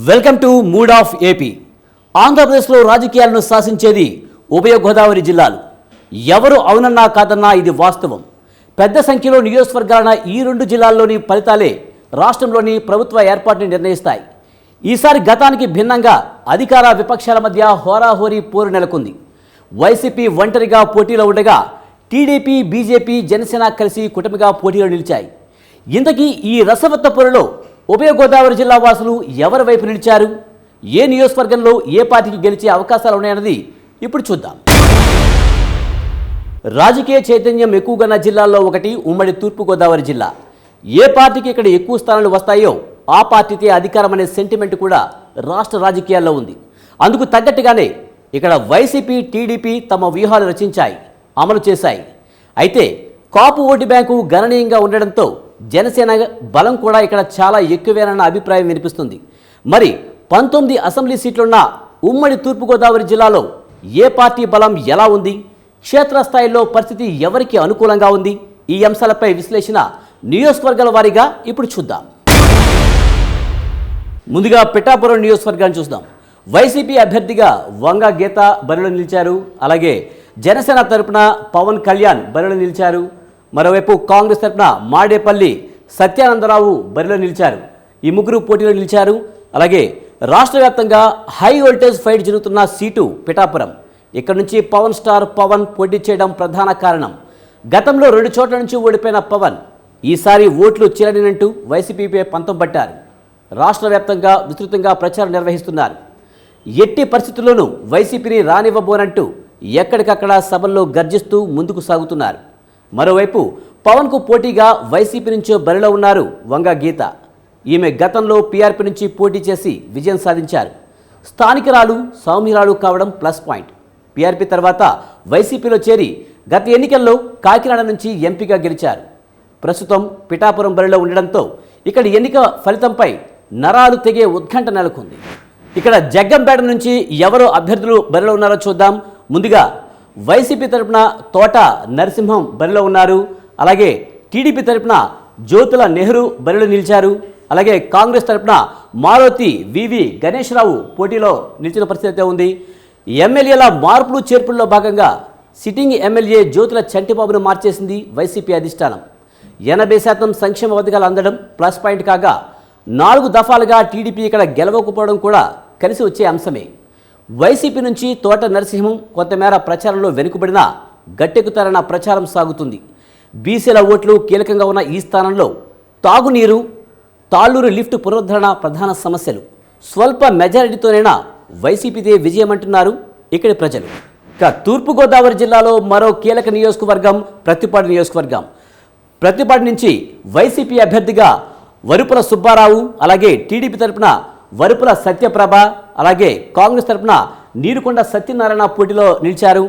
Welcome to mood of AP. ఆంధ్రప్రదేశ్లో రాజకీయాలను శాసించేది ఉభయ గోదావరి జిల్లాలు. ఎవరు అవునన్నా కాదన్నా ఇది వాస్తవం. పెద్ద సంఖ్యలో నియోజకవర్గాల ఈ రెండు జిల్లాల్లోని ఫలితాలే రాష్ట్రంలోని ప్రభుత్వ ఏర్పాటుని నిర్ణయిస్తాయి. ఈసారి గతానికి భిన్నంగా అధికార విపక్షాల మధ్య హోరాహోరీ పోరు నెలకొంది. వైసీపీ ఒంటరిగా పోటీలో ఉండగా టీడీపీ, బీజేపీ, జనసేన కలిసి కూటమిగా పోటీలో నిలిచాయి. ఇంతకీ ఈ రసవత్త పోరులో ఉభయ గోదావరి జిల్లా వాసులు ఎవరి వైపు నిలిచారు, ఏ నియోజకవర్గంలో ఏ పార్టీకి గెలిచే అవకాశాలు ఉన్నాయన్నది ఇప్పుడు చూద్దాం. రాజకీయ చైతన్యం ఎక్కువగా ఉన్న జిల్లాల్లో ఒకటి ఉమ్మడి తూర్పుగోదావరి జిల్లా. ఏ పార్టీకి ఇక్కడ ఎక్కువ స్థానాలు వస్తాయో ఆ పార్టీకే అధికారం అనే సెంటిమెంట్ కూడా రాష్ట్ర రాజకీయాల్లో ఉంది. అందుకు తగ్గట్టుగానే ఇక్కడ వైసీపీ, టీడీపీ తమ వ్యూహాలు రచించాయి, అమలు చేశాయి. అయితే కాపు ఓటు బ్యాంకు గణనీయంగా ఉండడంతో జనసేన బలం కూడా ఇక్కడ చాలా ఎక్కువేనన్న అభిప్రాయం వినిపిస్తుంది. మరి 19 అసెంబ్లీ సీట్లున్న ఉమ్మడి తూర్పుగోదావరి జిల్లాలో ఏ పార్టీ బలం ఎలా ఉంది, క్షేత్రస్థాయిలో పరిస్థితి ఎవరికి అనుకూలంగా ఉంది, ఈ అంశాలపై విశ్లేషణ నియోజకవర్గాల వారీగా ఇప్పుడు చూద్దాం. ముందుగా పిఠాపురం నియోజకవర్గాన్ని చూద్దాం. వైసీపీ అభ్యర్థిగా వంగ గీత బరిలో నిలిచారు. అలాగే జనసేన తరపున పవన్ కళ్యాణ్ బరిలో నిలిచారు. మరోవైపు కాంగ్రెస్ తరపున మాడేపల్లి సత్యానందరావు బరిలో నిలిచారు. ఈ ముగ్గురు పోటీలో నిలిచారు. అలాగే రాష్ట్ర వ్యాప్తంగా హై వోల్టేజ్ ఫైట్ జరుగుతున్న సీటు పిఠాపురం. ఇక్కడ నుంచి పవన్ స్టార్ పవన్ పోటీ చేయడం ప్రధాన కారణం. గతంలో 2 చోట్ల నుంచి ఓడిపోయిన పవన్ ఈసారి ఓట్లు చీలనినంటూ వైసీపీపై పంతం పట్టారు. రాష్ట్ర వ్యాప్తంగా విస్తృతంగా ప్రచారం నిర్వహిస్తున్నారు. ఎట్టి పరిస్థితుల్లోనూ వైసీపీని రానివ్వబోనంటూ ఎక్కడికక్కడ సభల్లో గర్జిస్తూ ముందుకు సాగుతున్నారు. మరోవైపు పవన్కు పోటీగా వైసీపీ నుంచి బరిలో ఉన్నారు వంగ గీత. ఈమె గతంలో పీఆర్పీ నుంచి పోటీ చేసి విజయం సాధించారు. స్థానికురాలు, సౌమ్యురాలు కావడం ప్లస్ పాయింట్. పీఆర్పీ తర్వాత వైసీపీలో చేరి గత ఎన్నికల్లో కాకినాడ నుంచి ఎంపీగా గెలిచారు. ప్రస్తుతం పిఠాపురం బరిలో ఉండడంతో ఇక్కడ ఎన్నిక ఫలితంపై నరాలు తెగే ఉత్కంఠ నెలకొంది. ఇక్కడ జగ్గంపేట నుంచి ఎవరు అభ్యర్థులు బరిలో ఉన్నారో చూద్దాం. ముందుగా వైసీపీ తరపున తోట నరసింహం బరిలో ఉన్నారు. అలాగే టీడీపీ తరపున జ్యోతుల నెహ్రూ బరిలో నిలిచారు. అలాగే కాంగ్రెస్ తరపున మారుతి వివి గణేశ్రావు పోటీలో నిలిచిన పరిస్థితి ఉంది. ఎమ్మెల్యేల మార్పులు చేర్పుల్లో భాగంగా సిట్టింగ్ ఎమ్మెల్యే జ్యోతుల చంటిబాబును మార్చేసింది వైసీపీ అధిష్టానం. 80% సంక్షేమ పథకాలు అందడం ప్లస్ పాయింట్ కాగా 4 దఫాలుగా టీడీపీ ఇక్కడ గెలవకపోవడం కూడా కలిసి వచ్చే అంశమే. వైసీపీ నుంచి తోట నరసింహం కొంతమేర ప్రచారంలో వెనుకబడినా గట్టెక్కుతారన్న ప్రచారం సాగుతుంది. బీసీల ఓట్లు కీలకంగా ఉన్న ఈ స్థానంలో తాగునీరు, తాళ్లూరు లిఫ్ట్ పునరుద్ధరణ ప్రధాన సమస్యలు. స్వల్ప మెజారిటీతోనైనా వైసీపీదే విజయమంటున్నారు ఇక్కడి ప్రజలు. ఇక తూర్పుగోదావరి జిల్లాలో మరో కీలక నియోజకవర్గం ప్రత్తిపాడు నియోజకవర్గం. ప్రత్తిపాడు నుంచి వైసీపీ అభ్యర్థిగా వరుపుల సుబ్బారావు, అలాగే టీడీపీ తరపున వరుపుల సత్యప్రభ, అలాగే కాంగ్రెస్ తరపున నీరుకొండ సత్యనారాయణ పోటీలో నిలిచారు.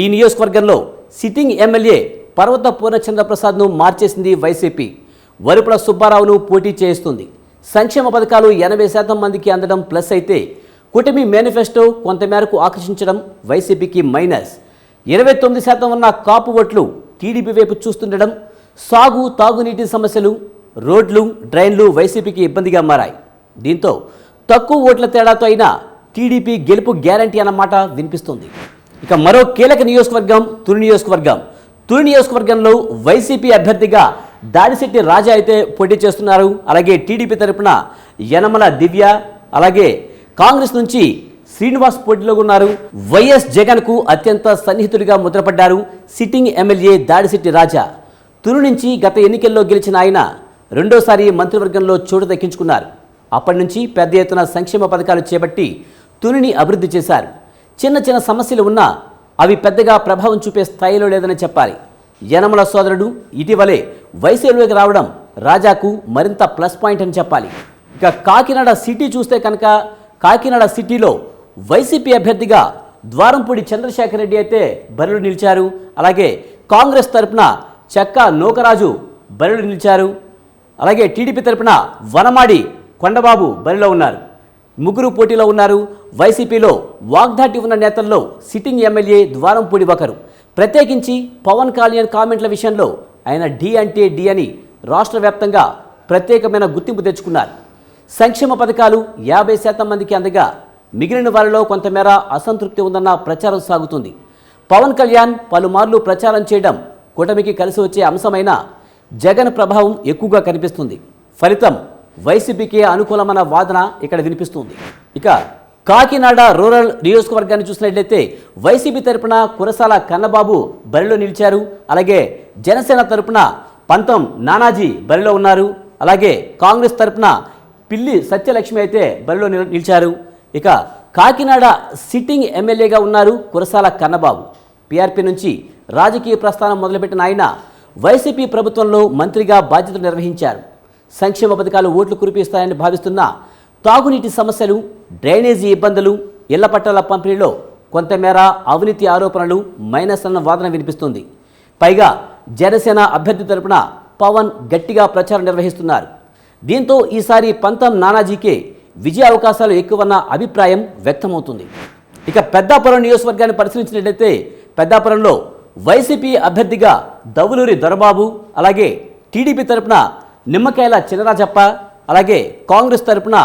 ఈ నియోజకవర్గంలో సిట్టింగ్ ఎమ్మెల్యే పర్వత పూర్ణచంద్రప్రసాద్ను మార్చేసింది వైసీపీ. వరుపుల సుబ్బారావును పోటీ చేస్తుంది. సంక్షేమ పథకాలు 80% మందికి అందడం ప్లస్ అయితే కూటమి మేనిఫెస్టో కొంతమేరకు ఆకర్షించడం వైసీపీకి మైనస్. 29% ఉన్న కాపు ఓట్లు టీడీపీ వైపు చూస్తుండడం, సాగు, తాగునీటి సమస్యలు, రోడ్లు, డ్రైన్లు వైసీపీకి ఇబ్బందిగా మారాయి. దీంతో తక్కువ ఓట్ల తేడాతో అయినా టీడీపీ గెలుపు గ్యారంటీ అన్నమాట వినిపిస్తుంది. ఇక మరో కీలక నియోజకవర్గం తుని నియోజకవర్గం. తుని నియోజకవర్గంలో వైసీపీ అభ్యర్థిగా దాడిశెట్టి రాజా అయితే పోటీ చేస్తున్నారు. అలాగే టీడీపీ తరపున యనమల దివ్య, అలాగే కాంగ్రెస్ నుంచి శ్రీనివాస్ పోటీలో ఉన్నారు. వైఎస్ జగన్కు అత్యంత సన్నిహితుడిగా ముద్రపడ్డారు సిట్టింగ్ ఎమ్మెల్యే దాడిశెట్టి రాజా. తుని నుంచి గత ఎన్నికల్లో గెలిచిన ఆయన రెండోసారి మంత్రివర్గంలో చోటు దక్కించుకున్నారు. అప్పటి నుంచి పెద్ద ఎత్తున సంక్షేమ పథకాలు చేపట్టి తునిని అభివృద్ధి చేశారు. చిన్న చిన్న సమస్యలు ఉన్నా అవి పెద్దగా ప్రభావం చూపే స్థాయిలో లేదని చెప్పాలి. యనమల సోదరుడు ఇటీవలే వైసీపీలోకి రావడం రాజాకు మరింత ప్లస్ పాయింట్ అని చెప్పాలి. ఇక కాకినాడ సిటీ చూస్తే కనుక కాకినాడ సిటీలో వైసీపీ అభ్యర్థిగా ద్వారంపూడి చంద్రశేఖర్ రెడ్డి అయితే బరిలో నిలిచారు. అలాగే కాంగ్రెస్ తరపున చెక్క నూకరాజు బరిలో నిలిచారు. అలాగే టీడీపీ తరపున వనమాడి కొండబాబు బరిలో ఉన్నారు. ముగ్గురు పోటీలో ఉన్నారు. వైసీపీలో వాగ్దాటి ఉన్న నేతల్లో సిట్టింగ్ ఎమ్మెల్యే ద్వారంపూడి ఒకరు. ప్రత్యేకించి పవన్ కళ్యాణ్ కామెంట్ల విషయంలో ఆయన డి అంటే డి అని రాష్ట్ర వ్యాప్తంగా ప్రత్యేకమైన గుర్తింపు తెచ్చుకున్నారు. సంక్షేమ పథకాలు 50% మందికి అందగా మిగిలిన వారిలో కొంతమేర అసంతృప్తి ఉందన్న ప్రచారం సాగుతుంది. పవన్ కళ్యాణ్ పలుమార్లు ప్రచారం చేయడం కూటమికి కలిసి వచ్చే అంశమైన జగన్ ప్రభావం ఎక్కువగా కనిపిస్తుంది. ఫలితం వైసీపీకి అనుకూలమైన వాదన ఇక్కడ వినిపిస్తుంది. ఇక కాకినాడ రూరల్ నియోజకవర్గాన్ని చూసినట్లయితే వైసీపీ తరపున కురసాల కన్నబాబు బరిలో నిలిచారు. అలాగే జనసేన తరపున పంతం నానాజీ బరిలో ఉన్నారు. అలాగే కాంగ్రెస్ తరపున పిల్లి సత్యలక్ష్మి అయితే బరిలో నిలిచారు. ఇక కాకినాడ సిట్టింగ్ ఎమ్మెల్యేగా ఉన్నారు కురసాల కన్నబాబు. పీఆర్పీ నుంచి రాజకీయ ప్రస్థానం మొదలుపెట్టిన ఆయన వైసీపీ ప్రభుత్వంలో మంత్రిగా బాధ్యతలు నిర్వహించారు. సంక్షేమ పథకాలు ఓట్లు కురిపిస్తాయని భావిస్తున్న తాగునీటి సమస్యలు, డ్రైనేజీ ఇబ్బందులు, ఇళ్ల పట్టాల పంపిణీలో కొంతమేర అవినీతి ఆరోపణలు మైనస్ అన్న వాదన వినిపిస్తుంది. పైగా జనసేన అభ్యర్థి తరపున పవన్ గట్టిగా ప్రచారం నిర్వహిస్తున్నారు. దీంతో ఈసారి పంతం నానాజీకే విజయ అవకాశాలు ఎక్కువన్న అభిప్రాయం వ్యక్తమవుతుంది. ఇక పెద్దాపురం నియోజకవర్గాన్ని పరిశీలించినట్లయితే పెద్దాపురంలో వైసీపీ అభ్యర్థిగా దవులూరి దొరబాబు, అలాగే టీడీపీ తరపున నిమ్మకాయల చినరాజప్ప, అలాగే కాంగ్రెస్ తరపున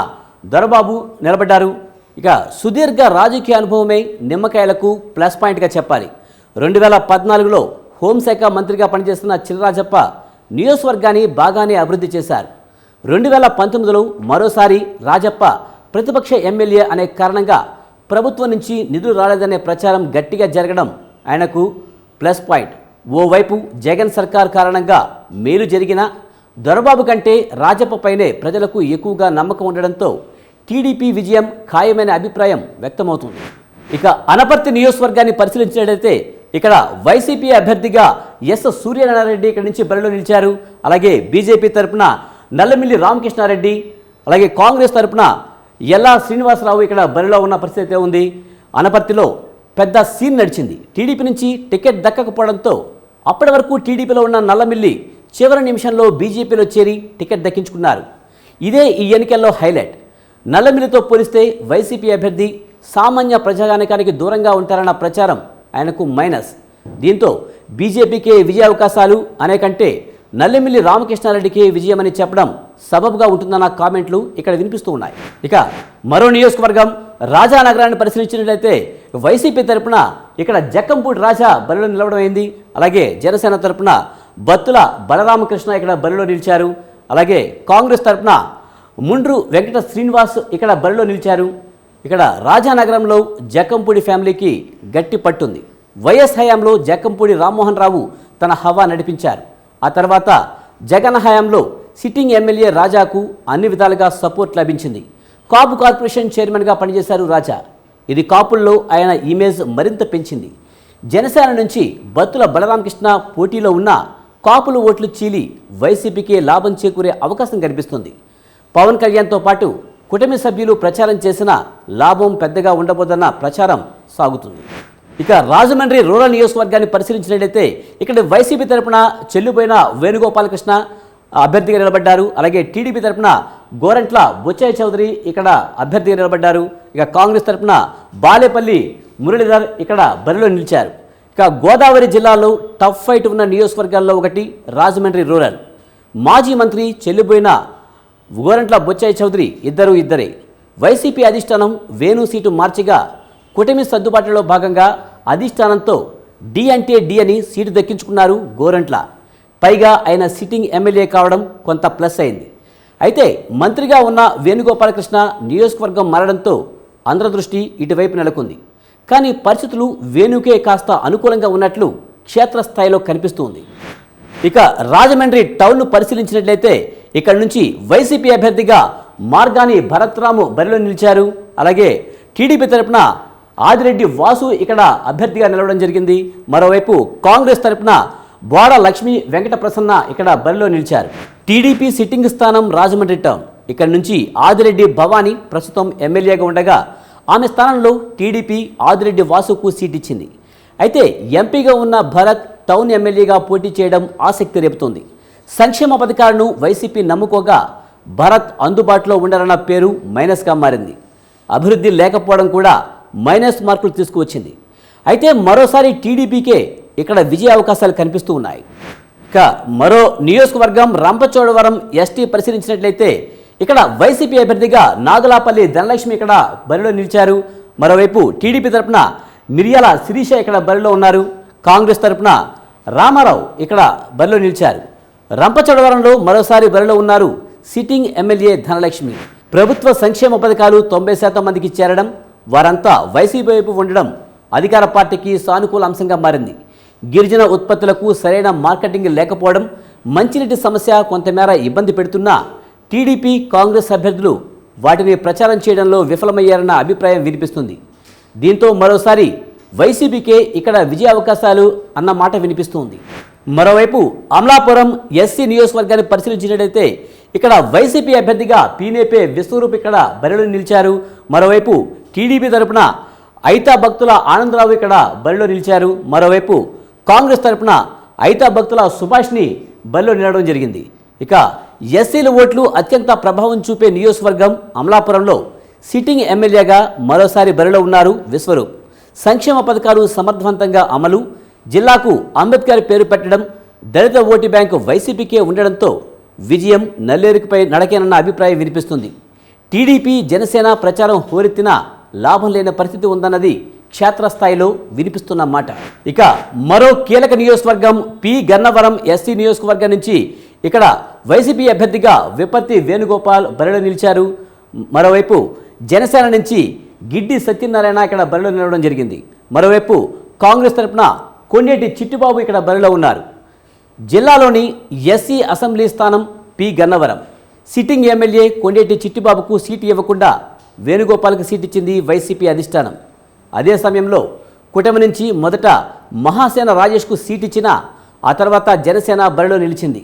దొరబాబు నిలబడ్డారు. ఇక సుదీర్ఘ రాజకీయ అనుభవమే నిమ్మకాయలకు ప్లస్ పాయింట్గా చెప్పాలి. 2014లో హోంశాఖ మంత్రిగా పనిచేస్తున్న చినరాజప్ప నియోజకవర్గాన్ని బాగానే అభివృద్ధి చేశారు. 2019లో మరోసారి రాజప్ప ప్రతిపక్ష ఎమ్మెల్యే అనే కారణంగా ప్రభుత్వం నుంచి నిధులు రాలేదనే ప్రచారం గట్టిగా జరగడం ఆయనకు ప్లస్ పాయింట్. ఓవైపు జగన్ సర్కార్ కారణంగా మేలు జరిగిన దొరబాబు కంటే రాజప్పపైనే ప్రజలకు ఎక్కువగా నమ్మకం ఉండడంతో టీడీపీ విజయం ఖాయమైన అభిప్రాయం వ్యక్తమవుతుంది. ఇక అనపర్తి నియోజకవర్గాన్ని పరిశీలించినట్లయితే ఇక్కడ వైసీపీ అభ్యర్థిగా ఎస్ సూర్యనారాయణ ఇక్కడ నుంచి బరిలో నిలిచారు. అలాగే బీజేపీ తరపున నల్లమిల్లి రామకృష్ణారెడ్డి, అలాగే కాంగ్రెస్ తరపున ఎల్లా శ్రీనివాసరావు ఇక్కడ బరిలో ఉన్న పరిస్థితి ఉంది. అనపర్తిలో పెద్ద సీన్ నడిచింది. టీడీపీ నుంచి టికెట్ దక్కకపోవడంతో అప్పటి వరకు టీడీపీలో ఉన్న నల్లమిల్లి చివరి నిమిషంలో బీజేపీలో చేరి టికెట్ దక్కించుకున్నారు. ఇదే ఈ ఎన్నికల్లో హైలైట్. నల్లమిల్లితో పోలిస్తే వైసీపీ అభ్యర్థి సామాన్య ప్రజానికానికి దూరంగా ఉంటారన్న ప్రచారం ఆయనకు మైనస్. దీంతో బీజేపీకే విజయ అవకాశాలు అనే కంటే నల్లమిల్లి రామకృష్ణారెడ్డికి విజయమని చెప్పడం సబబుగా ఉంటుందన్న కామెంట్లు ఇక్కడ వినిపిస్తూ ఉన్నాయి. ఇక మరో నియోజకవర్గం రాజానగరాన్ని పరిశీలించినట్లయితే వైసీపీ తరపున ఇక్కడ జక్కంపూడి రాజా బరిలో నిలవడం అయింది. అలాగే జనసేన తరపున బత్తుల బలరామకృష్ణ ఇక్కడ బరిలో నిలిచారు. అలాగే కాంగ్రెస్ తరపున ముండ్రు వెంకట శ్రీనివాస్ ఇక్కడ బరిలో నిలిచారు. ఇక్కడ రాజానగరంలో జక్కంపూడి ఫ్యామిలీకి గట్టి పట్టుంది. వైఎస్ హయాంలో జక్కంపూడి రామ్మోహన్ రావు తన హవా నడిపించారు. ఆ తర్వాత జగన్ హయాంలో సిట్టింగ్ ఎమ్మెల్యే రాజాకు అన్ని విధాలుగా సపోర్ట్ లభించింది. కాపు కార్పొరేషన్ చైర్మన్గా పనిచేశారు రాజా. ఇది కాపుల్లో ఆయన ఇమేజ్ మరింత పెంచింది. జనసేన నుంచి బత్తుల బలరామకృష్ణ పోటీలో ఉన్న కాపుల ఓట్లు చీలి వైసీపీకి లాభం చేకూరే అవకాశం కనిపిస్తుంది. పవన్ కళ్యాణ్తో పాటు కూటమి సభ్యులు ప్రచారం చేసిన లాభం పెద్దగా ఉండబోదన్న ప్రచారం సాగుతుంది. ఇక రాజమండ్రి రూరల్ నియోజకవర్గాన్ని పరిశీలించినట్లయితే ఇక్కడ వైసీపీ తరపున చెల్లిపోయిన వేణుగోపాలకృష్ణ అభ్యర్థిగా నిలబడ్డారు. అలాగే టీడీపీ తరపున గోరంట్ల బొచ్చయ్య చౌదరి ఇక్కడ అభ్యర్థిగా నిలబడ్డారు. ఇక కాంగ్రెస్ తరపున బాలేపల్లి మురళీధర్ ఇక్కడ బరిలో నిలిచారు. ఇక గోదావరి జిల్లాలో టఫ్ ఫైట్ ఉన్న నియోజకవర్గాల్లో ఒకటి రాజమండ్రి రూరల్. మాజీ మంత్రి చెల్లిపోయిన గోరంట్ల బొచ్చయ్య చౌదరి ఇద్దరే. వైసీపీ అధిష్టానం వేణు సీటు మార్చిగా కూటమి సర్దుబాటులో భాగంగా అధిష్టానంతో డి అంటే డి అని సీటు దక్కించుకున్నారు గోరంట్ల. పైగా ఆయన సిట్టింగ్ ఎమ్మెల్యే కావడం కొంత ప్లస్ అయింది. అయితే మంత్రిగా ఉన్న వేణుగోపాలకృష్ణ నియోజకవర్గం మారడంతో అందరి దృష్టి ఇటువైపు నెలకొంది. కానీ పరిస్థితులు వేణుకే కాస్త అనుకూలంగా ఉన్నట్లు క్షేత్రస్థాయిలో కనిపిస్తుంది. ఇక రాజమండ్రి టౌన్ను పరిశీలించినట్లయితే ఇక్కడ నుంచి వైసీపీ అభ్యర్థిగా మార్గాని భరత్రాము బరిలో నిలిచారు. అలాగే టీడీపీ తరపున ఆదిరెడ్డి వాసు ఇక్కడ అభ్యర్థిగా నిలవడం జరిగింది. మరోవైపు కాంగ్రెస్ తరపున బోడ లక్ష్మీ వెంకట ప్రసన్న ఇక్కడ బరిలో నిలిచారు. టీడీపీ సిట్టింగ్ స్థానం రాజమండ్రి టౌన్. ఇక్కడ నుంచి ఆదిరెడ్డి భవానీ ప్రస్తుతం ఎమ్మెల్యేగా ఉండగా ఆమె స్థానంలో టీడీపీ ఆదిరెడ్డి వాసుకు సీట్ ఇచ్చింది. అయితే ఎంపీగా ఉన్న భరత్ టౌన్ ఎమ్మెల్యేగా పోటీ చేయడం ఆసక్తి రేపుతోంది. సంక్షేమ పథకాలను వైసీపీ నమ్ముకోగా భరత్ అందుబాటులో ఉండరన్న పేరు మైనస్గా మారింది. అభివృద్ధి లేకపోవడం కూడా మైనస్ మార్కులు తీసుకువచ్చింది. అయితే మరోసారి టీడీపీకే ఇక్కడ విజయ అవకాశాలు కనిపిస్తూ ఉన్నాయి. ఇక మరో నియోజకవర్గం రంపచోడవరం ఎస్టీ పరిశీలించినట్లయితే ఇక్కడ వైసీపీ అభ్యర్థిగా నాగలాపల్లి ధనలక్ష్మి ఇక్కడ బరిలో నిలిచారు. మరోవైపు టీడీపీ తరపున మిర్యాల శిరీష ఇక్కడ బరిలో ఉన్నారు. కాంగ్రెస్ తరపున రామారావు ఇక్కడ బరిలో నిలిచారు. రంపచోడవరంలో మరోసారి బరిలో ఉన్నారు సిట్టింగ్ ఎమ్మెల్యే ధనలక్ష్మి. ప్రభుత్వ సంక్షేమ పథకాలు 90% మందికి చేరడం, వారంతా వైసీపీ వైపు ఉండడం అధికార పార్టీకి సానుకూల అంశంగా మారింది. గిరిజన ఉత్పత్తులకు సరైన మార్కెటింగ్ లేకపోవడం మంచినీటి సమస్య కొంతమేర ఇబ్బంది పెడుతున్నా టీడీపీ కాంగ్రెస్ అభ్యర్థులు వాటిని ప్రచారం చేయడంలో విఫలమయ్యారన్న అభిప్రాయం వినిపిస్తుంది. దీంతో మరోసారి వైసీపీకే ఇక్కడ విజయ అవకాశాలు అన్న మాట వినిపిస్తుంది. మరోవైపు అమలాపురం ఎస్సీ నియోజకవర్గాన్ని పరిశీలించినట్లయితే ఇక్కడ వైసీపీ అభ్యర్థిగా పీనేపే విశ్వరూప్ ఇక్కడ బరిలో నిలిచారు. మరోవైపు టీడీపీ తరపున ఐతా భక్తుల ఆనందరావు ఇక్కడ బరిలో నిలిచారు. మరోవైపు కాంగ్రెస్ తరపున ఐతా భక్తుల సుభాష్ని బరిలో నిలవడం జరిగింది. ఇక ఎస్సీల ఓట్లు అత్యంత ప్రభావం చూపే నియోజకవర్గం అమలాపురంలో సిట్టింగ్ ఎమ్మెల్యేగా మరోసారి బరిలో ఉన్నారు విశ్వరూప్. సంక్షేమ పథకాలు సమర్థవంతంగా అమలు, జిల్లాకు అంబేద్కర్ పేరు పెట్టడం, దళిత ఓటు బ్యాంకు వైసీపీకే ఉండడంతో విజయం నల్లేరుకుపై నడకేనన్న అభిప్రాయం వినిపిస్తుంది. టీడీపీ జనసేన ప్రచారం హోరెత్తినా లాభం లేని పరిస్థితి ఉందన్నది క్షేత్రస్థాయిలో వినిపిస్తున్న మాట. ఇక మరో కీలక నియోజకవర్గం పి గన్నవరం ఎస్సీ నియోజకవర్గం నుంచి ఇక్కడ వైసీపీ అభ్యర్థిగా విపత్తి వేణుగోపాల్ బరిలో నిలిచారు. మరోవైపు జనసేన నుంచి గిడ్డి సత్యనారాయణ ఇక్కడ బరిలో నిలవడం జరిగింది. మరోవైపు కాంగ్రెస్ తరపున కొండేటి చిట్టిబాబు ఇక్కడ బరిలో ఉన్నారు. జిల్లాలోని ఎస్సీ అసెంబ్లీ స్థానం పి గన్నవరం. సిట్టింగ్ ఎమ్మెల్యే కొండేటి చిట్టిబాబుకు సీటు ఇవ్వకుండా వేణుగోపాల్కి సీటు ఇచ్చింది వైసీపీ అధిష్టానం. అదే సమయంలో కూటమి నుంచి మొదట మహాసేన రాజేష్కు సీటు ఇచ్చినా ఆ తర్వాత జనసేన బరిలో నిలిచింది.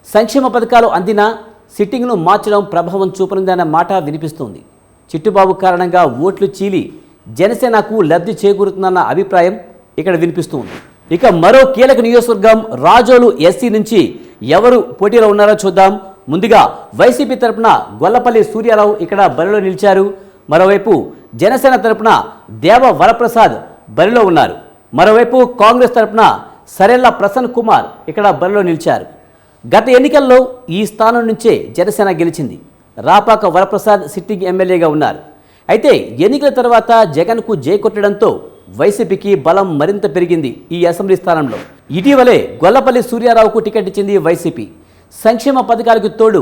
సంక్షేమ పథకాలు అందినా సిట్టింగ్ను మార్చడం ప్రభావం చూపనుందన్న మాట వినిపిస్తుంది. చిట్టుబాబు కారణంగా ఓట్లు చీలి జనసేనకు లబ్ధి చేకూరుతుందన్న అభిప్రాయం ఇక్కడ వినిపిస్తుంది. ఇక మరో కీలక నియోజకవర్గం రాజోలు ఎస్సీ నుంచి ఎవరు పోటీలో ఉన్నారో చూద్దాం. ముందుగా వైసీపీ తరపున గొల్లపల్లి సూర్యారావు ఇక్కడ బరిలో నిలిచారు. మరోవైపు జనసేన తరపున దేవ వరప్రసాద్ బరిలో ఉన్నారు. మరోవైపు కాంగ్రెస్ తరపున సరెల్ల ప్రసన్న కుమార్ ఇక్కడ బరిలో నిలిచారు. గత ఎన్నికల్లో ఈ స్థానం నుంచే జనసేన గెలిచింది. రాపాక వరప్రసాద్ సిట్టింగ్ ఎమ్మెల్యేగా ఉన్నారు. అయితే ఎన్నికల తర్వాత జగన్కు జై కొట్టడంతో వైసీపీకి బలం మరింత పెరిగింది ఈ అసెంబ్లీ స్థానంలో. ఇటీవలే గొల్లపల్లి సూర్యారావుకు టికెట్ ఇచ్చింది వైసీపీ. సంక్షేమ పథకాలకు తోడు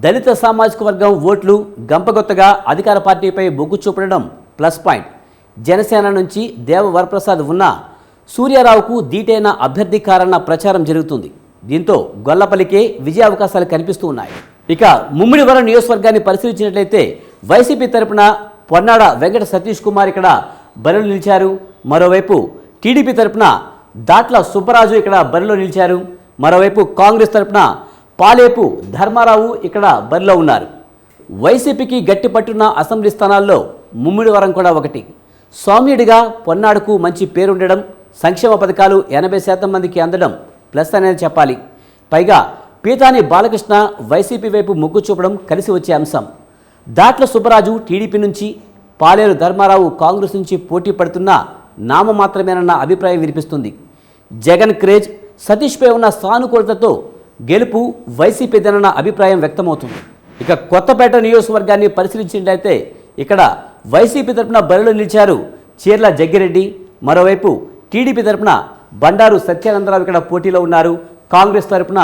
దళిత సామాజిక వర్గం ఓట్లు గంపగొత్తగా అధికార పార్టీపై మొగ్గు చూపడం ప్లస్ పాయింట్. జనసేన నుంచి దేవ వరప్రసాద్ ఉన్నా సూర్యారావుకు దీటైన అభ్యర్థి కారణ ప్రచారం జరుగుతుంది. దీంతో గొల్లపల్లికే విజయ అవకాశాలు కనిపిస్తూ ఉన్నాయి. ఇక ముమ్మిడివరం నియోజకవర్గాన్ని పరిశీలించినట్లయితే వైసీపీ తరపున పొన్నాడ వెంకట సతీష్ కుమార్ ఇక్కడ బరిలో నిలిచారు. మరోవైపు టీడీపీ తరపున దాట్ల సుబ్బరాజు ఇక్కడ బరిలో నిలిచారు. మరోవైపు కాంగ్రెస్ తరపున పాలేపు ధర్మారావు ఇక్కడ బరిలో ఉన్నారు. వైసీపీకి గట్టి పట్టున్న అసెంబ్లీ స్థానాల్లో ముమ్మిడివరం కూడా ఒకటి. సౌమ్యుడిగా పొన్నాడుకు మంచి పేరుండడం, సంక్షేమ పథకాలు 80% మందికి అందడం ప్లస్ అనేది చెప్పాలి. పైగా పీతాని బాలకృష్ణ వైసీపీ వైపు మొగ్గు చూపడం కలిసి వచ్చే అంశం. దాట్ల సుబ్బరాజు టీడీపీ నుంచి, పాలేరు ధర్మారావు కాంగ్రెస్ నుంచి పోటీ పడుతున్న నామ మాత్రమేనన్న అభిప్రాయం వినిపిస్తుంది. జగన్ క్రేజ్, సతీష్పై ఉన్న సానుకూలతతో గెలుపు వైసీపీదేనన్న అభిప్రాయం వ్యక్తమవుతుంది. ఇక కొత్తపేట నియోజకవర్గాన్ని పరిశీలించినట్లయితే ఇక్కడ వైసీపీ తరపున బరిలో నిలిచారు చీర్ల జగ్గిరెడ్డి. మరోవైపు టీడీపీ తరపున బండారు సత్యానందరావు ఇక్కడ పోటీలో ఉన్నారు. కాంగ్రెస్ తరపున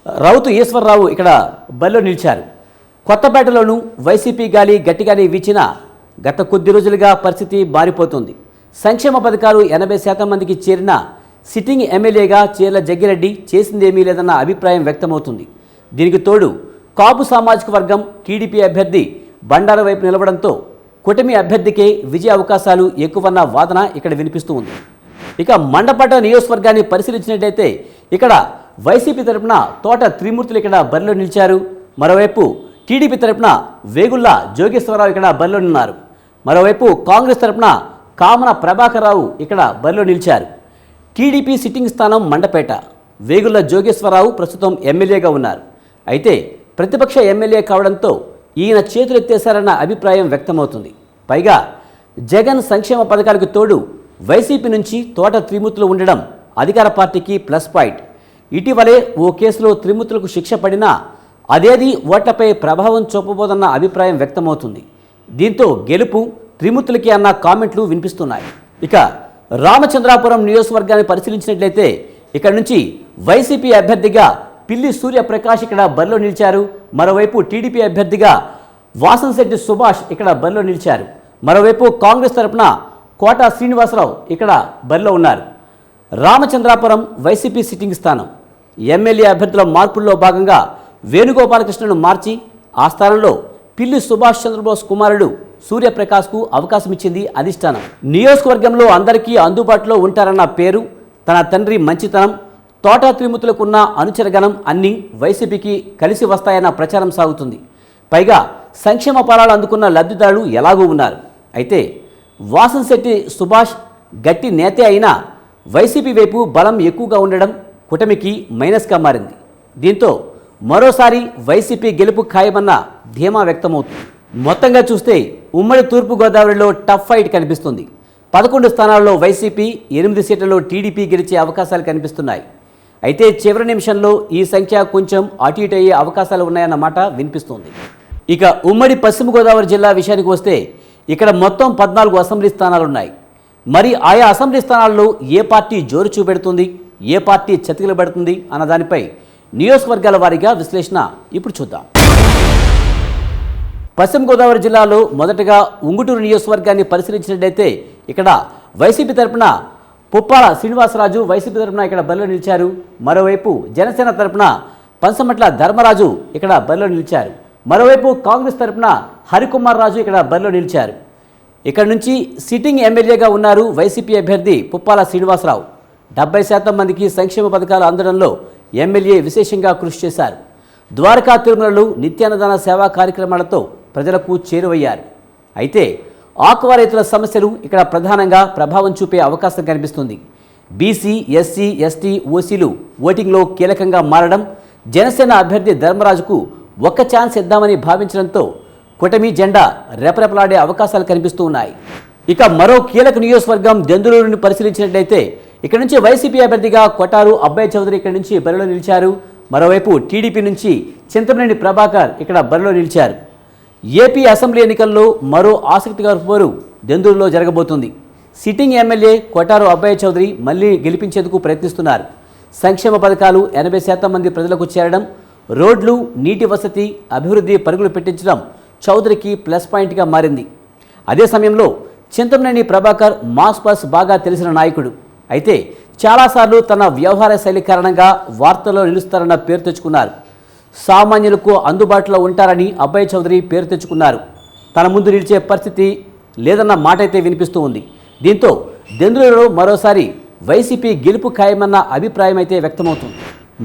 రౌతు ఈశ్వరరావు ఇక్కడ బరిలో నిలిచారు. కొత్తపేటలోనూ వైసీపీ గాలి గట్టిగానే వీచినా గత కొద్ది రోజులుగా పరిస్థితి మారిపోతుంది. సంక్షేమ పథకాలు 80% మందికి చేరిన సిట్టింగ్ ఎమ్మెల్యేగా చీర్ల జగ్గిరెడ్డి చేసిందేమీ లేదన్న అభిప్రాయం వ్యక్తమవుతుంది. దీనికి తోడు కాపు సామాజిక వర్గం టీడీపీ అభ్యర్థి బండారు వైపు నిలవడంతో కూటమి అభ్యర్థికే విజయ అవకాశాలు ఎక్కువన్న వాదన ఇక్కడ వినిపిస్తూ ఉంది. ఇక మండపేట నియోజకవర్గాన్ని పరిశీలించినట్లయితే ఇక్కడ వైసీపీ తరపున తోట త్రిమూర్తులు ఇక్కడ బరిలో నిలిచారు. మరోవైపు టీడీపీ తరపున వేగుళ్ల జోగేశ్వరరావు ఇక్కడ బరిలో ఉన్నారు. మరోవైపు కాంగ్రెస్ తరపున కామన ప్రభాకర్ రావు ఇక్కడ బరిలో నిలిచారు. టీడీపీ సిట్టింగ్ స్థానం మండపేట. వేగుళ్ల జోగేశ్వరరావు ప్రస్తుతం ఎమ్మెల్యేగా ఉన్నారు. అయితే ప్రతిపక్ష ఎమ్మెల్యే కావడంతో ఈయన చేతులెత్తేశారన్న అభిప్రాయం వ్యక్తమవుతుంది. పైగా జగన్ సంక్షేమ పథకాలకు తోడు వైసీపీ నుంచి తోట త్రిమూర్తులు ఉండడం అధికార పార్టీకి ప్లస్ పాయింట్. ఇటీవలే ఓ కేసులో త్రిమూర్తులకు శిక్ష పడినా అదేది ఓట్లపై ప్రభావం చూపబోదన్న అభిప్రాయం వ్యక్తమవుతుంది. దీంతో గెలుపు త్రిమూర్తులకి అన్న కామెంట్లు వినిపిస్తున్నాయి. ఇక రామచంద్రాపురం నియోజకవర్గాన్ని పరిశీలించినట్లయితే ఇక్కడ నుంచి వైసీపీ అభ్యర్థిగా పిల్లి సూర్యప్రకాష్ ఇక్కడ బరిలో నిలిచారు. మరోవైపు టీడీపీ అభ్యర్థిగా వాసంశెట్టి సుభాష్ ఇక్కడ బరిలో నిలిచారు. మరోవైపు కాంగ్రెస్ తరపున కోట శ్రీనివాసరావు ఇక్కడ బరిలో ఉన్నారు. రామచంద్రాపురం వైసీపీ సిట్టింగ్ స్థానం. ఎమ్మెల్యే అభ్యర్థుల మార్పుల్లో భాగంగా వేణుగోపాలకృష్ణను మార్చి ఆ స్థానంలో పిల్లి సుభాష్ చంద్రబోస్ కుమారుడు సూర్యప్రకాష్కు అవకాశం ఇచ్చింది అధిష్టానం. నియోజకవర్గంలో అందరికీ అందుబాటులో ఉంటారన్న పేరు, తన తండ్రి మంచితనం, తోట త్రిమూర్తులకున్న అనుచరగణం అన్నీ వైసీపీకి కలిసి వస్తాయన్న ప్రచారం సాగుతుంది. పైగా సంక్షేమ ఫలాలు అందుకున్న లబ్ధిదారులు ఎలాగూ ఉన్నారు. అయితే వాసంశెట్టి సుభాష్ గట్టి నేతే అయినా వైసీపీ వైపు బలం ఎక్కువగా ఉండడం కూటమికి మైనస్గా మారింది. దీంతో మరోసారి వైసీపీ గెలుపు ఖాయమన్న ధీమా వ్యక్తమవుతుంది. మొత్తంగా చూస్తే ఉమ్మడి తూర్పుగోదావరిలో టఫ్ ఫైట్ కనిపిస్తుంది. 11 స్థానాల్లో వైసీపీ, 8 సీట్లలో టీడీపీ గెలిచే అవకాశాలు కనిపిస్తున్నాయి. అయితే చివరి నిమిషంలో ఈ సంఖ్య కొంచెం అటు ఇటు అయ్యే అవకాశాలు ఉన్నాయన్నమాట వినిపిస్తుంది. ఇక ఉమ్మడి పశ్చిమ గోదావరి జిల్లా విషయానికి వస్తే ఇక్కడ మొత్తం 14 అసెంబ్లీ స్థానాలున్నాయి. మరి ఆయా అసెంబ్లీ స్థానాల్లో ఏ పార్టీ జోరు చూపెడుతుంది, ఏ పార్టీ చతికిలబడుతుంది అన్న దానిపై నియోజకవర్గాల వారీగా విశ్లేషణ ఇప్పుడు చూద్దాం. పశ్చిమ గోదావరి జిల్లాలో మొదటగా ఉంగుటూరు నియోజకవర్గాన్ని పరిశీలించినట్లయితే ఇక్కడ వైసీపీ తరపున పుప్పాల శ్రీనివాసరాజు వైసీపీ తరపున ఇక్కడ బరిలో నిలిచారు. మరోవైపు జనసేన తరపున పంచమట్ల ధర్మరాజు ఇక్కడ బరిలో నిలిచారు. మరోవైపు కాంగ్రెస్ తరపున హరికుమార్ రాజు ఇక్కడ బరిలో నిలిచారు. ఇక్కడ నుంచి సిట్టింగ్ ఎమ్మెల్యేగా ఉన్నారు వైసీపీ అభ్యర్థి పుప్పాల శ్రీనివాసరావు. 70% మందికి సంక్షేమ పథకాలు అందడంలో ఎమ్మెల్యే విశేషంగా కృషి చేశారు. ద్వారకా తిరుమలలో నిత్యాన్నదాన సేవా కార్యక్రమాలతో ప్రజలకు చేరువయ్యారు. అయితే ఆక్వా రైతుల సమస్యలు ఇక్కడ ప్రధానంగా ప్రభావం చూపే అవకాశం కనిపిస్తుంది. బీసీ, ఎస్సీ, ఎస్టీ, ఓసీలు ఓటింగ్లో కీలకంగా మారడం, జనసేన అభ్యర్థి ధర్మరాజుకు ఒక్క ఛాన్స్ ఇద్దామని భావించడంతో కూటమి జెండా రెపరెపలాడే అవకాశాలు కనిపిస్తూ ఉన్నాయి. ఇక మరో కీలక నియోజకవర్గం దెందులూరుని పరిశీలించినట్లయితే ఇక్కడ నుంచి వైసీపీ అభ్యర్థిగా కొటారు అబ్బాయి చౌదరి ఇక్కడ నుంచి బరిలో నిలిచారు. మరోవైపు టీడీపీ నుంచి చింతమనేని ప్రభాకర్ ఇక్కడ బరిలో నిలిచారు. ఏపీ అసెంబ్లీ ఎన్నికల్లో మరో ఆసక్తికర పోరు దెందులూరులో జరగబోతుంది. సిట్టింగ్ ఎమ్మెల్యే కొటారు అబ్బాయి చౌదరి మళ్లీ గెలిపించేందుకు ప్రయత్నిస్తున్నారు. సంక్షేమ పథకాలు 80% మంది ప్రజలకు చేరడం, రోడ్లు, నీటి వసతి, అభివృద్ధి పరుగులు పెట్టించడం చౌదరికి ప్లస్ పాయింట్గా మారింది. అదే సమయంలో చింతమనేని ప్రభాకర్ మాస్ పాస్ బాగా తెలిసిన నాయకుడు. అయితే చాలాసార్లు తన వ్యవహార శైలి కారణంగా వార్తల్లో నిలుస్తారన్న పేరు తెచ్చుకున్నారు. సామాన్యులకు అందుబాటులో ఉంటారని అబ్బాయి చౌదరి పేరు తెచ్చుకున్నారు. తన ముందు నిలిచే పరిస్థితి లేదన్న మాట అయితే వినిపిస్తూ ఉంది. దీంతో దెందులూరులో మరోసారి వైసీపీ గెలుపు ఖాయమన్న అభిప్రాయం అయితే వ్యక్తమవుతుంది.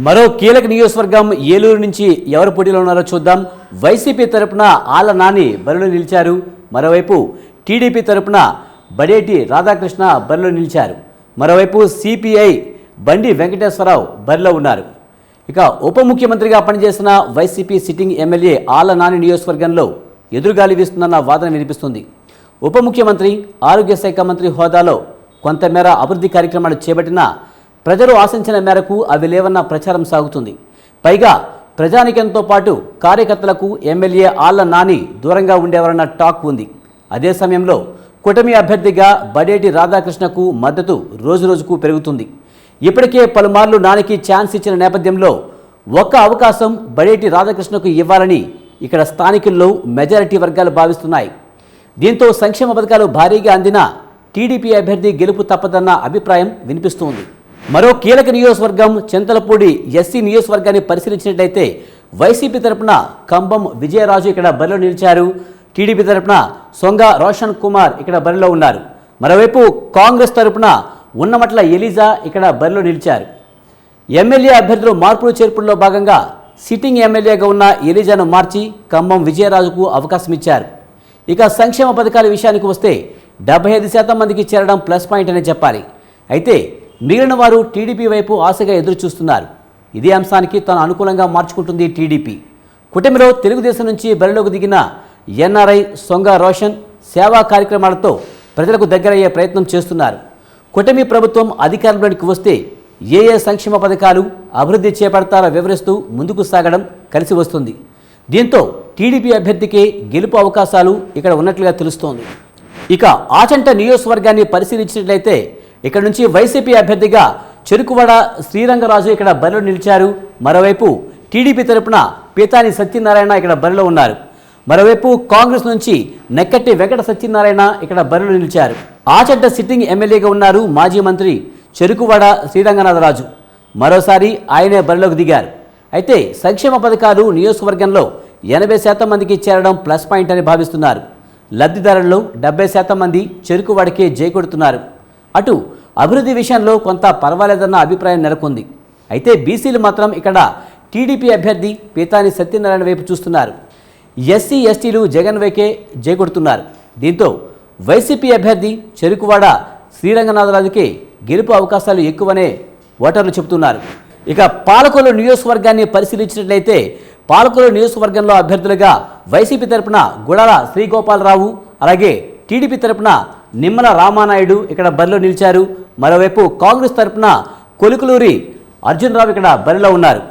మరో కీలక నియోజకవర్గం ఏలూరు నుంచి ఎవరు పోటీలో ఉన్నారో చూద్దాం. వైసీపీ తరపున ఆళ్ల నాని బరిలో నిలిచారు. మరోవైపు టీడీపీ తరపున బడేటి రాధాకృష్ణ బరిలో నిలిచారు. మరోవైపు సిపిఐ బండి వెంకటేశ్వరరావు బరిలో ఉన్నారు. ఇక ఉప ముఖ్యమంత్రిగా పనిచేసిన YCP sitting MLA Alla Nani నియోజకవర్గంలో ఎదురుగాలి వీస్తుందన్న వాదన వినిపిస్తుంది. ఉప ముఖ్యమంత్రి, ఆరోగ్య శాఖ మంత్రి హోదాలో కొంతమేర అభివృద్ధి కార్యక్రమాలు చేపట్టినా ప్రజలు ఆశించిన మేరకు అవి లేవన్న ప్రచారం సాగుతుంది. పైగా ప్రజానికంతో పాటు కార్యకర్తలకు ఎమ్మెల్యే ఆళ్ల నాని దూరంగా ఉండేవారన్న టాక్ ఉంది. అదే సమయంలో కూటమి అభ్యర్థిగా బడేటి రాధాకృష్ణకు మద్దతు రోజురోజుకు పెరుగుతుంది. ఇప్పటికే పలుమార్లు నానికి ఛాన్స్ ఇచ్చిన నేపథ్యంలో ఒక్క అవకాశం బడేటి రాధాకృష్ణకు ఇవ్వాలని ఇక్కడ స్థానికుల్లో మెజారిటీ వర్గాలు భావిస్తున్నాయి. దీంతో సంక్షేమ పథకాలు భారీగా అందినా టీడీపీ అభ్యర్థి గెలుపు తప్పదన్న అభిప్రాయం వినిపిస్తోంది. మరో కీలక నియోజకవర్గం చింతలపూడి ఎస్సీ నియోజకవర్గాన్ని పరిశీలించినట్లయితే వైసీపీ తరపున కంబం విజయరాజు ఇక్కడ బరిలో నిలిచారు. టీడీపీ తరపున సొంగ రోషన్ కుమార్ ఇక్కడ బరిలో ఉన్నారు. మరోవైపు కాంగ్రెస్ తరపున ఉన్నమట్ల ఎలీజా ఇక్కడ బరిలో నిలిచారు. ఎమ్మెల్యే అభ్యర్థులు మార్పులు చేర్పుల్లో భాగంగా సిట్టింగ్ ఎమ్మెల్యేగా ఉన్న ఎలీజాను మార్చి కంబం విజయరాజుకు అవకాశం ఇచ్చారు. ఇక సంక్షేమ పథకాల విషయానికి వస్తే 75% మందికి చేరడం ప్లస్ పాయింట్ అనే చెప్పాలి. అయితే మిగిలిన వారు టీడీపీ వైపు ఆశగా ఎదురు చూస్తున్నారు. ఇదే అంశానికి తను అనుకూలంగా మార్చుకుంటుంది టీడీపీ. కూటమిలో తెలుగుదేశం నుంచి బరిలోకి దిగిన ఎన్ఆర్ఐ సొంగ రోషన్ సేవా కార్యక్రమాలతో ప్రజలకు దగ్గరయ్యే ప్రయత్నం చేస్తున్నారు. కూటమి ప్రభుత్వం అధికారంలోకి వస్తే ఏ సంక్షేమ పథకాలు అభివృద్ధి చేపడతారో వివరిస్తూ ముందుకు సాగడం కలిసి వస్తుంది. దీంతో టీడీపీ అభ్యర్థికే గెలుపు అవకాశాలు ఇక్కడ ఉన్నట్లుగా తెలుస్తోంది. ఇక ఆచంట నియోజకవర్గాన్ని పరిశీలించినట్లయితే ఇక్కడ నుంచి వైసీపీ అభ్యర్థిగా చెరుకువాడ శ్రీరంగరాజు ఇక్కడ బరిలో నిలిచారు. మరోవైపు టీడీపీ తరపున పీతాని సత్యనారాయణ ఇక్కడ బరిలో ఉన్నారు. మరోవైపు కాంగ్రెస్ నుంచి నెక్కట్టి వెంకట సత్యనారాయణ ఇక్కడ బరిలో నిలిచారు. ఆచంట సిట్టింగ్ ఎమ్మెల్యేగా ఉన్నారు మాజీ మంత్రి చెరుకువాడ శ్రీరంగనాథరాజు. మరోసారి ఆయనే బరిలోకి దిగారు. అయితే సంక్షేమ పథకాలు నియోజకవర్గంలో 80% మందికి చేరడం ప్లస్ పాయింట్ అని భావిస్తున్నారు. లబ్ధిదారుల్లో 70% మంది చెరుకువాడికే జైకొడుతున్నారు. అటు అభివృద్ధి విషయంలో కొంత పర్వాలేదన్న అభిప్రాయం నెలకొంది. అయితే బీసీలు మాత్రం ఇక్కడ టీడీపీ అభ్యర్థి పీతాని సత్యనారాయణ వైపు చూస్తున్నారు. ఎస్సీ ఎస్టీలు జగన్ వైకే జైకొడుతున్నారు. దీంతో వైసీపీ అభ్యర్థి చెరుకువాడ శ్రీరంగనాథరాజుకే గెలుపు అవకాశాలు ఎక్కువనే ఓటర్లు చెబుతున్నారు. ఇక పాలకొల్లు నియోజకవర్గాన్ని పరిశీలించినట్లయితే పాలకొల్లు నియోజకవర్గంలో అభ్యర్థులుగా వైసీపీ తరపున గుడాల శ్రీగోపాలరావు, అలాగే టీడీపీ తరపున నిమ్మల రామానాయుడు ఇక్కడ బరిలో నిలిచారు. మరోవైపు కాంగ్రెస్ తరపున కొలుకులూరి అర్జున్ రావు ఇక్కడ బరిలో ఉన్నారు.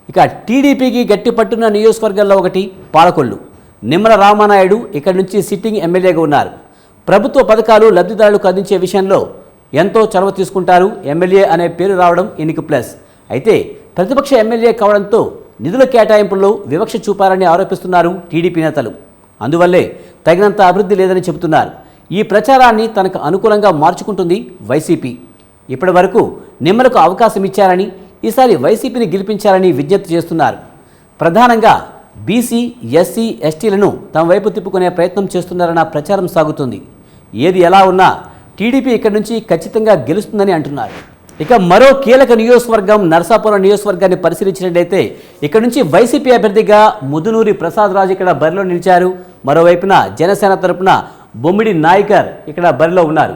ఇక టీడీపీకి గట్టి పట్టున్న నియోజకవర్గంలో ఒకటి పాలకొల్లు. నిమ్మల రామానాయుడు ఇక్కడి నుంచి సిట్టింగ్ ఎమ్మెల్యేగా ఉన్నారు. ప్రభుత్వ పథకాలు లబ్ధిదారులకు అందించే విషయంలో ఎంతో చొరవ తీసుకుంటారు. ఎమ్మెల్యే అనే పేరు రావడం ఈయనకి ప్లస్. అయితే ప్రతిపక్ష ఎమ్మెల్యే కావడంతో నిధుల కేటాయింపుల్లో వివక్ష చూపారని ఆరోపిస్తున్నారు టీడీపీ నేతలు. అందువల్లే తగినంత అభివృద్ధి లేదని చెబుతున్నారు. ఈ ప్రచారాన్ని తనకు అనుకూలంగా మార్చుకుంటుంది వైసీపీ. ఇప్పటి వరకు నిమ్మలకు అవకాశం ఇచ్చారని, ఈసారి వైసీపీని గెలిపించాలని విజ్ఞప్తి చేస్తున్నారు. ప్రధానంగా బీసీ, ఎస్సీ, ఎస్టీలను తమ వైపు తిప్పుకునే ప్రయత్నం చేస్తున్నారన్న ప్రచారం సాగుతుంది. ఏది ఎలా ఉన్నా టీడీపీ ఇక్కడి నుంచి ఖచ్చితంగా గెలుస్తుందని అంటున్నారు. ఇక మరో కీలక నియోజకవర్గం నరసాపురం నియోజకవర్గాన్ని పరిశీలించినట్లయితే ఇక్కడ నుంచి వైసీపీ అభ్యర్థిగా ముదునూరి ప్రసాద్ రాజు ఇక్కడ బరిలో నిలిచారు. మరోవైపున జనసేన తరపున బొమ్మిడి నాయకర్ ఇక్కడ బరిలో ఉన్నారు.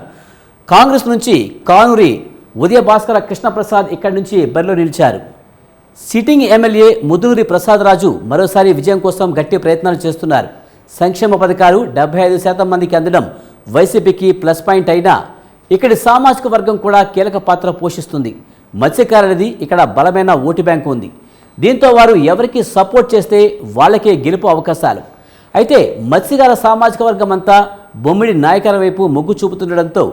కాంగ్రెస్ నుంచి కానూరి ఉదయ భాస్కర కృష్ణప్రసాద్ ఇక్కడి నుంచి బరిలో నిలిచారు. సిట్టింగ్ ఎమ్మెల్యే ముదునూరి ప్రసాద్ రాజు మరోసారి విజయం కోసం గట్టి ప్రయత్నాలు చేస్తున్నారు. సంక్షేమ పథకాలు 75% మందికి అందడం వైసీపీకి ప్లస్ పాయింట్ అయినా ఇక్కడి సామాజిక వర్గం కూడా కీలక పాత్ర పోషిస్తుంది. మత్స్యకారులది ఇక్కడ బలమైన ఓటు బ్యాంకు ఉంది. దీంతో వారు ఎవరికి సపోర్ట్ చేస్తే వాళ్ళకే గెలుపు అవకాశాలు. అయితే మత్స్యకార సామాజిక వర్గం అంతా బొమ్మిడి నాయకుల వైపు మొగ్గు చూపుతుండడంతో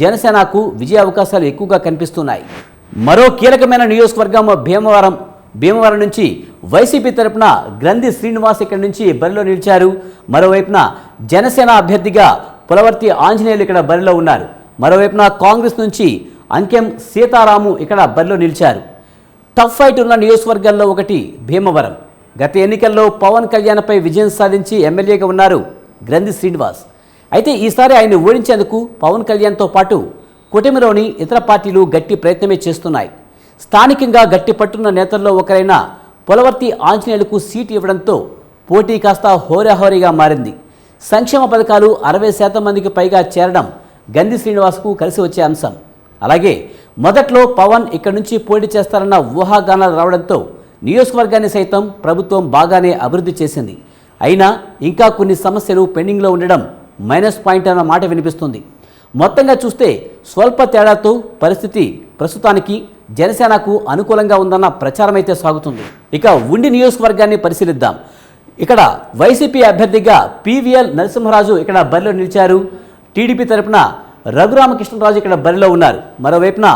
జనసేనకు విజయ అవకాశాలు ఎక్కువగా కనిపిస్తున్నాయి. మరో కీలకమైన నియోజకవర్గం భీమవరం నుంచి వైసీపీ తరపున గ్రంథి శ్రీనివాస్ ఇక్కడి నుంచి బరిలో నిలిచారు. మరోవైపున జనసేన అభ్యర్థిగా పులవర్తి ఆంజనేయులు ఇక్కడ బరిలో ఉన్నారు. మరోవైపున కాంగ్రెస్ నుంచి అంకెం సీతారాము ఇక్కడ బరిలో నిలిచారు. టఫ్ ఫైట్ ఉన్న నియోజకవర్గాల్లో ఒకటి భీమవరం. గత ఎన్నికల్లో పవన్ కళ్యాణ్పై విజయం సాధించి ఎమ్మెల్యేగా ఉన్నారు గ్రంథి శ్రీనివాస్. అయితే ఈసారి ఆయన ఓడించేందుకు పవన్ కళ్యాణ్తో పాటు కూటమిలోని ఇతర పార్టీలు గట్టి ప్రయత్నమే చేస్తున్నాయి. స్థానికంగా గట్టి పట్టున్న నేతల్లో ఒకరైన పులవర్తి ఆంజనేయులకు సీటు ఇవ్వడంతో పోటీ కాస్త హోరాహోరీగా మారింది. సంక్షేమ పథకాలు 60% మందికి పైగా చేరడం గంధి శ్రీనివాస్కు కలిసి వచ్చే అంశం. అలాగే మొదట్లో పవన్ ఇక్కడి నుంచి పోటీ చేస్తారన్న ఊహాగానాలు రావడంతో నియోజకవర్గాన్ని సైతం ప్రభుత్వం బాగానే అభివృద్ధి చేసింది. అయినా ఇంకా కొన్ని సమస్యలు పెండింగ్లో ఉండడం మైనస్ పాయింట్ అన్న మాట వినిపిస్తుంది. మొత్తంగా చూస్తే స్వల్ప తేడాతో పరిస్థితి ప్రస్తుతానికి జనసేనకు అనుకూలంగా ఉందన్న ప్రచారం అయితే సాగుతుంది. ఇక ఉండి నియోజకవర్గాన్ని పరిశీలిద్దాం. ఇక్కడ వైసీపీ అభ్యర్థిగా పివిఎల్ నరసింహరాజు ఇక్కడ బరిలో నిలిచారు. టీడీపీ తరపున రఘురామకృష్ణరాజు ఇక్కడ బరిలో ఉన్నారు. మరోవైపున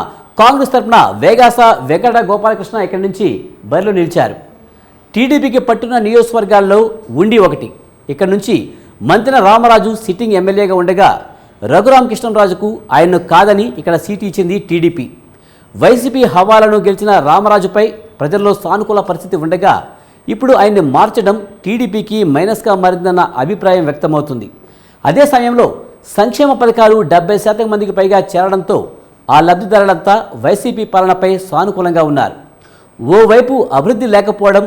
కాంగ్రెస్ తరపున వేగాస వెంకట గోపాలకృష్ణ ఇక్కడి నుంచి బరిలో నిలిచారు. టీడీపీకి పట్టున్న నియోజకవర్గాల్లో ఉండి ఒకటి. ఇక్కడ నుంచి మంతెన రామరాజు సిట్టింగ్ ఎమ్మెల్యేగా ఉండగా రఘురామకృష్ణరాజుకు ఆయన్ను కాదని ఇక్కడ సీటు ఇచ్చింది టీడీపీ. వైసీపీ హవాలను గెలిచిన రామరాజుపై ప్రజల్లో సానుకూల పరిస్థితి ఉండగా ఇప్పుడు ఆయన్ని మార్చడం టీడీపీకి మైనస్గా మారిందన్న అభిప్రాయం వ్యక్తమవుతుంది. అదే సమయంలో సంక్షేమ పథకాలు 70% మందికి పైగా చేరడంతో ఆ లబ్ధిదారులంతా వైసీపీ పాలనపై సానుకూలంగా ఉన్నారు. ఓవైపు అభివృద్ధి లేకపోవడం,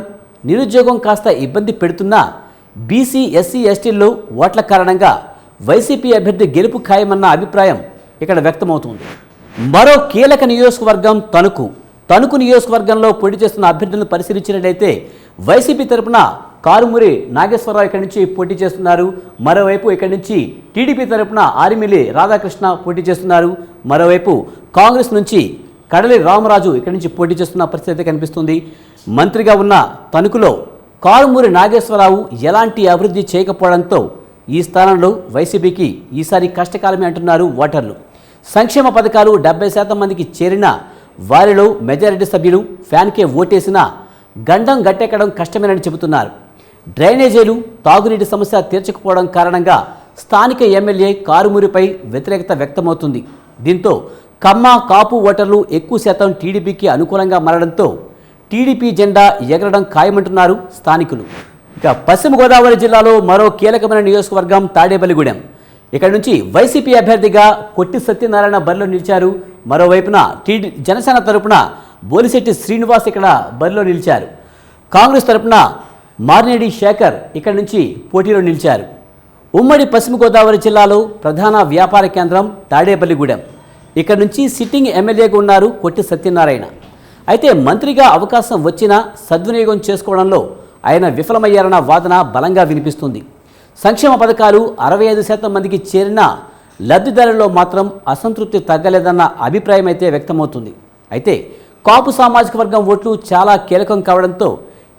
నిరుద్యోగం కాస్త ఇబ్బంది పెడుతున్నా బీసీ, ఎస్సీ, ఎస్టీల్లో ఓట్ల కారణంగా వైసీపీ అభ్యర్థి గెలుపు ఖాయమన్న అభిప్రాయం ఇక్కడ వ్యక్తమవుతుంది. మరో కీలక నియోజకవర్గం తణుకు నియోజకవర్గంలో పోటీ చేస్తున్న అభ్యర్థులను పరిశీలించినట్లయితే వైసీపీ తరపున కారుమూరి నాగేశ్వరరావు ఇక్కడి నుంచి పోటీ చేస్తున్నారు. మరోవైపు ఇక్కడి నుంచి టీడీపీ తరపున ఆరిమిల్లి రాధాకృష్ణ పోటీ చేస్తున్నారు. మరోవైపు కాంగ్రెస్ నుంచి కడలి రామరాజు ఇక్కడి నుంచి పోటీ చేస్తున్న పరిస్థితి అయితే కనిపిస్తుంది. మంత్రిగా ఉన్న తణుకులో కారుమూరి నాగేశ్వరరావు ఎలాంటి అభివృద్ధి చేయకపోవడంతో ఈ స్థానంలో వైసీపీకి ఈసారి కష్టకాలమే అంటున్నారు ఓటర్లు. సంక్షేమ పథకాలు 70% మందికి చేరినా వారిలో మెజారిటీ సభ్యులు ఫ్యాన్కే ఓటేసినా గండం గట్టెక్కడం కష్టమేనని చెబుతున్నారు. డ్రైనేజీలు, తాగునీటి సమస్య తీర్చకపోవడం కారణంగా స్థానిక ఎమ్మెల్యే కారుమూరిపై వ్యతిరేకత వ్యక్తమవుతుంది. దీంతో కమ్మ, కాపు ఓటర్లు ఎక్కువ శాతం టీడీపీకి అనుకూలంగా మారడంతో టీడీపీ జెండా ఎగరడం ఖాయమంటున్నారు స్థానికులు. ఇక పశ్చిమ గోదావరి జిల్లాలో మరో కీలకమైన నియోజకవర్గం తాడేపల్లిగూడెం. ఇక్కడ నుంచి వైసీపీ అభ్యర్థిగా కొట్టి సత్యనారాయణ బరిలో నిలిచారు. మరోవైపున జనసేన తరపున బోలిశెట్టి శ్రీనివాస్ ఇక్కడ బరిలో నిలిచారు. కాంగ్రెస్ తరపున మార్నేడి శేఖర్ ఇక్కడ నుంచి పోటీలో నిలిచారు. ఉమ్మడి పశ్చిమ గోదావరి జిల్లాలో ప్రధాన వ్యాపార కేంద్రం తాడేపల్లిగూడెం. ఇక్కడ నుంచి సిట్టింగ్ ఎమ్మెల్యేగా ఉన్నారు కొట్టి సత్యనారాయణ. అయితే మంత్రిగా అవకాశం వచ్చినా సద్వినియోగం చేసుకోవడంలో ఆయన విఫలమయ్యారన్న వాదన బలంగా వినిపిస్తుంది. సంక్షేమ పథకాలు 65% మందికి చేరినా లబ్ధిదారుల్లో మాత్రం అసంతృప్తి తగ్గలేదన్న అభిప్రాయం అయితే వ్యక్తమవుతుంది. అయితే కాపు సామాజిక వర్గం ఓట్లు చాలా కీలకం కావడంతో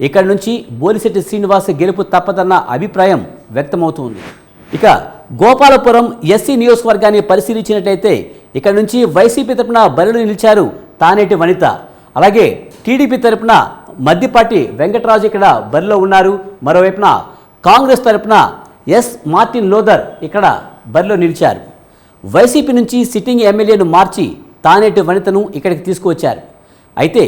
ఇక్కడ నుంచి బోలిశెట్టి శ్రీనివాస్ గెలుపు తప్పదన్న అభిప్రాయం వ్యక్తమవుతుంది. ఇక గోపాలపురం ఎస్సీ నియోజకవర్గాన్ని పరిశీలించినట్లయితే ఇక్కడ నుంచి వైసీపీ తరపున బరిలో నిలిచారు తానేటి వనిత. అలాగే టీడీపీ తరపున మద్దిపాటి వెంకటరాజు ఇక్కడ బరిలో ఉన్నారు. మరోవైపున కాంగ్రెస్ తరపున ఎస్ మార్టిన్ లోదర్ ఇక్కడ బరిలో నిలిచారు. వైసీపీ నుంచి సిట్టింగ్ ఎమ్మెల్యేను మార్చి తానేటి వనితను ఇక్కడికి తీసుకువచ్చారు. అయితే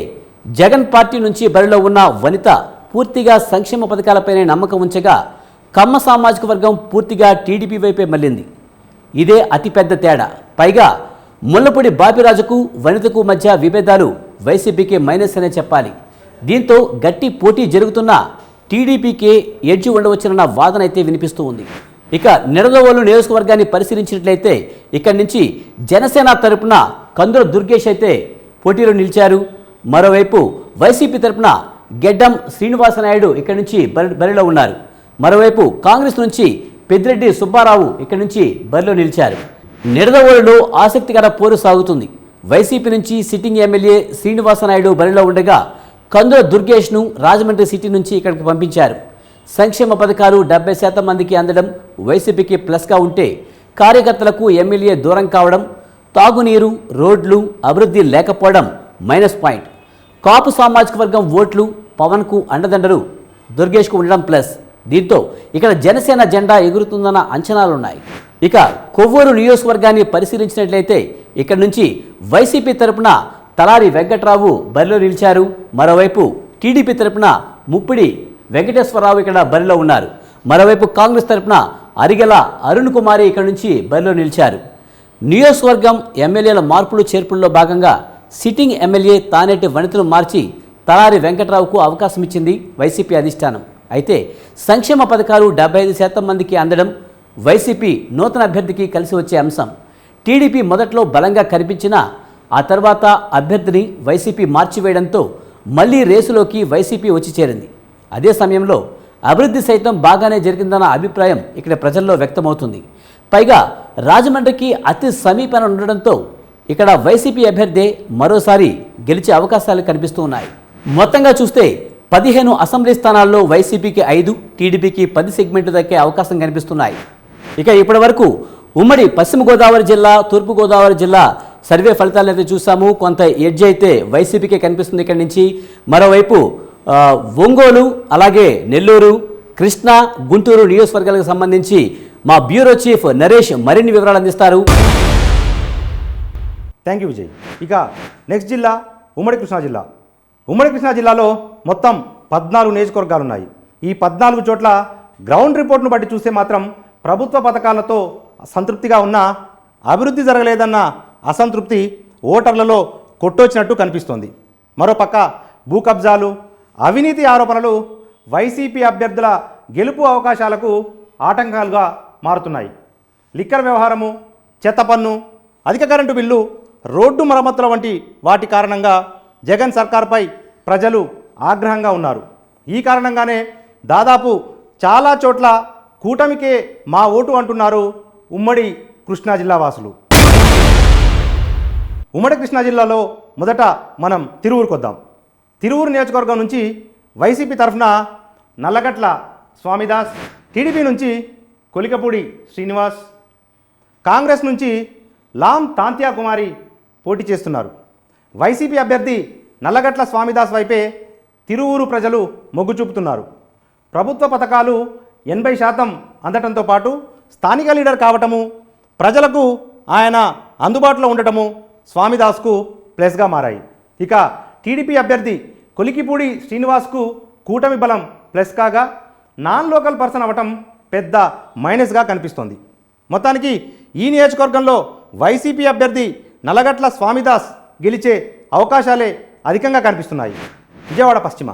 జగన్ పార్టీ నుంచి బరిలో ఉన్న వనిత పూర్తిగా సంక్షేమ పథకాలపైనే నమ్మకం ఉంచగా కమ్మ సామాజిక వర్గం పూర్తిగా టీడీపీ వైపే మళ్ళింది. ఇదే అతిపెద్ద తేడా. పైగా ముల్లపూడి బాపిరాజుకు వనితకు మధ్య విభేదాలు వైసీపీకి మైనస్ అనే చెప్పాలి. దీంతో గట్టి పోటీ జరుగుతున్న టీడీపీకే ఎడ్జి ఉండవచ్చునన్న వాదన అయితే వినిపిస్తూ ఉంది. ఇక నిడదవోలు నియోజకవర్గాన్ని పరిశీలించినట్లయితే ఇక్కడి నుంచి జనసేన తరపున కందుల దుర్గేష్ అయితే పోటీలో నిలిచారు. మరోవైపు వైసీపీ తరపున గెడ్డం శ్రీనివాసనాయుడు ఇక్కడి నుంచి బరిలో ఉన్నారు. మరోవైపు కాంగ్రెస్ నుంచి పెద్దిరెడ్డి సుబ్బారావు ఇక్కడి నుంచి బరిలో నిలిచారు. నిడదవోలులో ఆసక్తికర పోరు సాగుతుంది. వైసీపీ నుంచి సిట్టింగ్ ఎమ్మెల్యే శ్రీనివాసనాయుడు బరిలో ఉండగా కందుల దుర్గేష్ను రాజమండ్రి సిటీ నుంచి ఇక్కడికి పంపించారు. సంక్షేమ పథకాలు 70% మందికి అందడం వైసీపీకి ప్లస్గా ఉంటే కార్యకర్తలకు ఎమ్మెల్యే దూరం కావడం, తాగునీరు, రోడ్లు, అభివృద్ధి లేకపోవడం మైనస్ పాయింట్. కాపు సామాజిక వర్గం ఓట్లు పవన్కు అండదండలు దుర్గేష్కు ఉండడం ప్లస్. దీంతో ఇక్కడ జనసేన జెండా ఎగురుతుందన్న అంచనాలున్నాయి. ఇక కొవ్వూరు నియోజకవర్గాన్ని పరిశీలించినట్లయితే ఇక్కడ నుంచి వైసీపీ తరపున తలారి వెంకట్రావు బరిలో నిలిచారు. మరోవైపు టీడీపీ తరపున ముప్పిడి వెంకటేశ్వరరావు ఇక్కడ బరిలో ఉన్నారు. మరోవైపు కాంగ్రెస్ తరపున అరిగెల అరుణ్ కుమారి ఇక్కడ నుంచి బరిలో నిలిచారు. నియోజకవర్గం ఎమ్మెల్యేల మార్పులు చేర్పుల్లో భాగంగా సిట్టింగ్ ఎమ్మెల్యే తానేటి వనితను మార్చి తలారి వెంకట్రావుకు అవకాశం ఇచ్చింది వైసీపీ అధిష్టానం. అయితే సంక్షేమ పథకాలు 75% మందికి అందడం వైసీపీ నూతన అభ్యర్థికి కలిసి వచ్చే అంశం. టీడీపీ మొదట్లో బలంగా కనిపించినా ఆ తర్వాత అభ్యర్థిని వైసీపీ మార్చివేయడంతో మళ్లీ రేసులోకి వైసీపీ వచ్చి చేరింది. అదే సమయంలో అభివృద్ధి సైతం బాగానే జరిగిందన్న అభిప్రాయం ఇక్కడ ప్రజల్లో వ్యక్తమవుతుంది. పైగా రాజమండ్రికి అతి సమీపన ఉండడంతో ఇక్కడ వైసీపీ అభ్యర్థి మరోసారి గెలిచే అవకాశాలు కనిపిస్తూ ఉన్నాయి. మొత్తంగా చూస్తే 15 అసెంబ్లీ స్థానాల్లో వైసీపీకి 5, టీడీపీకి 10 సెగ్మెంట్ దక్కే అవకాశం కనిపిస్తున్నాయి. ఇక ఇప్పటి వరకు ఉమ్మడి పశ్చిమ గోదావరి జిల్లా, తూర్పు గోదావరి జిల్లా సర్వే ఫలితాలను అయితే చూసాము. కొంత ఎడ్జ్ అయితే వైసీపీకే కనిపిస్తుంది ఇక్కడి నుంచి. మరోవైపు ఒంగోలు, అలాగే నెల్లూరు, కృష్ణా, గుంటూరు నియోజకవర్గాలకు సంబంధించి మా బ్యూరో చీఫ్ నరేష్ మరిన్ని వివరాలు అందిస్తారు. Thank you Vijay. ఇక నెక్స్ట్ జిల్లా ఉమ్మడి కృష్ణా జిల్లా. ఉమ్మడి కృష్ణా జిల్లాలో మొత్తం 14 నియోజకవర్గాలు ఉన్నాయి. ఈ 14 చోట్ల గ్రౌండ్ రిపోర్ట్ను బట్టి చూస్తే మాత్రం ప్రభుత్వ పథకాలతో సంతృప్తిగా ఉన్న, అభివృద్ధి జరగలేదన్న అసంతృప్తి ఓటర్లలో కొట్టొచ్చినట్టు కనిపిస్తోంది. మరోపక్క భూ కబ్జాలు, అవినీతి ఆరోపణలు వైసీపీ అభ్యర్థుల గెలుపు అవకాశాలకు ఆటంకాలుగా మారుతున్నాయి. లిక్కర్ వ్యవహారము, చెత్త పన్ను, అధిక కరెంటు బిల్లు, రోడ్డు మరమ్మతుల వంటి వాటి కారణంగా జగన్ సర్కార్పై ప్రజలు ఆగ్రహంగా ఉన్నారు. ఈ కారణంగానే దాదాపు చాలా చోట్ల కూటమికే మా ఓటు అంటున్నారు ఉమ్మడి కృష్ణా జిల్లా వాసులు. ఉమ్మడి కృష్ణా జిల్లాలో మొదట మనం తిరువూరుకు వద్దాం. తిరువూరు నియోజకవర్గం నుంచి వైసీపీ తరఫున నల్లగట్ల స్వామిదాస్, టీడీపీ నుంచి కొలికపూడి శ్రీనివాస్, కాంగ్రెస్ నుంచి లాం తాంత్యా కుమారి పోటీ చేస్తున్నారు. వైసీపీ అభ్యర్థి నల్లగట్ల స్వామిదాస్ వైపే తిరువూరు ప్రజలు మొగ్గు చూపుతున్నారు. ప్రభుత్వ పథకాలు 80% అందటంతో పాటు స్థానిక లీడర్ కావటము, ప్రజలకు ఆయన అందుబాటులో ఉండటము స్వామిదాస్కు ప్లస్గా మారాయి. ఇక టీడీపీ అభ్యర్థి కొలికిపూడి శ్రీనివాస్కు కూటమి బలం ప్లస్ కాగా నాన్ లోకల్ పర్సన్ అవ్వటం పెద్ద మైనస్గా కనిపిస్తోంది. మొత్తానికి ఈ నియోజకవర్గంలో వైసీపీ అభ్యర్థి నల్లగట్ల స్వామిదాస్ గెలిచే అవకాశాలే అధికంగా కనిపిస్తున్నాయి. విజయవాడ పశ్చిమ,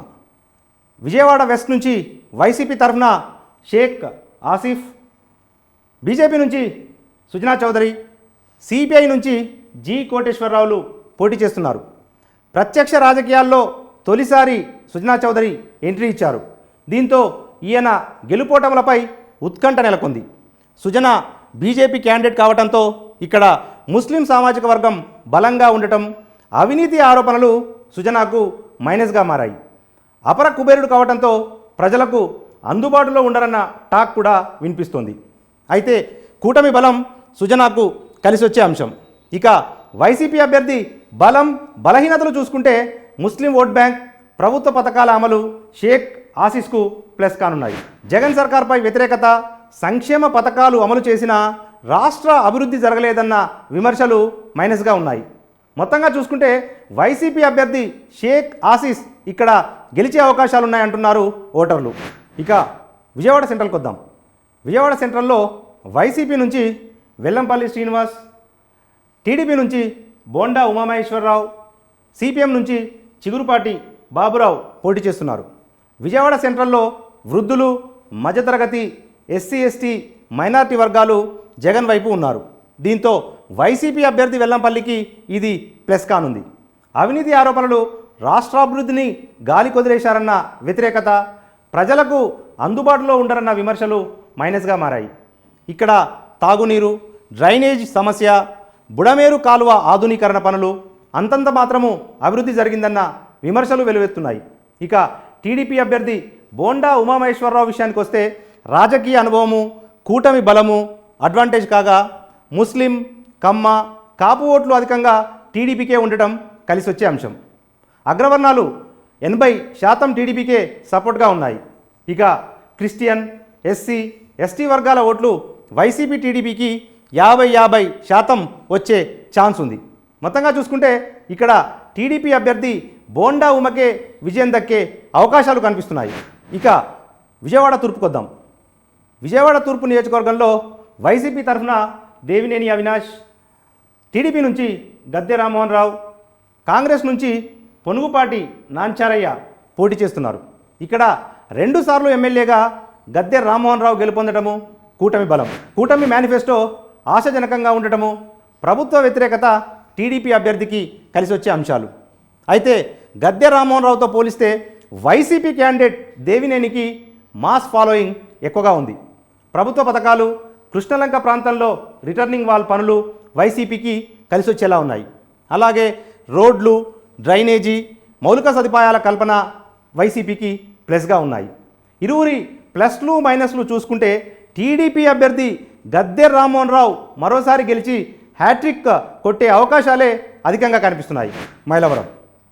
విజయవాడ వెస్ట్ నుంచి వైసీపీ తరఫున షేక్ ఆసిఫ్, బీజేపీ నుంచి సుజనా చౌదరి, సిపిఐ నుంచి జి కోటేశ్వరరావులు పోటీ చేస్తున్నారు. ప్రత్యక్ష రాజకీయాల్లో తొలిసారి సుజనా చౌదరి ఎంట్రీ ఇచ్చారు. దీంతో ఈయన గెలుపోటములపై ఉత్కంఠ నెలకొంది. సుజనా బీజేపీ క్యాండిడేట్ కావడంతో ఇక్కడ ముస్లిం సామాజిక వర్గం బలంగా ఉండటం, అవినీతి ఆరోపణలు సుజనాకు మైనస్గా మారాయి. అపర కుబేరుడు కావడంతో ప్రజలకు అందుబాటులో ఉండరన్న టాక్ కూడా వినిపిస్తోంది. అయితే కూటమి బలం సుజనాకు కలిసి వచ్చే అంశం. ఇక వైసీపీ అభ్యర్థి బలం బలహీనతలు చూసుకుంటే ముస్లిం ఓట్ బ్యాంక్, ప్రభుత్వ పథకాల అమలు షేక్ ఆసిస్కు ప్లస్ కానున్నాయి. జగన్ సర్కార్పై వ్యతిరేకత, సంక్షేమ పథకాలు అమలు చేసినా రాష్ట్ర అభివృద్ధి జరగలేదన్న విమర్శలు మైనస్గా ఉన్నాయి. మొత్తంగా చూసుకుంటే వైసీపీ అభ్యర్థి షేక్ ఆసిస్ ఇక్కడ గెలిచే అవకాశాలున్నాయంటున్నారు ఓటర్లు. ఇక విజయవాడ సెంట్రల్కి వద్దాం. విజయవాడ సెంట్రల్లో వైసీపీ నుంచి వెల్లంపల్లి శ్రీనివాస్, టీడీపీ నుంచి బోండా ఉమామహేశ్వరరావు, సిపిఎం నుంచి చిగురుపాటి బాబురావు పోటీ చేస్తున్నారు. విజయవాడ సెంట్రల్లో వృద్ధులు, మధ్యతరగతి, ఎస్సీ ఎస్టీ, మైనార్టీ వర్గాలు జగన్ వైపు ఉన్నారు. దీంతో వైసీపీ అభ్యర్థి వెల్లంపల్లికి ఇది ప్లస్ కానుంది. అవినీతి ఆరోపణలు, రాష్ట్రాభివృద్ధిని గాలి కొదిలేశారన్న వ్యతిరేకత, ప్రజలకు అందుబాటులో ఉండరన్న విమర్శలు మైనస్గా మారాయి. ఇక్కడ తాగునీరు, డ్రైనేజ్ సమస్య, బుడమేరు కాలువ ఆధునీకరణ పనులు అంతంత మాత్రము అభివృద్ధి జరిగిందన్న విమర్శలు వెలువెత్తున్నాయి. ఇక టీడీపీ అభ్యర్థి బోండా ఉమామహేశ్వరరావు విషయానికి వస్తే రాజకీయ అనుభవము, కూటమి బలము అడ్వాంటేజ్ కాగా ముస్లిం, కమ్మ, కాపు ఓట్లు అధికంగా టీడీపీకే ఉండటం కలిసి వచ్చే అంశం. అగ్రవర్ణాలు 80% టీడీపీకే సపోర్ట్గా ఉన్నాయి. ఇక క్రిస్టియన్, ఎస్సీ, ఎస్టీ వర్గాల ఓట్లు వైసీపీ టీడీపీకి 50-50% వచ్చే ఛాన్స్ ఉంది. మొత్తంగా చూసుకుంటే ఇక్కడ టీడీపీ అభ్యర్థి బోండా ఉమకే విజయం దక్కే అవకాశాలు కనిపిస్తున్నాయి. ఇక విజయవాడ తూర్పుకు వద్దాం. విజయవాడ తూర్పు నియోజకవర్గంలో వైసీపీ తరఫున దేవినేని అవినాష్, టీడీపీ నుంచి గద్దె రామ్మోహన్ రావు, కాంగ్రెస్ నుంచి పొనుగుపాటి నాంచారయ్య పోటీ చేస్తున్నారు. ఇక్కడ 2 సార్లు ఎమ్మెల్యేగా గద్దె రామ్మోహన్ రావు గెలుపొందడము కూటమి బలం. కూటమి మేనిఫెస్టో ఆశాజనకంగా ఉండటము, ప్రభుత్వ వ్యతిరేకత టీడీపీ అభ్యర్థికి కలిసి వచ్చే అంశాలు. అయితే గద్దె రామ్మోహన్ రావుతో పోలిస్తే వైసీపీ క్యాండిడేట్ దేవినేనికి మాస్ ఫాలోయింగ్ ఎక్కువగా ఉంది. ప్రభుత్వ పథకాలు, కృష్ణలంక ప్రాంతంలో రిటర్నింగ్ వాల్ పనులు వైసీపీకి కలిసి వచ్చేలా ఉన్నాయి. అలాగే రోడ్లు, డ్రైనేజీ, మౌలిక సదుపాయాల కల్పన వైసీపీకి ప్లస్గా ఉన్నాయి. ఇరువురి ప్లస్లు మైనస్లు చూసుకుంటే టీడీపీ అభ్యర్థి గద్దె రామ్మోహన్ రావు మరోసారి గెలిచి హ్యాట్రిక్ కొట్టే అవకాశాలే అధికంగా కనిపిస్తున్నాయి.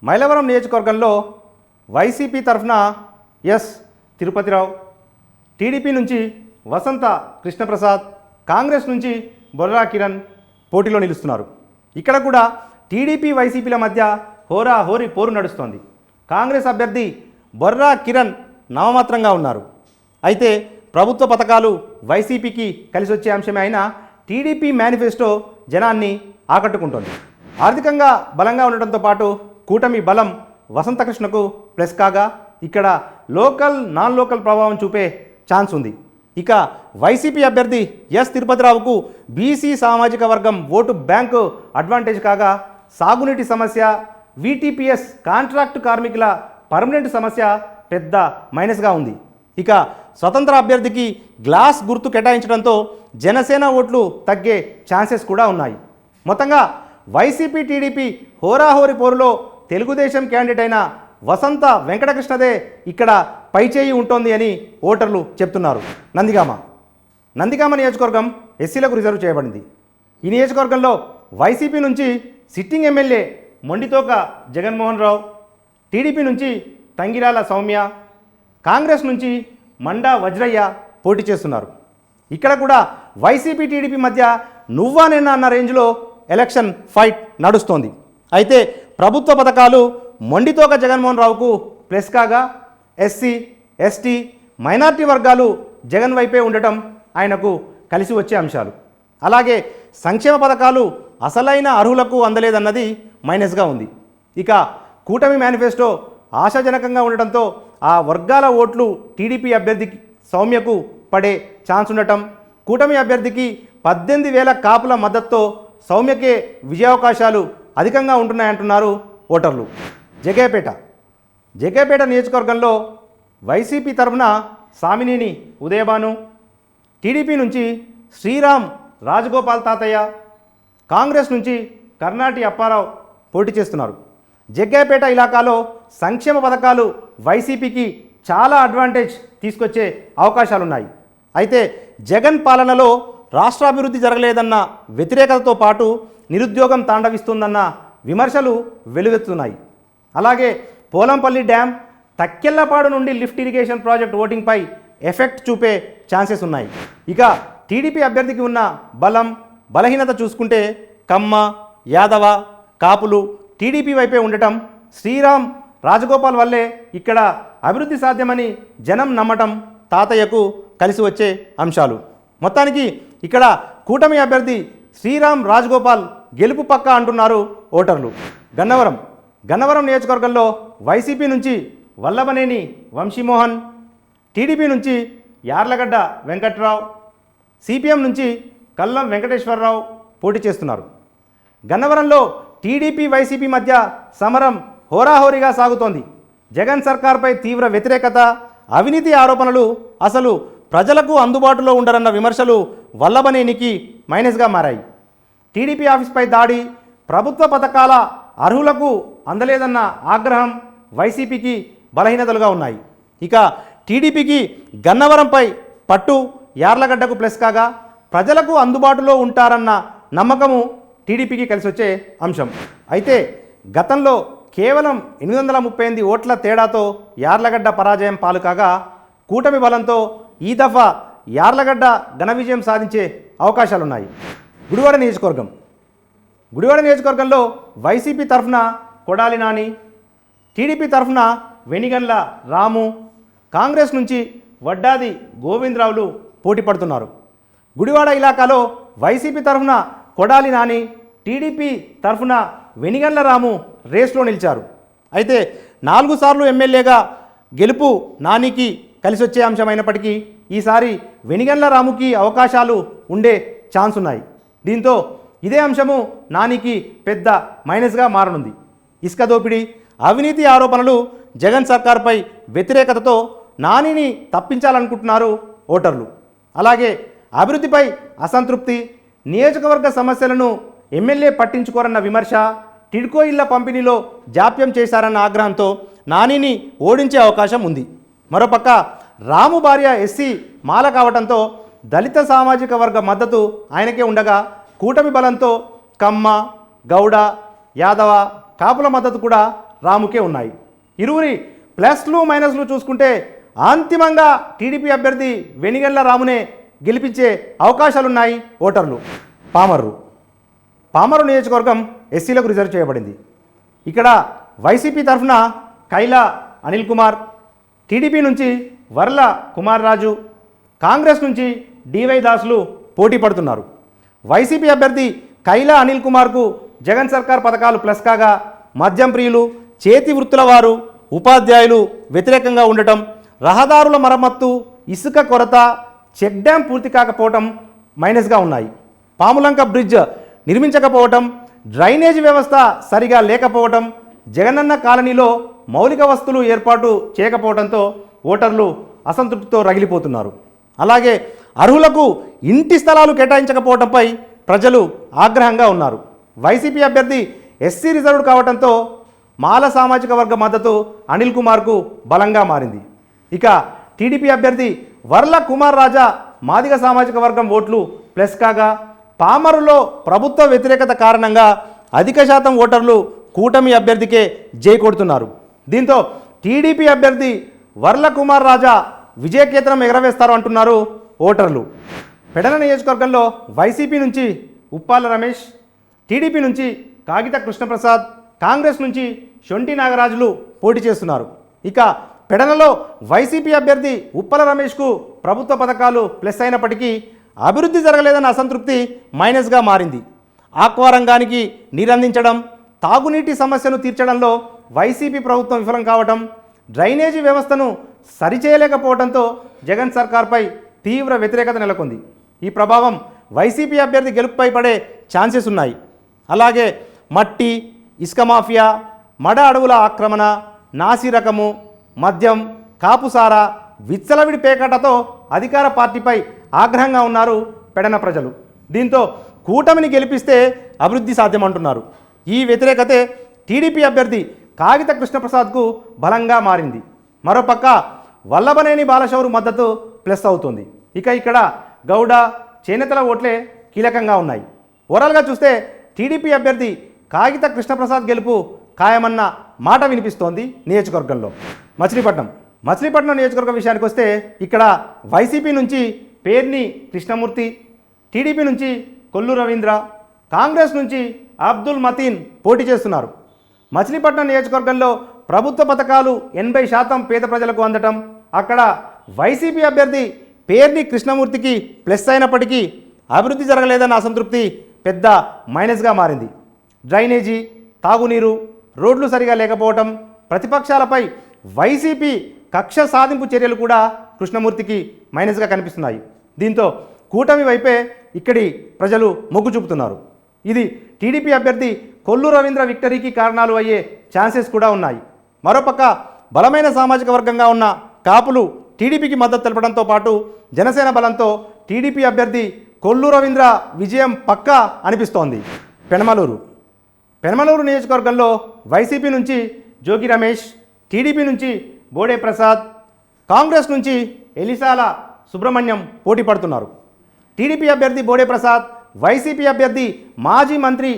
మైలవరం నియోజకవర్గంలో వైసీపీ తరఫున ఎస్ తిరుపతిరావు, టీడీపీ నుంచి వసంత కృష్ణప్రసాద్, కాంగ్రెస్ నుంచి బొర్రా కిరణ్ పోటీలో నిలుస్తున్నారు. ఇక్కడ కూడా టీడీపీ వైసీపీల మధ్య హోరాహోరీ పోరు నడుస్తోంది. కాంగ్రెస్ అభ్యర్థి బొర్రా కిరణ్ నామమాత్రంగా ఉన్నారు. అయితే ప్రభుత్వ పథకాలు వైసీపీకి కలిసి వచ్చే అంశమే అయినా టీడీపీ మేనిఫెస్టో జనాన్ని ఆకట్టుకుంటోంది. ఆర్థికంగా బలంగా ఉండటంతో పాటు కూటమి బలం వసంతకృష్ణకు ప్లస్ కాగా ఇక్కడ లోకల్, నాన్ లోకల్ ప్రభావం చూపే ఛాన్స్ ఉంది. ఇక వైసీపీ అభ్యర్థి ఎస్ తిరుపతిరావుకు బీసీ సామాజిక వర్గం ఓటు బ్యాంకు అడ్వాంటేజ్ కాగా సాగునీటి సమస్య, వీటీపీఎస్ కాంట్రాక్టు కార్మికుల పర్మనెంట్ సమస్య పెద్ద మైనస్గా ఉంది. ఇక స్వతంత్ర అభ్యర్థికి గ్లాస్ గుర్తు కేటాయించడంతో జనసేన ఓట్లు తగ్గే ఛాన్సెస్ కూడా ఉన్నాయి. మొత్తంగా వైసీపీ టీడీపీ హోరాహోరి పోరులో తెలుగుదేశం క్యాండిడేట్ అయిన వసంత వెంకటకృష్ణదే ఇక్కడ పైచేయి ఉంటుంది అని ఓటర్లు చెప్తున్నారు. నందిగామ నియోజకవర్గం ఎస్సీలకు రిజర్వ్ చేయబడింది. ఈ నియోజకవర్గంలో వైసీపీ నుంచి sitting MLA Mondithoka Jaganmohan Rao, TDP నుంచి తంగిరాల సౌమ్య, కాంగ్రెస్ నుంచి మండా వజ్రయ్య పోటీ చేస్తున్నారు. ఇక్కడ కూడా వైసీపీ టీడీపీ మధ్య నువ్వా నేనా అన్న రేంజ్లో ఎలక్షన్ ఫైట్ నడుస్తోంది. అయితే ప్రభుత్వ పథకాలు మొండితోక జగన్మోహన్ రావుకు ప్లస్ కాగా ఎస్సీ ఎస్టీ మైనార్టీ వర్గాలు జగన్ వైపే ఉండటం ఆయనకు కలిసి వచ్చే అంశాలు. అలాగే సంక్షేమ పథకాలు అసలైన అర్హులకు అందలేదన్నది మైనస్గా ఉంది. ఇక కూటమి మేనిఫెస్టో ఆశాజనకంగా ఉండటంతో ఆ వర్గాల ఓట్లు టీడీపీ అభ్యర్థికి సౌమ్యకు పడే ఛాన్స్ ఉండటం, కూటమి అభ్యర్థికి 18,000 కాపుల మద్దతుతో సౌమ్యకే విజయావకాశాలు అధికంగా ఉంటున్నాయంటున్నారు ఓటర్లు. జగ్గయ్యపేట నియోజకవర్గంలో వైసీపీ తరఫున సామినేని ఉదయభాను, టీడీపీ నుంచి శ్రీరామ్ రాజగోపాల్ తాతయ్య, కాంగ్రెస్ నుంచి కర్నాటి అప్పారావు పోటీ చేస్తున్నారు. జగ్గయ్యపేట ఇలాకాలో సంక్షేమ పథకాలు వైసీపీకి చాలా అడ్వాంటేజ్ తీసుకొచ్చే అవకాశాలున్నాయి. అయితే జగన్ పాలనలో రాష్ట్రాభివృద్ధి జరగలేదన్న వ్యతిరేకతతో పాటు నిరుద్యోగం తాండవిస్తుందన్న విమర్శలు వెలువెత్తుతున్నాయి. అలాగే పోలంపల్లి డ్యామ్, తక్కెళ్లపాడు నుండి లిఫ్ట్ ఇరిగేషన్ ప్రాజెక్ట్ ఓటింగ్పై ఎఫెక్ట్ చూపే ఛాన్సెస్ ఉన్నాయి. ఇక టీడీపీ అభ్యర్థికి ఉన్న బలం బలహీనత చూసుకుంటే కమ్మ, యాదవ, కాపులు టీడీపీ వైపే ఉండటం, శ్రీరామ్ రాజగోపాల్ వల్లే ఇక్కడ అభివృద్ధి సాధ్యమని జనం నమ్మటం తాతయ్యకు కలిసి వచ్చే అంశాలు. మొత్తానికి ఇక్కడ కూటమి అభ్యర్థి శ్రీరామ్ రాజగోపాల్ గెలుపు పక్కా అంటున్నారు ఓటర్లు. గన్నవరం నియోజకవర్గంలో వైసీపీ నుంచి వల్లభనేని వంశీమోహన్, టీడీపీ నుంచి యార్లగడ్డ వెంకట్రావు, సిపిఎం నుంచి కల్లం వెంకటేశ్వరరావు పోటీ చేస్తున్నారు. గన్నవరంలో టీడీపీ వైసీపీ మధ్య సమరం హోరాహోరీగా సాగుతోంది. జగన్ సర్కార్పై తీవ్ర వ్యతిరేకత, అవినీతి ఆరోపణలు, అసలు ప్రజలకు అందుబాటులో ఉండరన్న విమర్శలు వల్లభనేనికి మైనస్గా మారాయి. టీడీపీ ఆఫీస్పై దాడి, ప్రభుత్వ పథకాల అర్హులకు అందలేదన్న ఆగ్రహం వైసీపీకి బలహీనతలుగా ఉన్నాయి. ఇక టీడీపీకి గన్నవరంపై పట్టు, యార్లగడ్డకు ప్లస్ కాగా ప్రజలకు అందుబాటులో ఉంటారన్న నమ్మకము టీడీపీకి కలిసి వచ్చే అంశం. అయితే గతంలో కేవలం 838 ఓట్ల తేడాతో యార్లగడ్డ పరాజయం పాలు కాగా కూటమి బలంతో ఈ దఫా యార్లగడ్డ ఘన విజయం సాధించే అవకాశాలున్నాయి. గుడివాడ నియోజకవర్గంలో వైసీపీ తరఫున కొడాలి నాని, టీడీపీ తరఫున వెనిగండ్ల రాము, కాంగ్రెస్ నుంచి వడ్డాది గోవిందరావులు పోటీ పడుతున్నారు. గుడివాడ ఇలాకాలో వైసీపీ తరఫున కొడాలి నాని, టీడీపీ తరఫున వెనిగండ్ల రాము రేస్లో నిలిచారు. అయితే 4 సార్లు ఎమ్మెల్యేగా గెలుపు నానికి కలిసి వచ్చే అంశమైనప్పటికీ ఈసారి వెనిగండ్ల రాముకి అవకాశాలు ఉండే ఛాన్స్ ఉన్నాయి. దీంతో ఇదే అంశము నానికి పెద్ద మైనస్గా మారనుంది. ఇసుక దోపిడీ, అవినీతి ఆరోపణలు, జగన్ సర్కార్పై వ్యతిరేకతతో నానిని తప్పించాలనుకుంటున్నారు ఓటర్లు. అలాగే అభివృద్ధిపై అసంతృప్తి, నియోజకవర్గ సమస్యలను ఎమ్మెల్యే పట్టించుకోరన్న విమర్శ, టిడ్కో ఇళ్ల పంపిణీలో జాప్యం చేశారన్న ఆగ్రహంతో నానిని ఓడించే అవకాశం ఉంది. మరోపక్క రాము భార్య ఎస్సీ మాల కావడంతో దళిత సామాజిక వర్గ మద్దతు ఆయనకే ఉండగా కూటమి బలంతో కమ్మ, గౌడ, యాదవ, కాపుల మద్దతు కూడా రాముకే ఉన్నాయి. ఇరువురి ప్లస్లు మైనస్లు చూసుకుంటే అంతిమంగా టీడీపీ అభ్యర్థి వెనిగండ్ల రామునే గెలిపించే అవకాశాలున్నాయి ఓటర్లు. పామరు నియోజకవర్గం ఎస్సీలకు రిజర్వ్ చేయబడింది. ఇక్కడ వైసీపీ తరఫున కైలా అనిల్ కుమార్, టీడీపీ నుంచి వర్ల కుమార్ రాజు, కాంగ్రెస్ నుంచి డివై దాసులు పోటీ పడుతున్నారు. వైసీపీ అభ్యర్థి కైలా అనిల్ కుమార్కు జగన్ సర్కార్ పథకాలు ప్లస్ కాగా మద్యం ప్రియులు, చేతి వృత్తుల వారు, ఉపాధ్యాయులు వ్యతిరేకంగా ఉండటం, రహదారుల మరమ్మత్తు, ఇసుక కొరత, చెక్ డ్యాం పూర్తి కాకపోవటం మైనస్గా ఉన్నాయి. పాములంక బ్రిడ్జ్ నిర్మించకపోవటం, డ్రైనేజ్ వ్యవస్థ సరిగా లేకపోవటం, జగనన్న కాలనీలో మౌలిక వస్తువులు ఏర్పాటు చేయకపోవడంతో ఓటర్లు అసంతృప్తితో రగిలిపోతున్నారు. అలాగే అర్హులకు ఇంటి స్థలాలు కేటాయించకపోవడంపై ప్రజలు ఆగ్రహంగా ఉన్నారు. వైసీపీ అభ్యర్థి ఎస్సీ రిజర్వ్డ్ కావడంతో మాల సామాజిక వర్గ మద్దతు అనిల్ కుమార్కు బలంగా మారింది. ఇక టీడీపీ అభ్యర్థి వర్ల కుమార్ రాజా మాదిగ సామాజిక వర్గం ఓట్లు ప్లస్ కాగా పామరులో ప్రభుత్వ వ్యతిరేకత కారణంగా అధిక శాతం ఓటర్లు కూటమి అభ్యర్థికే జై కొడుతున్నారు. దీంతో టీడీపీ అభ్యర్థి వర్ల కుమార్ రాజా విజయకేతనం ఎగరవేస్తారు అంటున్నారు ఓటర్లు. పెడన నియోజకవర్గంలో వైసీపీ నుంచి ఉప్పాల రమేష్, టీడీపీ నుంచి కాగిత కృష్ణప్రసాద్, కాంగ్రెస్ నుంచి షొంటి నాగరాజులు పోటీ చేస్తున్నారు. ఇక పెడనలో వైసీపీ అభ్యర్థి ఉప్పల రమేష్కు ప్రభుత్వ పథకాలు ప్లస్ అయినప్పటికీ అభివృద్ధి జరగలేదన్న అసంతృప్తి మైనస్గా మారింది. ఆక్వా రంగానికి నీరందించడం, తాగునీటి సమస్యను తీర్చడంలో వైసీపీ ప్రభుత్వం విఫలం కావడం, డ్రైనేజీ వ్యవస్థను సరిచేయలేకపోవడంతో జగన్ సర్కార్పై తీవ్ర వ్యతిరేకత నెలకొంది. ఈ ప్రభావం వైసీపీ అభ్యర్థి గెలుపుపై పడే ఛాన్సెస్ ఉన్నాయి. అలాగే మట్టి, ఇసుక మాఫియా, మడ అడవుల ఆక్రమణ, నాసి రకము, మద్యం, కాపుసారా, విచ్చలవిడి పేకాటతో అధికార పార్టీపై ఆగ్రహంగా ఉన్నారు పెడన ప్రజలు. దీంతో కూటమిని గెలిపిస్తే అభివృద్ధి సాధ్యమంటున్నారు. ఈ వ్యతిరేకతే టీడీపీ అభ్యర్థి కాగిత కృష్ణప్రసాద్కు బలంగా మారింది. మరోపక్క వల్లభనేని బాలశౌరు మద్దతు ప్లస్ అవుతుంది. ఇక ఇక్కడ గౌడ, చేనేతల ఓట్లే కీలకంగా ఉన్నాయి. ఓవరాల్గా చూస్తే టీడీపీ అభ్యర్థి కాగిత కృష్ణప్రసాద్ గెలుపు ఖాయమన్న మాట వినిపిస్తోంది నియోజకవర్గంలో. మచిలీపట్నం నియోజకవర్గం విషయానికి వస్తే ఇక్కడ వైసీపీ నుంచి పేర్ని కృష్ణమూర్తి, టీడీపీ నుంచి కొల్లు రవీంద్ర, కాంగ్రెస్ నుంచి అబ్దుల్ మతీన్ పోటీ చేస్తున్నారు. మచిలీపట్నం నియోజకవర్గంలో ప్రభుత్వ పథకాలు 80% పేద ప్రజలకు అందటం, అక్కడ వైసీపీ అభ్యర్థి పేర్ని కృష్ణమూర్తికి ప్లస్ అయినప్పటికీ అభివృద్ధి జరగలేదన్న అసంతృప్తి పెద్ద మైనస్గా మారింది. డ్రైనేజీ, తాగునీరు, రోడ్లు సరిగా లేకపోవటం, ప్రతిపక్షాలపై వైసీపీ కక్ష సాధింపు చర్యలు కూడా కృష్ణమూర్తికి మైనస్గా కనిపిస్తున్నాయి. దీంతో కూటమి వైపే ఇక్కడి ప్రజలు మొగ్గు చూపుతున్నారు. ఇది టీడీపీ అభ్యర్థి కొల్లు రవీంద్ర విక్టరీకి కారణాలు అయ్యే ఛాన్సెస్ కూడా ఉన్నాయి. మరోపక్క బలమైన సామాజిక వర్గంగా ఉన్న కాపులు టీడీపీకి మద్దతు తెలపడంతో పాటు జనసేన బలంతో టీడీపీ అభ్యర్థి కొల్లు రవీంద్ర విజయం పక్కా అనిపిస్తోంది. పెనమలూరు నియోజకవర్గంలో వైసీపీ నుంచి జోగి రమేష్, టీడీపీ నుంచి బోడే ప్రసాద్, కాంగ్రెస్ నుంచి ఎలిసాల సుబ్రహ్మణ్యం పోటీ పడుతున్నారు. టీడీపీ అభ్యర్థి బోడే ప్రసాద్, వైసీపీ అభ్యర్థి మాజీ మంత్రి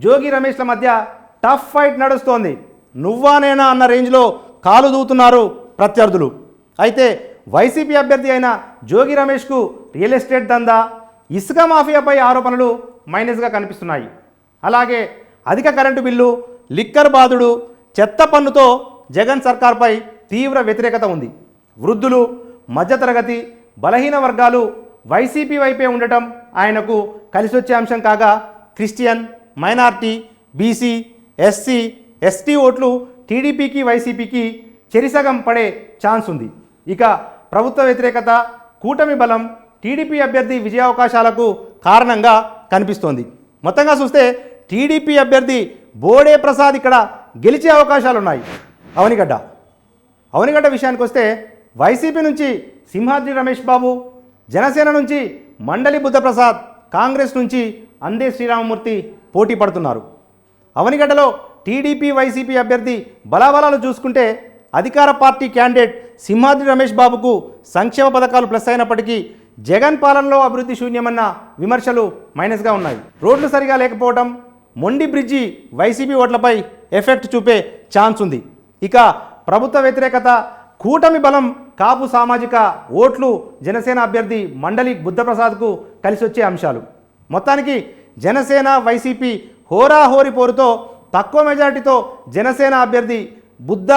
జోగి రమేష్ల మధ్య టఫ్ ఫైట్ నడుస్తోంది. నువ్వా నేనా అన్న రేంజ్లో కాలు దూతున్నారు ప్రత్యర్థులు. అయితే వైసీపీ అభ్యర్థి అయిన జోగి రమేష్కు రియల్ ఎస్టేట్ దందా, ఇసుక మాఫియాపై ఆరోపణలు మైనస్గా కనిపిస్తున్నాయి. అలాగే అధిక కరెంటు బిల్లు, లిక్కర్ బాదుడు, చెత్త పన్నుతో జగన్ సర్కార్పై తీవ్ర వ్యతిరేకత ఉంది. వృద్ధులు, మధ్యతరగతి, బలహీన వర్గాలు వైసీపీ వైపే ఉండటం ఆయనకు కలిసొచ్చే అంశం కాగా Christian, minority, BC, SC, ST ఓట్లు టీడీపీకి వైసీపీకి చెరిసగం పడే ఛాన్స్ ఉంది. ఇక ప్రభుత్వ వ్యతిరేకత, కూటమి బలం టీడీపీ అభ్యర్థి విజయావకాశాలకు కారణంగా కనిపిస్తోంది. మొత్తంగా చూస్తే టీడీపీ అభ్యర్థి బోడే ప్రసాద్ ఇక్కడ గెలిచే అవకాశాలున్నాయి. అవనిగడ్డ విషయానికి వస్తే వైసీపీ నుంచి సింహాద్రి రమేష్ బాబు, జనసేన నుంచి మండలి బుద్ధప్రసాద్, కాంగ్రెస్ నుంచి అందే శ్రీరామమూర్తి పోటీ పడుతున్నారు. అవనిగడ్డలో టీడీపీ వైసీపీ అభ్యర్థి బలాబలాలు చూసుకుంటే అధికార పార్టీ క్యాండిడేట్ సింహాద్రి రమేష్ బాబుకు సంక్షేమ పథకాలు ప్లస్ అయినప్పటికీ జగన్ పాలనలో అభివృద్ధి శూన్యమన్న విమర్శలు మైనస్గా ఉన్నాయి. రోడ్లు సరిగా లేకపోవడం, మొండి బ్రిడ్జి వైసీపీ ఓట్లపై ఎఫెక్ట్ చూపే ఛాన్స్ ఉంది. ఇక ప్రభుత్వ వ్యతిరేకత, కూటమి బలం, కాపు సామాజిక ఓట్లు జనసేన అభ్యర్థి మండలి బుద్ధప్రసాద్కు కలిసొచ్చే అంశాలు. మొత్తానికి జనసేన వైసీపీ హోరాహోరీ పోరుతో తక్కువ మెజార్టీతో జనసేన అభ్యర్థి బుద్ధ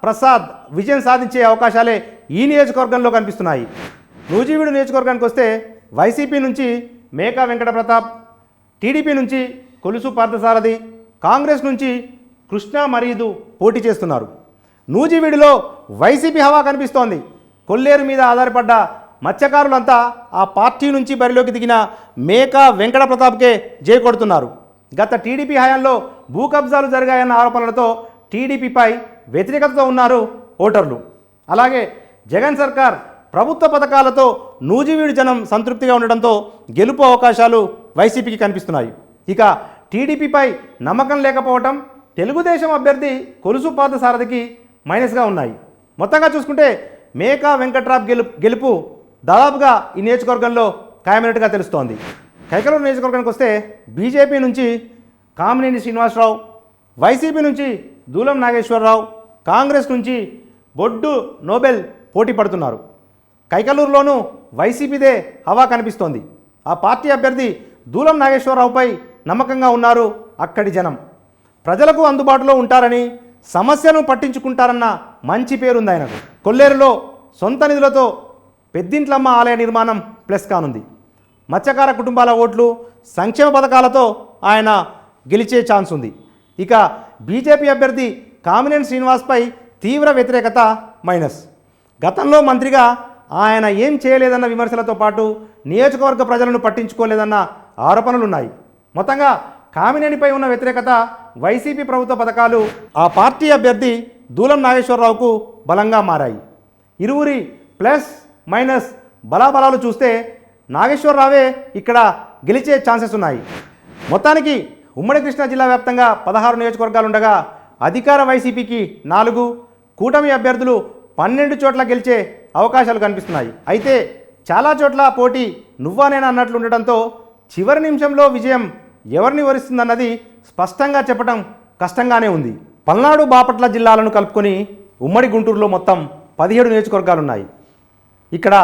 ప్రసాద్ విజయం సాధించే అవకాశాలే ఈ నియోజకవర్గంలో కనిపిస్తున్నాయి. నూజివీడు నియోజకవర్గానికి వస్తే వైసీపీ నుంచి మేకా వెంకట ప్రతాప్, టీడీపీ నుంచి కొలుసు పార్థసారథి, కాంగ్రెస్ నుంచి కృష్ణా మరీదు పోటీ చేస్తున్నారు. నూజివీడులో వైసీపీ హవా కనిపిస్తోంది. కొల్లేరు మీద ఆధారపడ్డ మత్స్యకారులంతా ఆ పార్టీ నుంచి బరిలోకి దిగిన మేకా వెంకట ప్రతాప్కే జై కొడుతున్నారు. గత టీడీపీ హయాంలో భూ కబ్జాలు జరిగాయన్న ఆరోపణలతో టీడీపీపై వ్యతిరేకతతో ఉన్నారు ఓటర్లు. అలాగే జగన్ సర్కార్ ప్రభుత్వ పథకాలతో నూజివీడు జనం సంతృప్తిగా ఉండడంతో గెలుపు అవకాశాలు వైసీపీకి కనిపిస్తున్నాయి. ఇక టీడీపీపై నమ్మకం లేకపోవటం తెలుగుదేశం అభ్యర్థి కొలుసు పార్థసారథికి మైనస్గా ఉన్నాయి. మొత్తంగా చూసుకుంటే మేకా వెంకట్రాప్ గెలుపు దాదాపుగా ఈ నియోజకవర్గంలో ఖాయమైనట్టుగా తెలుస్తోంది. కైకలూరు నియోజకవర్గానికి వస్తే బీజేపీ నుంచి కామినేని శ్రీనివాసరావు, వైసీపీ నుంచి దూలం నాగేశ్వరరావు, కాంగ్రెస్ నుంచి బొడ్డు నోబెల్ పోటీ పడుతున్నారు. కైకలూరులోనూ వైసీపీదే హవా కనిపిస్తోంది. ఆ పార్టీ అభ్యర్థి దూలం నాగేశ్వరరావుపై నమ్మకంగా ఉన్నారు అక్కడి జనం. ప్రజలకు అందుబాటులో ఉంటారని, సమస్యను పట్టించుకుంటారన్న మంచి పేరుంది ఆయనకు. కొల్లేరులో సొంత నిధులతో పెద్దింట్లమ్మ ఆలయ నిర్మాణం ప్లస్ కానుంది. మత్స్యకార కుటుంబాల ఓట్లు, సంక్షేమ పథకాలతో ఆయన గెలిచే ఛాన్స్ ఉంది. ఇక బీజేపీ అభ్యర్థి కామినేని శ్రీనివాస్పై తీవ్ర వ్యతిరేకత మైనస్. గతంలో మంత్రిగా ఆయన ఏం చేయలేదన్న విమర్శలతో పాటు నియోజకవర్గ ప్రజలను పట్టించుకోలేదన్న ఆరోపణలున్నాయి. మొత్తంగా కామినేనిపై ఉన్న వ్యతిరేకత, వైసీపీ ప్రభుత్వ పథకాలు ఆ పార్టీ అభ్యర్థి దూలం నాగేశ్వరరావుకు బలంగా మారాయి. ఇరువురి ప్లస్ మైనస్ బలాబలాలు చూస్తే నాగేశ్వరరావే ఇక్కడ గెలిచే ఛాన్సెస్ ఉన్నాయి. మొత్తానికి ఉమ్మడి కృష్ణా జిల్లా వ్యాప్తంగా 16 నియోజకవర్గాలు ఉండగా అధికార వైసీపీకి 4, కూటమి అభ్యర్థులు 12 చోట్ల గెలిచే అవకాశాలు కనిపిస్తున్నాయి. అయితే చాలా చోట్ల పోటీ నువ్వానేనా అన్నట్లు ఉండటంతో చివరి నిమిషంలో విజయం ఎవరిని వరిస్తుందన్నది స్పష్టంగా చెప్పడం కష్టంగానే ఉంది. పల్నాడు, బాపట్ల జిల్లాలను కలుపుకొని ఉమ్మడి గుంటూరులో మొత్తం 17 నియోజకవర్గాలున్నాయి. ఇక్కడ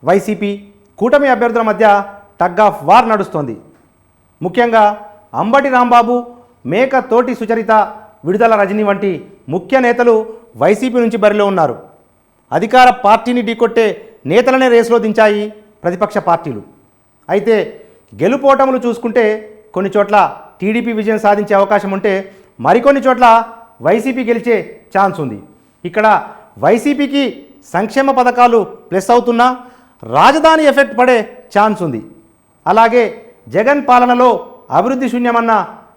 వైసీపీ, కూటమి అభ్యర్థుల మధ్య టగ్ ఆఫ్ వార్ నడుస్తోంది. ముఖ్యంగా అంబటి రాంబాబు, మేక తోటి సుచరిత, విడుదల రజని వంటి ముఖ్య నేతలు వైసీపీ నుంచి బరిలో ఉన్నారు. అధికార పార్టీని ఢీకొట్టే నేతలనే రేసులో దించాయి ప్రతిపక్ష పార్టీలు. అయితే గెలుపోటములు చూసుకుంటే కొన్ని చోట్ల టీడీపీ విజయం సాధించే అవకాశం ఉంటే మరికొన్ని చోట్ల వైసీపీ గెలిచే ఛాన్స్ ఉంది. ఇక్కడ వైసీపీకి సంక్షేమ పథకాలు ప్లస్ అవుతున్నా రాజధాని ఎఫెక్ట్ పడే ఛాన్స్ ఉంది. అలాగే జగన్ పాలనలో అభివృద్ధి శూన్యమన్న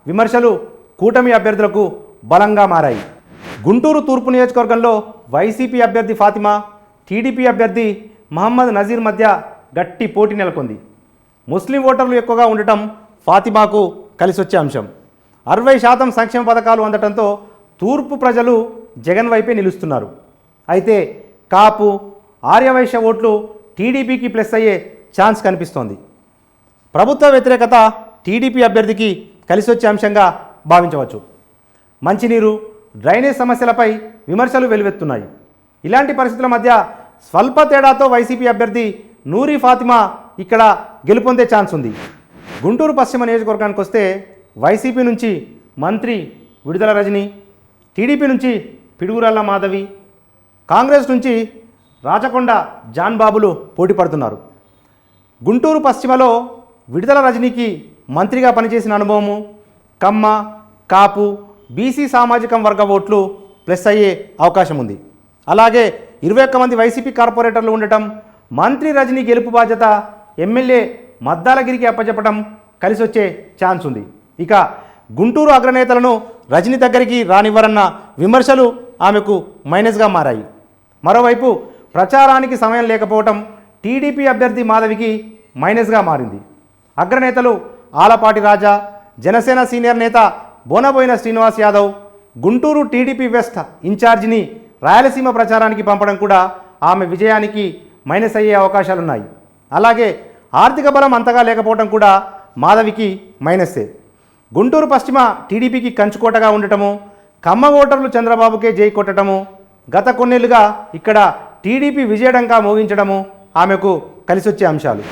విమర్శలు కూటమి అభ్యర్థులకు బలంగా మారాయి. గుంటూరు తూర్పు నియోజకవర్గంలో వైసీపీ అభ్యర్థి ఫాతిమా, టీడీపీ అభ్యర్థి మహమ్మద్ నజీర్ మధ్య గట్టి పోటీ నెలకొంది. ముస్లిం ఓటర్లు ఎక్కువగా ఉండటం ఫాతిమాకు కలిసొచ్చే అంశం. 60% సంక్షేమ పథకాలు అందటంతో తూర్పు ప్రజలు జగన్ వైపే నిలుస్తున్నారు. అయితే కాపు, ఆర్యవైశ్య ఓట్లు టీడీపీకి ప్లస్ అయ్యే ఛాన్స్ కనిపిస్తోంది. ప్రభుత్వ వ్యతిరేకత టీడీపీ అభ్యర్థికి కలిసొచ్చే అంశంగా భావించవచ్చు. మంచినీరు, డ్రైనేజ్ సమస్యలపై విమర్శలు వెలువెత్తున్నాయి. ఇలాంటి పరిస్థితుల మధ్య స్వల్ప తేడాతో వైసీపీ అభ్యర్థి నూరి ఫాతిమా ఇక్కడ గెలుపొందే ఛాన్స్ ఉంది. గుంటూరు పశ్చిమ నియోజకవర్గానికి వస్తే వైసీపీ నుంచి మంత్రి విడుదల రజని, టీడీపీ నుంచి పిడుగురాళ్ల మాధవి, కాంగ్రెస్ నుంచి రాచకొండ జాన్ బాబులు పోటీ పడుతున్నారు. గుంటూరు పశ్చిమలో విడుదల రజనీకి మంత్రిగా పనిచేసిన అనుభవము, కమ్మ, కాపు, బీసీ సామాజిక వర్గ ఓట్లు ప్లస్ అయ్యే అవకాశం ఉంది. అలాగే 21 మంది వైసీపీ కార్పొరేటర్లు ఉండటం, మంత్రి రజనీ గెలుపు బాధ్యత ఎమ్మెల్యే మద్దాలగిరికి అప్పచెప్పడం కలిసొచ్చే ఛాన్స్ ఉంది. ఇక గుంటూరు అగ్రనేతలను రజనీ దగ్గరికి రానివ్వరన్న విమర్శలు ఆమెకు మైనస్గా మారాయి. మరోవైపు ప్రచారానికి సమయం లేకపోవటం టీడీపీ అభ్యర్థి మాధవికి మైనస్గా మారింది. అగ్రనేతలు ఆలపాటి రాజా, జనసేన సీనియర్ నేత బోనబోయిన శ్రీనివాస్ యాదవ్ గుంటూరు టీడీపీ వెస్ట్ ఇన్ఛార్జిని రాయలసీమ ప్రచారానికి పంపడం కూడా ఆమె విజయానికి మైనస్ అయ్యే అవకాశాలున్నాయి. అలాగే ఆర్థిక బలం అంతగా లేకపోవడం కూడా మాధవికి మైనస్సే. గుంటూరు పశ్చిమ టీడీపీకి కంచుకోటగా ఉండటము, కమ్మ ఓటర్లు చంద్రబాబుకే జై కొట్టడము, గత కొన్నేళ్లుగా ఇక్కడ టీడీపీ విజయడంగా మోగించడము ఆమెకు కలిసొచ్చే అంశాలు.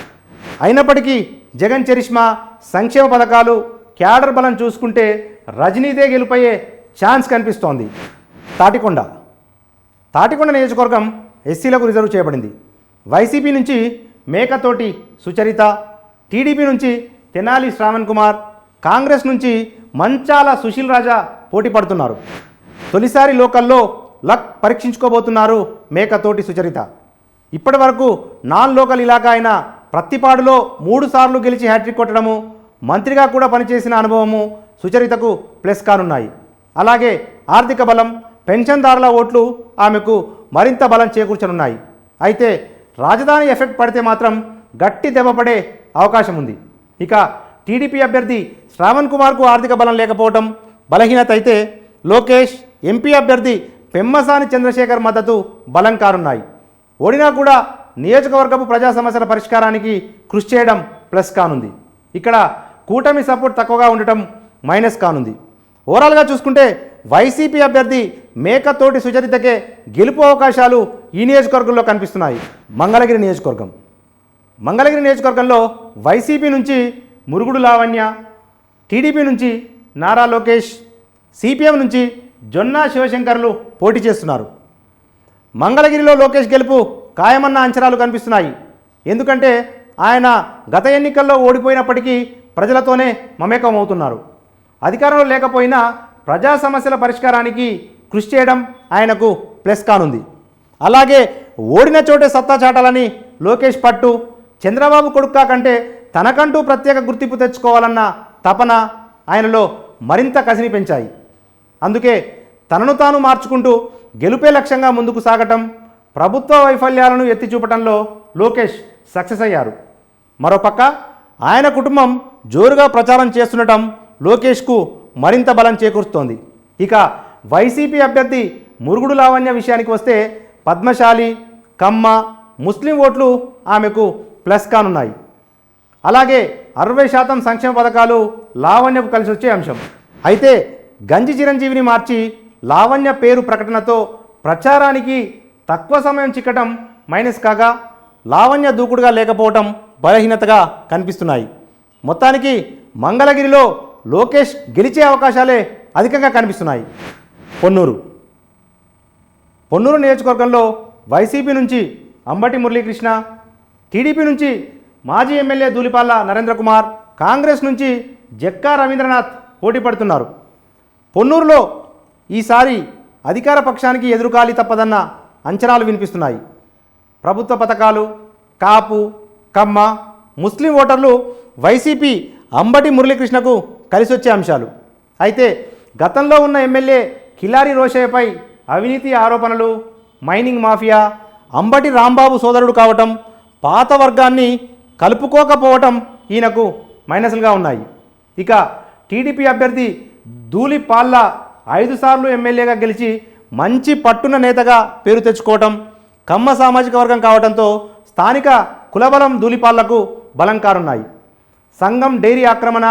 అయినప్పటికీ జగన్ చరిష్మా, సంక్షేమ పథకాలు, క్యాడర్ బలం చూసుకుంటే రజనీదే గెలుపయ్యే ఛాన్స్ కనిపిస్తోంది. తాటికొండ నియోజకవర్గం ఎస్సీలకు రిజర్వ్ చేయబడింది. వైసీపీ నుంచి మేకతోటి సుచరిత, టీడీపీ నుంచి తెనాలి శ్రావణ్ కుమార్, కాంగ్రెస్ నుంచి మంచాల సుశీల్ రాజా పోటీ పడుతున్నారు. తొలిసారి లోకల్లో లక్ పరీక్షించుకోబోతున్నారు మేకతోటి సుచరిత. ఇప్పటి వరకు నాన్ లోకల్ ఇలాకా అయిన ప్రత్తిపాడులో 3 సార్లు గెలిచి హ్యాట్రిక్ కొట్టడము, మంత్రిగా కూడా పనిచేసిన అనుభవము సుచరితకు ప్లస్ కానున్నాయి. అలాగే ఆర్థిక బలం, పెన్షన్దారుల ఓట్లు ఆమెకు మరింత బలం చేకూర్చనున్నాయి. అయితే రాజధాని ఎఫెక్ట్ పడితే మాత్రం గట్టి దెబ్బపడే అవకాశం ఉంది. ఇక టీడీపీ అభ్యర్థి శ్రావణ్ కుమార్కు ఆర్థిక బలం లేకపోవడం బలహీనత అయితే లోకేష్ ఎంపీ అభ్యర్థి పెమ్మసాని చంద్రశేఖర్ మద్దతు బలం కానున్నాయి. ఓడినా కూడా నియోజకవర్గపు ప్రజా సమస్యల పరిష్కారానికి కృషి చేయడం ప్లస్ కానుంది. ఇక్కడ కూటమి సపోర్ట్ తక్కువగా ఉండటం మైనస్ కానుంది. ఓవరాల్గా చూసుకుంటే వైసీపీ అభ్యర్థి మేకతోటి సుచరితకే గెలుపు అవకాశాలు ఈ నియోజకవర్గంలో కనిపిస్తున్నాయి. మంగళగిరి నియోజకవర్గంలో వైసీపీ నుంచి మురుగుడు లావణ్య, టీడీపీ నుంచి నారా లోకేష్, సిపిఎం నుంచి జొన్నా శివశంకర్లు పోటీ చేస్తున్నారు. మంగళగిరిలో లోకేష్ గెలుపు ఖాయమన్న అంచనాలు కనిపిస్తున్నాయి. ఎందుకంటే ఆయన గత ఎన్నికల్లో ఓడిపోయినప్పటికీ ప్రజలతోనే మమేకం అవుతున్నారు. అధికారంలో లేకపోయినా ప్రజా సమస్యల పరిష్కారానికి కృషి చేయడం ఆయనకు ప్లస్ కానుంది. అలాగే ఓడిన చోటే సత్తా చాటాలని లోకేష్ పట్టు, చంద్రబాబు కొడుక్కా కంటే తనకంటూ ప్రత్యేక గుర్తింపు తెచ్చుకోవాలన్న తపన ఆయనలో మరింత కసిని పెంచాయి. అందుకే తనను తాను మార్చుకుంటూ గెలుపే లక్ష్యంగా ముందుకు సాగటం, ప్రభుత్వ వైఫల్యాలను ఎత్తి చూపటంలో లోకేష్ సక్సెస్ అయ్యారు. మరోపక్క ఆయన కుటుంబం జోరుగా ప్రచారం చేస్తుండటం లోకేష్కు మరింత బలం చేకూరుస్తోంది. ఇక వైసీపీ అభ్యర్థి మురుగుడు లావణ్య విషయానికి వస్తే పద్మశాలి, కమ్మ, ముస్లిం ఓట్లు ఆమెకు ప్లస్ కానున్నాయి. అలాగే 60% సంక్షేమ పథకాలు లావణ్యకు కలిసి వచ్చే అంశం. అయితే గంజి చిరంజీవిని మార్చి లావణ్య పేరు ప్రకటనతో ప్రచారానికి తక్కువ సమయం చిక్కటం మైనస్ కాగా, లావణ్య దూకుడుగా లేకపోవటం బలహీనతగా కనిపిస్తున్నాయి. మొత్తానికి మంగళగిరిలో లోకేష్ గెలిచే అవకాశాలే అధికంగా కనిపిస్తున్నాయి. పొన్నూరు నియోజకవర్గంలో వైసీపీ నుంచి అంబటి మురళీకృష్ణ, టీడీపీ నుంచి మాజీ ఎమ్మెల్యే ధూళిపాళ్ల నరేంద్ర కుమార్, కాంగ్రెస్ నుంచి జక్కా రవీంద్రనాథ్ పోటీ పడుతున్నారు. పొన్నూరులో ఈసారి అధికార పక్షానికి ఎదురుకాలి తప్పదన్న అంచనాలు వినిపిస్తున్నాయి. ప్రభుత్వ పథకాలు, కాపు, కమ్మ, ముస్లిం ఓటర్లు వైసీపీ అంబటి మురళీకృష్ణకు కలిసొచ్చే అంశాలు. అయితే గతంలో ఉన్న ఎమ్మెల్యే కిలారి రోషయ్యపై అవినీతి ఆరోపణలు, మైనింగ్ మాఫియా, అంబటి రాంబాబు సోదరుడు కావటం, పాత వర్గాన్ని కలుపుకోకపోవటం ఈయనకు మైనస్లుగా ఉన్నాయి. ఇక టీడీపీ అభ్యర్థి ధూళిపాళ్ల 5 సార్లు ఎమ్మెల్యేగా గెలిచి మంచి పట్టున నేతగా పేరు తెచ్చుకోవటం, కమ్మ సామాజిక వర్గం కావడంతో స్థానిక కులబలం ధూళిపాళ్లకు బలం కానున్నాయి. సంఘం డైరీ ఆక్రమణ,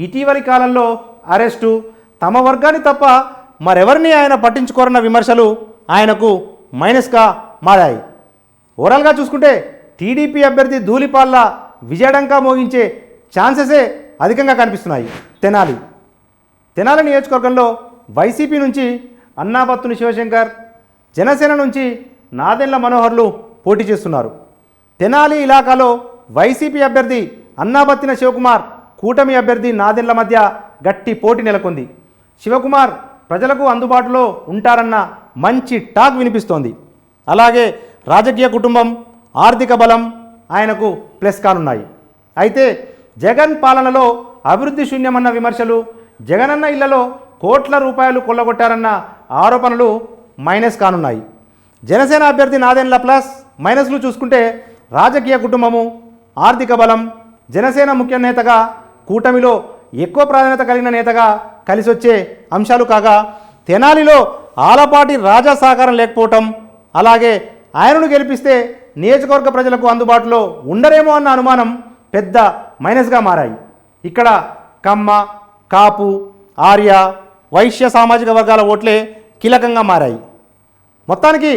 ఇటీవలి కాలంలో అరెస్టు, తమ వర్గాన్ని తప్ప మరెవరిని ఆయన పట్టించుకోరన్న విమర్శలు ఆయనకు మైనస్గా మారాయి. ఓవరాల్గా చూసుకుంటే టీడీపీ అభ్యర్థి ధూళిపాళ్ల విజయడంకా మోగించే ఛాన్సెసే అధికంగా కనిపిస్తున్నాయి. తెనాలి నియోజకవర్గంలో వైసీపీ నుంచి అన్నాబత్తుని శివశంకర్, జనసేన నుంచి నాదెండ్ల మనోహర్లు పోటీ చేస్తున్నారు. తెనాలి ఇలాకాలో వైసీపీ అభ్యర్థి అన్నాబత్తిన శివకుమార్, కూటమి అభ్యర్థి నాదెండ్ల మధ్య గట్టి పోటీ నెలకొంది. శివకుమార్ ప్రజలకు అందుబాటులో ఉంటారన్న మంచి టాక్ వినిపిస్తోంది. అలాగే రాజకీయ కుటుంబం, ఆర్థిక బలం ఆయనకు ప్లస్ కానున్నాయి. అయితే జగన్ పాలనలో అభివృద్ధి శూన్యమన్న విమర్శలు, జగనన్న ఇళ్లలో కోట్ల రూపాయలు కొల్లగొట్టారన్న ఆరోపణలు మైనస్ కానున్నాయి. జనసేన అభ్యర్థి నాదెండ్ల ప్లస్ మైనస్లు చూసుకుంటే రాజకీయ కుటుంబము, ఆర్థిక బలం, జనసేన ముఖ్య నేతగా, కూటమిలో ఎక్కువ ప్రాధాన్యత కలిగిన నేతగా కలిసొచ్చే అంశాలు కాగా, తెనాలిలో ఆలపాటి రాజా సహకారం లేకపోవటం, అలాగే ఆయనను గెలిపిస్తే నియోజకవర్గ ప్రజలకు అందుబాటులో ఉండరేమో అన్న అనుమానం పెద్ద మైనస్గా మారాయి. ఇక్కడ కమ్మ, కాపు, ఆర్య, వైశ్య సామాజిక వర్గాల ఓట్లే కీలకంగా మారాయి. మొత్తానికి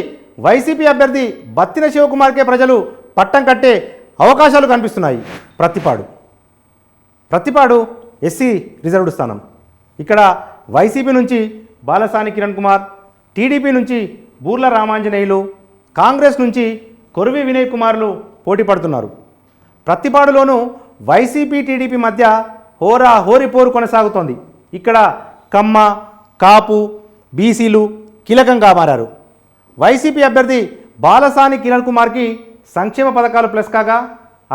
వైసీపీ అభ్యర్థి బత్తిన శివకుమార్కే ప్రజలు పట్టం కట్టే అవకాశాలు కనిపిస్తున్నాయి. ప్రత్తిపాడు ఎస్సీ రిజర్వ్డ్ స్థానం. ఇక్కడ వైసీపీ నుంచి బాలసాని కిరణ్ కుమార్, టీడీపీ నుంచి బూర్ల రామాంజనేయులు, కాంగ్రెస్ నుంచి కొరివి వినయ్ కుమార్లు పోటీ పడుతున్నారు. ప్రత్తిపాడులోనూ వైసీపీ టీడీపీ మధ్య హోరీ పోరు కొనసాగుతోంది. ఇక్కడ కమ్మ, కాపు, బీసీలు కీలకంగా మారారు. వైసీపీ అభ్యర్థి బాలసాని కిరణ్ కుమార్కి సంక్షేమ పథకాలు ప్లస్ కాగా,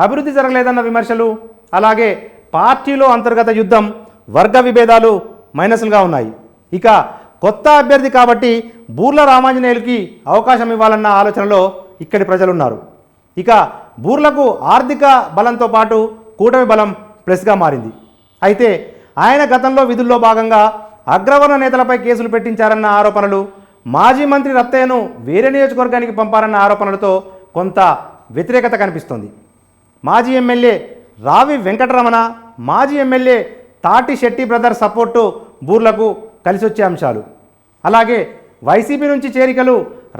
అభివృద్ధి జరగలేదన్న విమర్శలు, అలాగే పార్టీలో అంతర్గత యుద్ధం, వర్గ విభేదాలు మైనస్లుగా ఉన్నాయి. ఇక కొత్త అభ్యర్థి కాబట్టి బూర్ల రామాంజనేయులకి అవకాశం ఇవ్వాలన్న ఆలోచనలో ఇక్కడి ప్రజలున్నారు. ఇక బూర్లకు ఆర్థిక బలంతో పాటు కూటమి బలం ప్లస్గా మారింది. అయితే ఆయన గతంలో విధుల్లో భాగంగా అగ్రవర్ణ నేతలపై కేసులు పెట్టించారన్న ఆరోపణలు, మాజీ మంత్రి రత్తయ్యను వేరే నియోజకవర్గానికి పంపారన్న ఆరోపణలతో కొంత వ్యతిరేకత కనిపిస్తోంది. మాజీ ఎమ్మెల్యే రావి వెంకటరమణ, మాజీ ఎమ్మెల్యే తాటి శెట్టి బ్రదర్ సపోర్టు బూర్లకు కలిసొచ్చే అంశాలు, అలాగే వైసీపీ నుంచి చేరికలు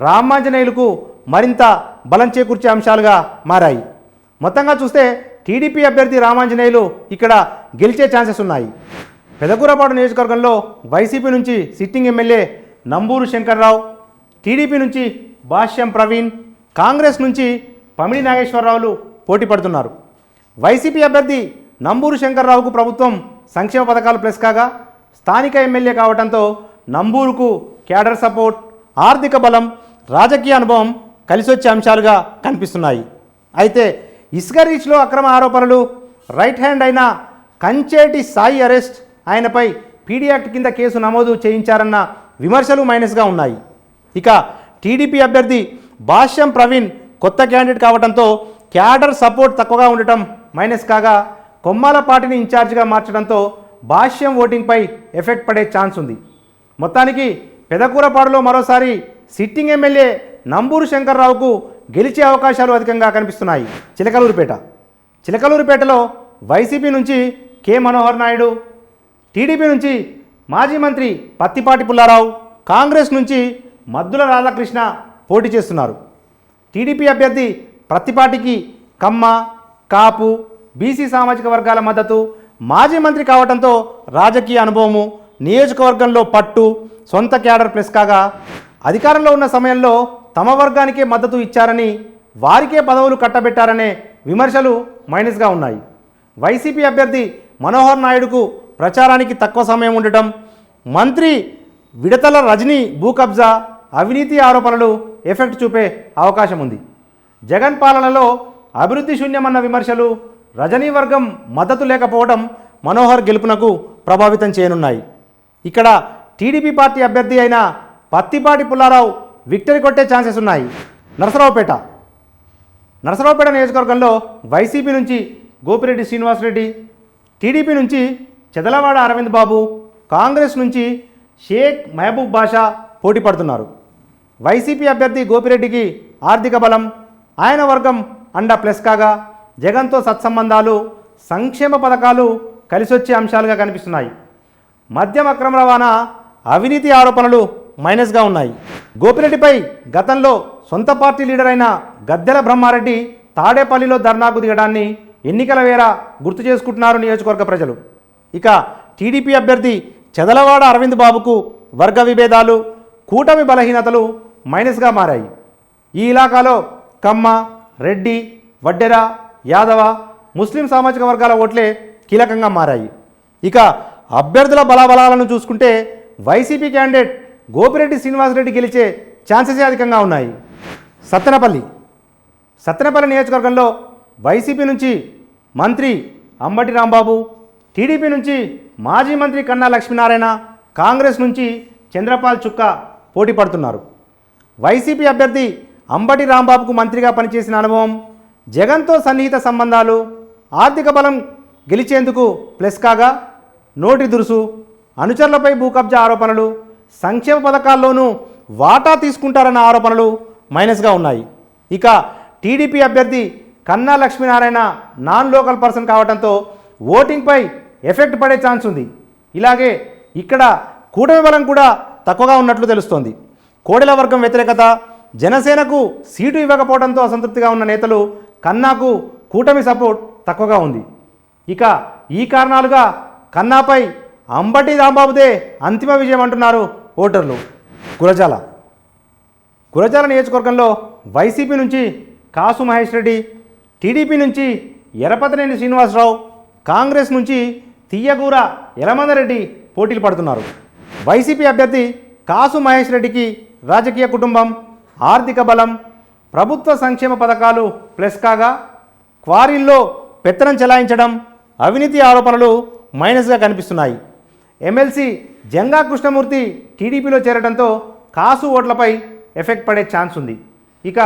రామాంజనేయులకు మరింత బలం చేకూర్చే అంశాలుగా మారాయి. మొత్తంగా చూస్తే టీడీపీ అభ్యర్థి రామాంజనేయులు ఇక్కడ గెలిచే ఛాన్సెస్ ఉన్నాయి. పెదకూరపాడు నియోజకవర్గంలో వైసీపీ నుంచి sitting MLA Namburu Shankar Rao, TDP నుంచి భాష్యం ప్రవీణ్, కాంగ్రెస్ నుంచి పమిడి నాగేశ్వరరావులు పోటీ పడుతున్నారు. వైసీపీ అభ్యర్థి నంబూరు శంకర్రావుకు ప్రభుత్వం సంక్షేమ పథకాలు ప్లస్ కాగా, స్థానిక ఎమ్మెల్యే కావడంతో నంబూరుకు క్యాడర్ సపోర్ట్, ఆర్థిక బలం, రాజకీయ అనుభవం కలిసొచ్చే అంశాలుగా కనిపిస్తున్నాయి. అయితే ఇసుక రీచ్లో అక్రమ ఆరోపణలు, రైట్ హ్యాండ్ అయిన కంచేటి సాయి అరెస్ట్, ఆయనపై పీడీ యాక్ట్ కింద కేసు నమోదు చేయించారన్న విమర్శలు మైనస్గా ఉన్నాయి. ఇక టీడీపీ అభ్యర్థి భాష్యం ప్రవీణ్ కొత్త క్యాండిడేట్ కావడంతో క్యాడర్ సపోర్ట్ తక్కువగా ఉండటం మైనస్ కాగా, కొమ్మాల పార్టీని ఇన్ఛార్జిగా మార్చడంతో భాష్యం ఓటింగ్పై ఎఫెక్ట్ పడే ఛాన్స్ ఉంది. మొత్తానికి పెదకూరపాడులో మరోసారి సిట్టింగ్ ఎమ్మెల్యే నంబూరు శంకర్రావుకు గెలిచే అవకాశాలు అధికంగా కనిపిస్తున్నాయి. చిలకలూరిపేటలో వైసీపీ నుంచి కె మనోహర్ నాయుడు, టీడీపీ నుంచి మాజీ మంత్రి పత్తిపాటి పుల్లారావు, కాంగ్రెస్ నుంచి మద్దుల రాధాకృష్ణ పోటీ చేస్తున్నారు. టీడీపీ అభ్యర్థి పత్తిపాటికి కమ్మ, కాపు, బీసీ సామాజిక వర్గాల మద్దతు, మాజీ మంత్రి కావడంతో రాజకీయ అనుభవము, నియోజకవర్గంలో పట్టు, సొంత క్యాడర్ ప్లస్ కాగా, అధికారంలో ఉన్న సమయంలో తమ వర్గానికే మద్దతు ఇచ్చారని, వారికే పదవులు కట్టబెట్టారనే విమర్శలు మైనస్గా ఉన్నాయి. వైసీపీ అభ్యర్థి మనోహర్ నాయుడుకు ప్రచారానికి తక్కువ సమయం ఉండటం, మంత్రి విడతల రజనీ భూ కబ్జా, అవినీతి ఆరోపణలు ఎఫెక్ట్ చూపే అవకాశం ఉంది. జగన్ పాలనలో అభివృద్ధి శూన్యమన్న విమర్శలు, రజనీ వర్గం మద్దతు లేకపోవడం మనోహర్ గెలుపునకు ప్రభావితం చేయనున్నాయి. ఇక్కడ టీడీపీ పార్టీ అభ్యర్థి అయిన పత్తిపాటి పుల్లారావు విక్టరీ కొట్టే ఛాన్సెస్ ఉన్నాయి. నరసరావుపేట నియోజకవర్గంలో వైసీపీ నుంచి గోపిరెడ్డి శ్రీనివాసరెడ్డి, టీడీపీ నుంచి చెదలవాడ అరవింద్ బాబు, కాంగ్రెస్ నుంచి షేక్ మహబూబ్ బాషా పోటీ పడుతున్నారు. వైసీపీ అభ్యర్థి గోపిరెడ్డికి ఆర్థిక బలం, ఆయన వర్గం అండ ప్లస్ కాగా, జగన్తో సత్సంబంధాలు, సంక్షేమ పథకాలు కలిసొచ్చే అంశాలుగా కనిపిస్తున్నాయి. మద్యం అక్రమ రవాణా, అవినీతి ఆరోపణలు మైనస్గా ఉన్నాయి. గోపిరెడ్డిపై గతంలో సొంత పార్టీ లీడర్ అయిన గద్దెల బ్రహ్మారెడ్డి తాడేపల్లిలో ధర్నాకు దిగడాన్ని ఎన్నికల వేళ గుర్తు చేసుకుంటున్నారు నియోజకవర్గ ప్రజలు. ఇక టీడీపీ అభ్యర్థి చెదలవాడ అరవింద్ బాబుకు వర్గ విభేదాలు, కూటమి బలహీనతలు మైనస్గా మారాయి. ఈ ఇలాకాలో కమ్మ, రెడ్డి, వడ్డెర, యాదవ, ముస్లిం సామాజిక వర్గాల ఓట్లే కీలకంగా మారాయి. ఇక అభ్యర్థుల బలాబలాలను చూసుకుంటే వైసీపీ క్యాండిడేట్ గోపిరెడ్డి శ్రీనివాసరెడ్డి గెలిచే ఛాన్సెస్ అధికంగా ఉన్నాయి. సత్తెనపల్లి నియోజకవర్గంలో వైసీపీ నుంచి మంత్రి అంబటి రాంబాబు, టీడీపీ నుంచి మాజీ మంత్రి కన్నా లక్ష్మీనారాయణ, కాంగ్రెస్ నుంచి చంద్రపాల్ చుక్క పోటీ పడుతున్నారు. వైసీపీ అభ్యర్థి అంబటి రాంబాబుకు మంత్రిగా పనిచేసిన అనుభవం, జగన్తో సన్నిహిత సంబంధాలు, ఆర్థిక బలం గెలిచేందుకు ప్లస్ కాగా, నోటి దురుసు, అనుచరులపై భూ కబ్జా ఆరోపణలు, సంక్షేమ పథకాల్లోనూ వాటా తీసుకుంటారన్న ఆరోపణలు మైనస్గా ఉన్నాయి. ఇక టీడీపీ అభ్యర్థి కన్నా లక్ష్మీనారాయణ నాన్ లోకల్ పర్సన్ కావడంతో ఓటింగ్పై ఎఫెక్ట్ పడే ఛాన్స్ ఉంది. ఇలాగే ఇక్కడ కూటమి బలం కూడా తక్కువగా ఉన్నట్లు తెలుస్తోంది. కోడెల వర్గం వ్యతిరేకత, జనసేనకు సీటు ఇవ్వకపోవడంతో అసంతృప్తిగా ఉన్న నేతలు కన్నాకు కూటమి సపోర్ట్ తక్కువగా ఉంది. ఇక ఈ కారణాలుగా కన్నాపై అంబటి రాంబాబుదే అంతిమ విజయం అంటున్నారు ఓటర్లు. గురజాల నియోజకవర్గంలో వైసీపీ నుంచి కాసు మహేష్ రెడ్డి, టీడీపీ నుంచి ఎరపతినేని శ్రీనివాసరావు, కాంగ్రెస్ నుంచి తియ్యగూర యలమందరెడ్డి పోటీలు పడుతున్నారు. వైసీపీ అభ్యర్థి కాసు మహేష్ రెడ్డికి రాజకీయ కుటుంబం, ఆర్థిక బలం, ప్రభుత్వ సంక్షేమ పథకాలు ప్లస్ కాగా, క్వారీల్లో పెత్తనం చెలాయించడం, అవినీతి ఆరోపణలు మైనస్గా కనిపిస్తున్నాయి. ఎమ్మెల్సీ జంగా కృష్ణమూర్తి టీడీపీలో చేరడంతో కాసు ఓట్లపై ఎఫెక్ట్ పడే ఛాన్స్ ఉంది. ఇక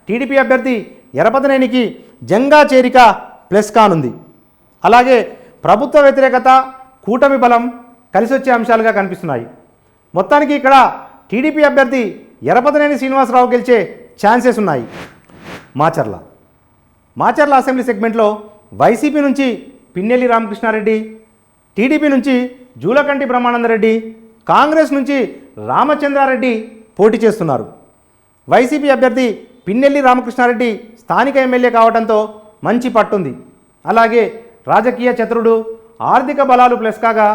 టీడీపీ అభ్యర్థి ఎరపతినేనికి జంగా చేరిక ప్లస్ కానుంది. అలాగే ప్రభుత్వ వ్యతిరేకత, కూటమి బలం కలిసి వచ్చే అంశాలుగా కనిపిస్తున్నాయి. మొత్తానికి ఇక్కడ టీడీపీ అభ్యర్థి ఎరపతినేని శ్రీనివాసరావు గెలిచే ఛాన్సెస్ ఉన్నాయి. మాచర్ల అసెంబ్లీ సెగ్మెంట్లో వైసీపీ నుంచి పిన్నెల్లి రామకృష్ణారెడ్డి, టీడీపీ నుంచి జూలకంటి బ్రహ్మానందరెడ్డి, కాంగ్రెస్ నుంచి రామచంద్రారెడ్డి పోటీ చేస్తున్నారు. వైసీపీ అభ్యర్థి పిన్నెల్లి రామకృష్ణారెడ్డి స్థానిక ఎమ్మెల్యే కావడంతో మంచి పట్టుంది. అలాగే రాజకీయ చతురుడు, ఆర్థిక బలాలు ప్లస్ కాగా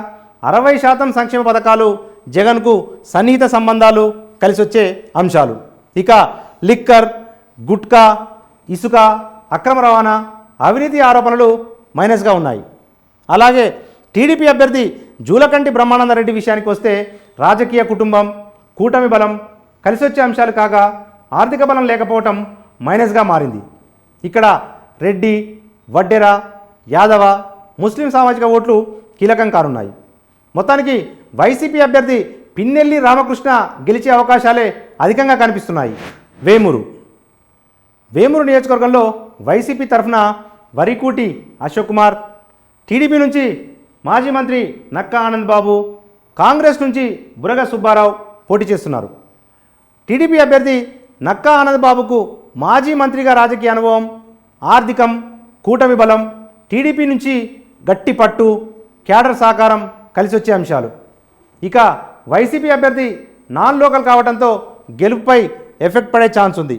60% సంక్షేమ పథకాలు, జగన్కు సన్నిహిత సంబంధాలు కలిసొచ్చే అంశాలు. ఇక లిక్కర్, గుట్కా, ఇసుక, అక్రమ రవాణా, అవినీతి ఆరోపణలు మైనస్గా ఉన్నాయి. అలాగే టీడీపీ అభ్యర్థి జూలకంటి బ్రహ్మానందరెడ్డి విషయానికి వస్తే రాజకీయ కుటుంబం, కూటమి బలం కలిసొచ్చే అంశాలు కాగా ఆర్థిక బలం లేకపోవటం మైనస్గా మారింది. ఇక్కడ రెడ్డి, వడ్డెర, యాదవ, ముస్లిం సామాజిక ఓట్లు కీలకం కానున్నాయి. మొత్తానికి వైసీపీ అభ్యర్థి పిన్నెల్లి రామకృష్ణ గెలిచే అవకాశాలే అధికంగా కనిపిస్తున్నాయి. వేమూరు నియోజకవర్గంలో వైసీపీ తరఫున వరికూటి అశోక్ కుమార్, టీడీపీ నుంచి మాజీ మంత్రి నక్కా ఆనంద్ బాబు, కాంగ్రెస్ నుంచి బురగ సుబ్బారావు పోటీ చేస్తున్నారు. టీడీపీ అభ్యర్థి నక్కా ఆనంద్ బాబుకు మాజీ మంత్రిగా రాజకీయ అనుభవం, ఆర్థికం, కూటమి బలం, టీడీపీ నుంచి గట్టి పట్టు, క్యాడర్ సహకారం కలిసొచ్చే అంశాలు. ఇక వైసీపీ అభ్యర్థి నాన్ లోకల్ కావడంతో గెలుపుపై ఎఫెక్ట్ పడే ఛాన్స్ ఉంది.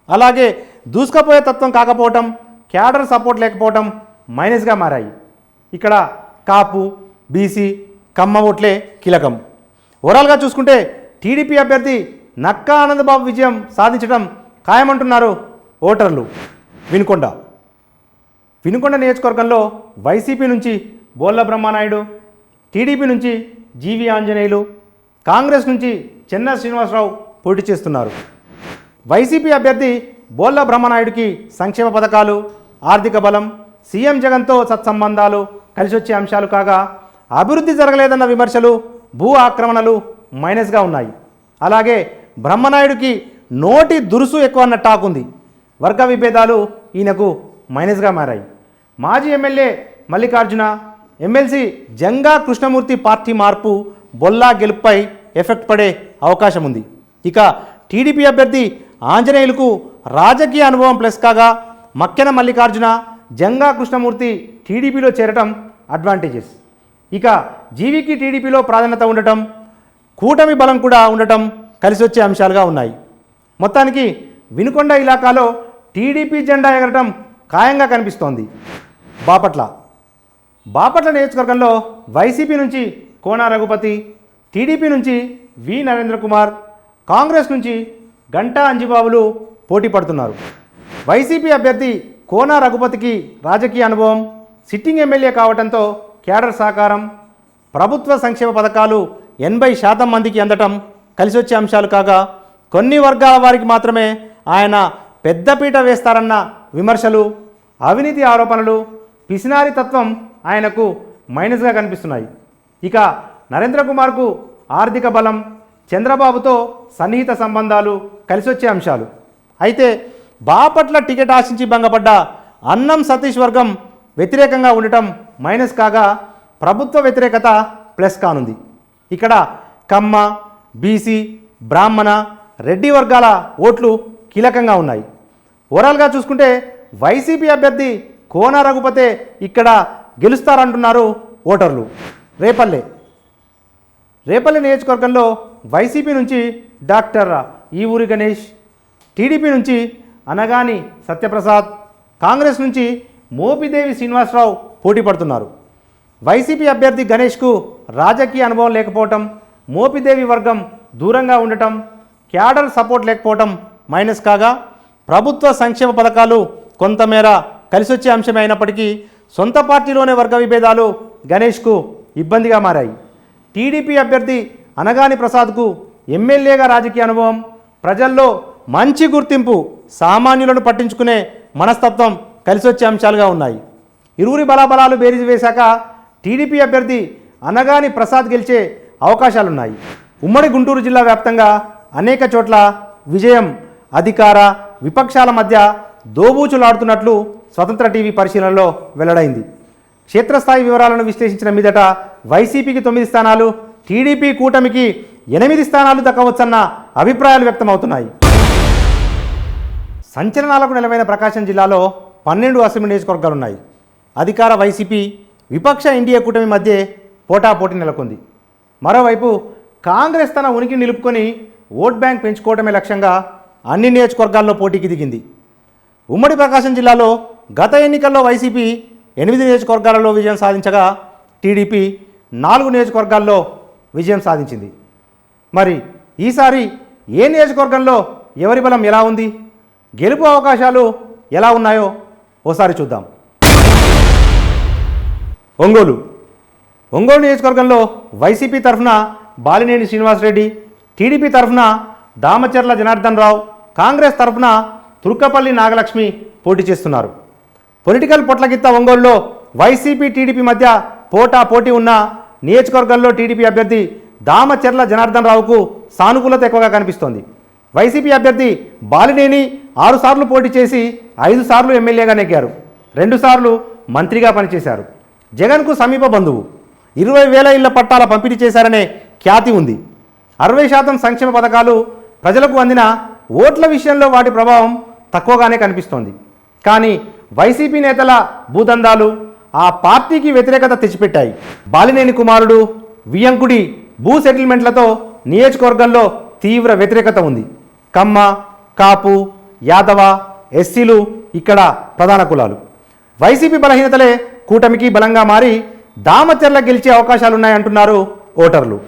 అలాగే దూసుకుపోయే తత్వం కాకపోవటం, క్యాడర్ సపోర్ట్ లేకపోవటం మైనస్గా మారాయి. ఇక్కడ కాపు, బీసీ, కమ్మ ఓట్లే కీలకం. ఓవరాల్గా చూసుకుంటే టీడీపీ అభ్యర్థి నక్కా ఆనందబాబు విజయం సాధించడం ఖాయమంటున్నారు ఓటర్లు. వినుకొండ నియోజకవర్గంలో వైసీపీ నుంచి బోళ్ళ బ్రహ్మానాయుడు, టీడీపీ నుంచి జీవి ఆంజనేయులు, కాంగ్రెస్ నుంచి చెన్న శ్రీనివాసరావు పోటీ చేస్తున్నారు. వైసీపీ అభ్యర్థి బోళ్ళ బ్రహ్మనాయుడికి సంక్షేమ పథకాలు, ఆర్థిక బలం, సీఎం జగన్తో సత్సంబంధాలు కలిసొచ్చే అంశాలు కాగా అభివృద్ధి జరగలేదన్న విమర్శలు, భూ ఆక్రమణలు మైనస్గా ఉన్నాయి. అలాగే బ్రహ్మనాయుడికి నోటి దురుసు ఎక్కువ అన్న టాక్ ఉంది. వర్గ విభేదాలు ఈయనకు మైనస్గా మారాయి. మాజీ MLA Mallikarjuna, MLC Janga Krishnamurthy party మార్పు బొల్లా గెలుపుపై ఎఫెక్ట్ పడే అవకాశం ఉంది. ఇక టీడీపీ అభ్యర్థి ఆంజనేయులకు రాజకీయ అనుభవం ప్లస్ కాగా మక్కెన మల్లికార్జున, జంగా కృష్ణమూర్తి టీడీపీలో చేరటం అడ్వాంటేజెస్. ఇక జీవికి టీడీపీలో ప్రాధాన్యత ఉండటం, కూటమి బలం కూడా ఉండటం కలిసొచ్చే అంశాలుగా ఉన్నాయి. మొత్తానికి వినుకొండ ఇలాకాలో టీడీపీ జెండా ఎగరటం ఖాయంగా కనిపిస్తోంది. బాపట్ల నియోజకవర్గంలో వైసీపీ నుంచి కోన రఘుపతి, టీడీపీ నుంచి వి నరేంద్ర కుమార్, కాంగ్రెస్ నుంచి గంటా అంజిబాబులు పోటీ పడుతున్నారు. వైసీపీ అభ్యర్థి కోన రఘుపతికి రాజకీయ అనుభవం, సిట్టింగ్ ఎమ్మెల్యే కావడంతో క్యాడర్ సహకారం, ప్రభుత్వ సంక్షేమ పథకాలు 80% మందికి అందటం కలిసొచ్చే అంశాలు కాగా కొన్ని వర్గాల వారికి మాత్రమే ఆయన పెద్దపీట వేస్తారన్న విమర్శలు, అవినీతి ఆరోపణలు, పిసినారి తత్వం ఆయనకు మైనస్గా కనిపిస్తున్నాయి. ఇక నరేంద్ర కుమార్కు ఆర్థిక బలం, చంద్రబాబుతో సన్నిహిత సంబంధాలు కలిసొచ్చే అంశాలు. అయితే బాపట్ల టికెట్ ఆశించి భంగపడ్డ అన్నం సతీష్ వర్గం వ్యతిరేకంగా ఉండటం మైనస్ కాగా ప్రభుత్వ వ్యతిరేకత ప్లస్ కానుంది. ఇక్కడ కమ్మ, బీసీ, బ్రాహ్మణ, రెడ్డి వర్గాల ఓట్లు కీలకంగా ఉన్నాయి. ఓవరాల్గా చూసుకుంటే వైసీపీ అభ్యర్థి కోన రఘుపతే ఇక్కడ గెలుస్తారంటున్నారు ఓటర్లు. రేపల్లె నియోజకవర్గంలో వైసీపీ నుంచి డాక్టర్ ఈవూరి గణేష్, టీడీపీ నుంచి అనగాని సత్యప్రసాద్, కాంగ్రెస్ నుంచి మోపిదేవి శ్రీనివాసరావు పోటీ పడుతున్నారు. వైసీపీ అభ్యర్థి గణేష్కు రాజకీయ అనుభవం లేకపోవటం, మోపిదేవి వర్గం దూరంగా ఉండటం, క్యాడర్ సపోర్ట్ లేకపోవటం మైనస్ కాగా ప్రభుత్వ సంక్షేమ పథకాలు కొంతమేర కలిసొచ్చే అంశమే అయినప్పటికీ సొంత పార్టీలోనే వర్గ విభేదాలు గణేష్కు ఇబ్బందిగా మారాయి. టీడీపీ అభ్యర్థి అనగాని ప్రసాద్కు ఎమ్మెల్యేగా రాజకీయ అనుభవం, ప్రజల్లో మంచి గుర్తింపు, సామాన్యులను పట్టించుకునే మనస్తత్వం కలిసొచ్చే అంశాలుగా ఉన్నాయి. ఇరువురి బలాబలాలు బేరీజు వేశాక టీడీపీ అభ్యర్థి అనగాని ప్రసాద్ గెలిచే అవకాశాలున్నాయి. ఉమ్మడి గుంటూరు జిల్లా వ్యాప్తంగా అనేక చోట్ల విజయం అధికార విపక్షాల మధ్య దోబూచులాడుతున్నట్లు స్వతంత్ర టీవీ పరిశీలనలో వెల్లడైంది. క్షేత్రస్థాయి వివరాలను విశ్లేషించిన మీదట వైసీపీకి 9 స్థానాలు, టీడీపీ కూటమికి 8 స్థానాలు దక్కవచ్చన్న అభిప్రాయాలు వ్యక్తమవుతున్నాయి. సంచలనాలకు నెలవైన ప్రకాశం జిల్లాలో 12 అసెంబ్లీ నియోజకవర్గాలున్నాయి. అధికార వైసీపీ, విపక్ష ఎన్డీఏ కూటమి మధ్య పోటాపోటీ నెలకొంది. మరోవైపు కాంగ్రెస్ తన ఉనికిని నిలుపుకొని ఓట్ బ్యాంక్ పెంచుకోవడమే లక్ష్యంగా అన్ని నియోజకవర్గాల్లో పోటీకి దిగింది. ఉమ్మడి ప్రకాశం జిల్లాలో గత ఎన్నికల్లో వైసీపీ 8 నియోజకవర్గాలలో విజయం సాధించగా టీడీపీ 4 నియోజకవర్గాల్లో విజయం సాధించింది. మరి ఈసారి ఏ నియోజకవర్గంలో ఎవరి బలం ఎలా ఉంది, గెలుపు అవకాశాలు ఎలా ఉన్నాయో ఓసారి చూద్దాం. ఒంగోలు నియోజకవర్గంలో వైసీపీ తరఫున బాలినేని శ్రీనివాసరెడ్డి, టీడీపీ తరఫున దామచర్ల జనార్దన్ రావు, కాంగ్రెస్ తరఫున తుర్కపల్లి నాగలక్ష్మి పోటీ చేస్తున్నారు. పొలిటికల్ పొట్లగిత్త ఒంగోలులో వైసీపీ టీడీపీ మధ్య పోటీ ఉన్న నియోజకవర్గంలో టీడీపీ అభ్యర్థి దామచర్ల జనార్దన్ రావుకు సానుకూలత ఎక్కువగా కనిపిస్తోంది. వైసీపీ అభ్యర్థి బాలినేని 6 సార్లు పోటీ చేసి 5 సార్లు ఎమ్మెల్యేగా నెగ్గారు, 2 సార్లు మంత్రిగా పనిచేశారు. జగన్కు సమీప బంధువు, 20,000 ఇళ్ల పట్టాల పంపిణీ చేశారనే ఖ్యాతి ఉంది. 60% సంక్షేమ పథకాలు ప్రజలకు అందిన ఓట్ల విషయంలో వాటి ప్రభావం తక్కువగానే కనిపిస్తోంది. కానీ వైసీపీ నేతల భూదందాలు ఆ పార్టీకి వ్యతిరేకత తెచ్చిపెట్టాయి. బాలినేని కుమారుడు వియంకుడి భూ సెటిల్మెంట్లతో నియోజకవర్గంలో తీవ్ర వ్యతిరేకత ఉంది. కమ్మ, కాపు, యాదవ, ఎస్సీలు ఇక్కడ ప్రధాన కులాలు. వైసీపీ బలహీనతలే కూటమికి బలంగా మారి దామచర్ల గెలిచే అవకాశాలున్నాయంటున్నారు ఓటర్లు.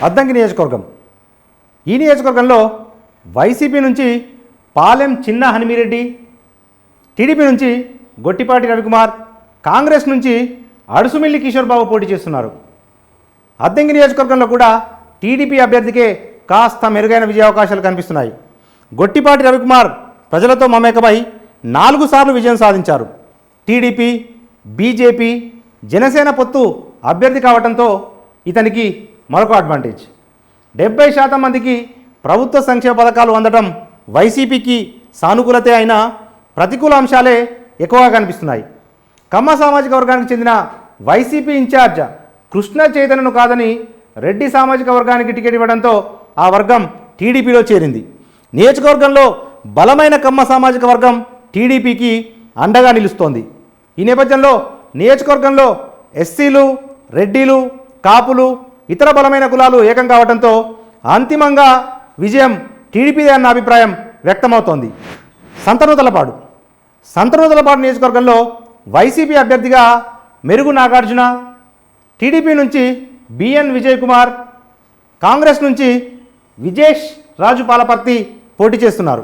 అద్దంకి నియోజకవర్గం. ఈ నియోజకవర్గంలో వైసీపీ నుంచి పాలెం చిన్న హనుమిరెడ్డి, టీడీపీ నుంచి గొట్టిపాటి రవికుమార్, కాంగ్రెస్ నుంచి అడుసుమిల్లి కిషోర్ బాబు పోటీ చేస్తున్నారు. అద్దంకి నియోజకవర్గంలో కూడా టీడీపీ అభ్యర్థికే కాస్త మెరుగైన విజయ అవకాశాలు కనిపిస్తున్నాయి. గొట్టిపాటి రవికుమార్ ప్రజలతో మమేకమై 4 సార్లు విజయం సాధించారు. టీడీపీ, బీజేపీ, జనసేన పొత్తు అభ్యర్థి కావడంతో ఇతనికి మరొక అడ్వాంటేజ్. 70% మందికి ప్రభుత్వ సంక్షేమ పథకాలు అందడం వైసీపీకి సానుకూలతే అయినా ప్రతికూల అంశాలే ఎక్కువగా కనిపిస్తున్నాయి. కమ్మ సామాజిక వర్గానికి చెందిన వైసీపీ ఇన్ఛార్జ్ కృష్ణ చైతన్యను కాదని రెడ్డి సామాజిక వర్గానికి టికెట్ ఇవ్వడంతో ఆ వర్గం టీడీపీలో చేరింది. నియోజకవర్గంలో బలమైన కమ్మ సామాజిక వర్గం టీడీపీకి అండగా నిలుస్తోంది. ఈ నేపథ్యంలో నియోజకవర్గంలో ఎస్సీలు, రెడ్డిలు, కాపులు, ఇతర బలమైన కులాలు ఏకం కావడంతో అంతిమంగా విజయం టీడీపీదే అన్న అభిప్రాయం వ్యక్తమవుతోంది. సంతనూతలపాడు నియోజకవర్గంలో వైసీపీ అభ్యర్థిగా మెరుగు నాగార్జున, టీడీపీ నుంచి బిఎన్ విజయ్ కుమార్, కాంగ్రెస్ నుంచి విజేష్ రాజు పాలపర్తి పోటీ చేస్తున్నారు.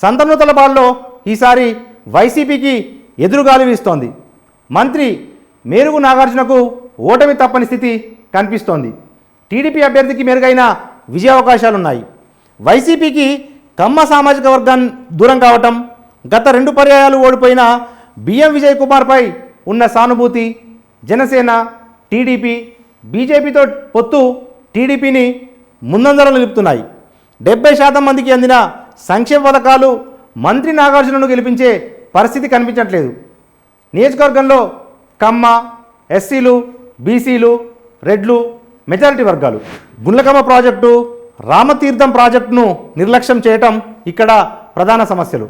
సంతనూతలపాడులో ఈసారి వైసీపీకి ఎదురుగాలి వీస్తోంది. మంత్రి మేరుగు నాగార్జునకు ఓటమి తప్పని స్థితి కనిపిస్తోంది. టీడీపీ అభ్యర్థికి మెరుగైన విజయ అవకాశాలున్నాయి. వైసీపీకి కమ్మ సామాజిక వర్గం దూరం కావటం, గత 2 పర్యాయాలు ఓడిపోయిన బిఎం విజయ్ కుమార్పై ఉన్న సానుభూతి, జనసేన, టీడీపీ, బీజేపీతో పొత్తు టీడీపీని ముందంజలో నిలుపుతున్నాయి. 70% మందికి అందిన సంక్షేమ పథకాలు మంత్రి నాగార్జునను గెలిపించే పరిస్థితి కనిపించట్లేదు. నియోజకవర్గంలో కమ్మ, ఎస్సీలు, బీసీలు, రెడ్లు మెజారిటీ వర్గాలు. గుండ్లకమ్మ ప్రాజెక్టు, రామతీర్థం ప్రాజెక్టును నిర్లక్ష్యం చేయటం ఇక్కడ ప్రధాన సమస్యలు.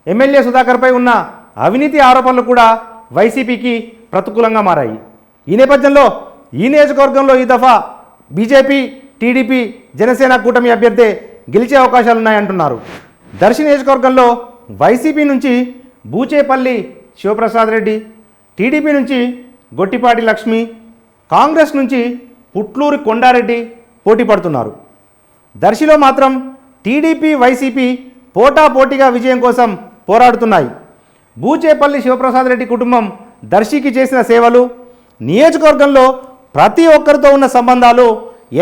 ఎమ్మెల్యే సుధాకర్పై ఉన్న అవినీతి ఆరోపణలు కూడా వైసీపీకి ప్రతికూలంగా మారాయి. ఈ నేపథ్యంలో ఈ నియోజకవర్గంలో ఈ దఫా బీజేపీ, టీడీపీ, జనసేన కూటమి అభ్యర్థే గెలిచే అవకాశాలున్నాయంటున్నారు. దర్శి నియోజకవర్గంలో వైసీపీ నుంచి బూచేపల్లి శివప్రసాద్ రెడ్డి, టీడీపీ నుంచి గొట్టిపాటి లక్ష్మి, కాంగ్రెస్ నుంచి పుట్లూరి కొండారెడ్డి పోటీ పడుతున్నారు. దర్శిలో మాత్రం టీడీపీ, వైసీపీ పోటాపోటీగా విజయం కోసం పోరాడుతున్నాయి. బూచేపల్లి శివప్రసాద్ రెడ్డి కుటుంబం దర్శికి చేసిన సేవలు, నియోజకవర్గంలో ప్రతి ఒక్కరితో ఉన్న సంబంధాలు,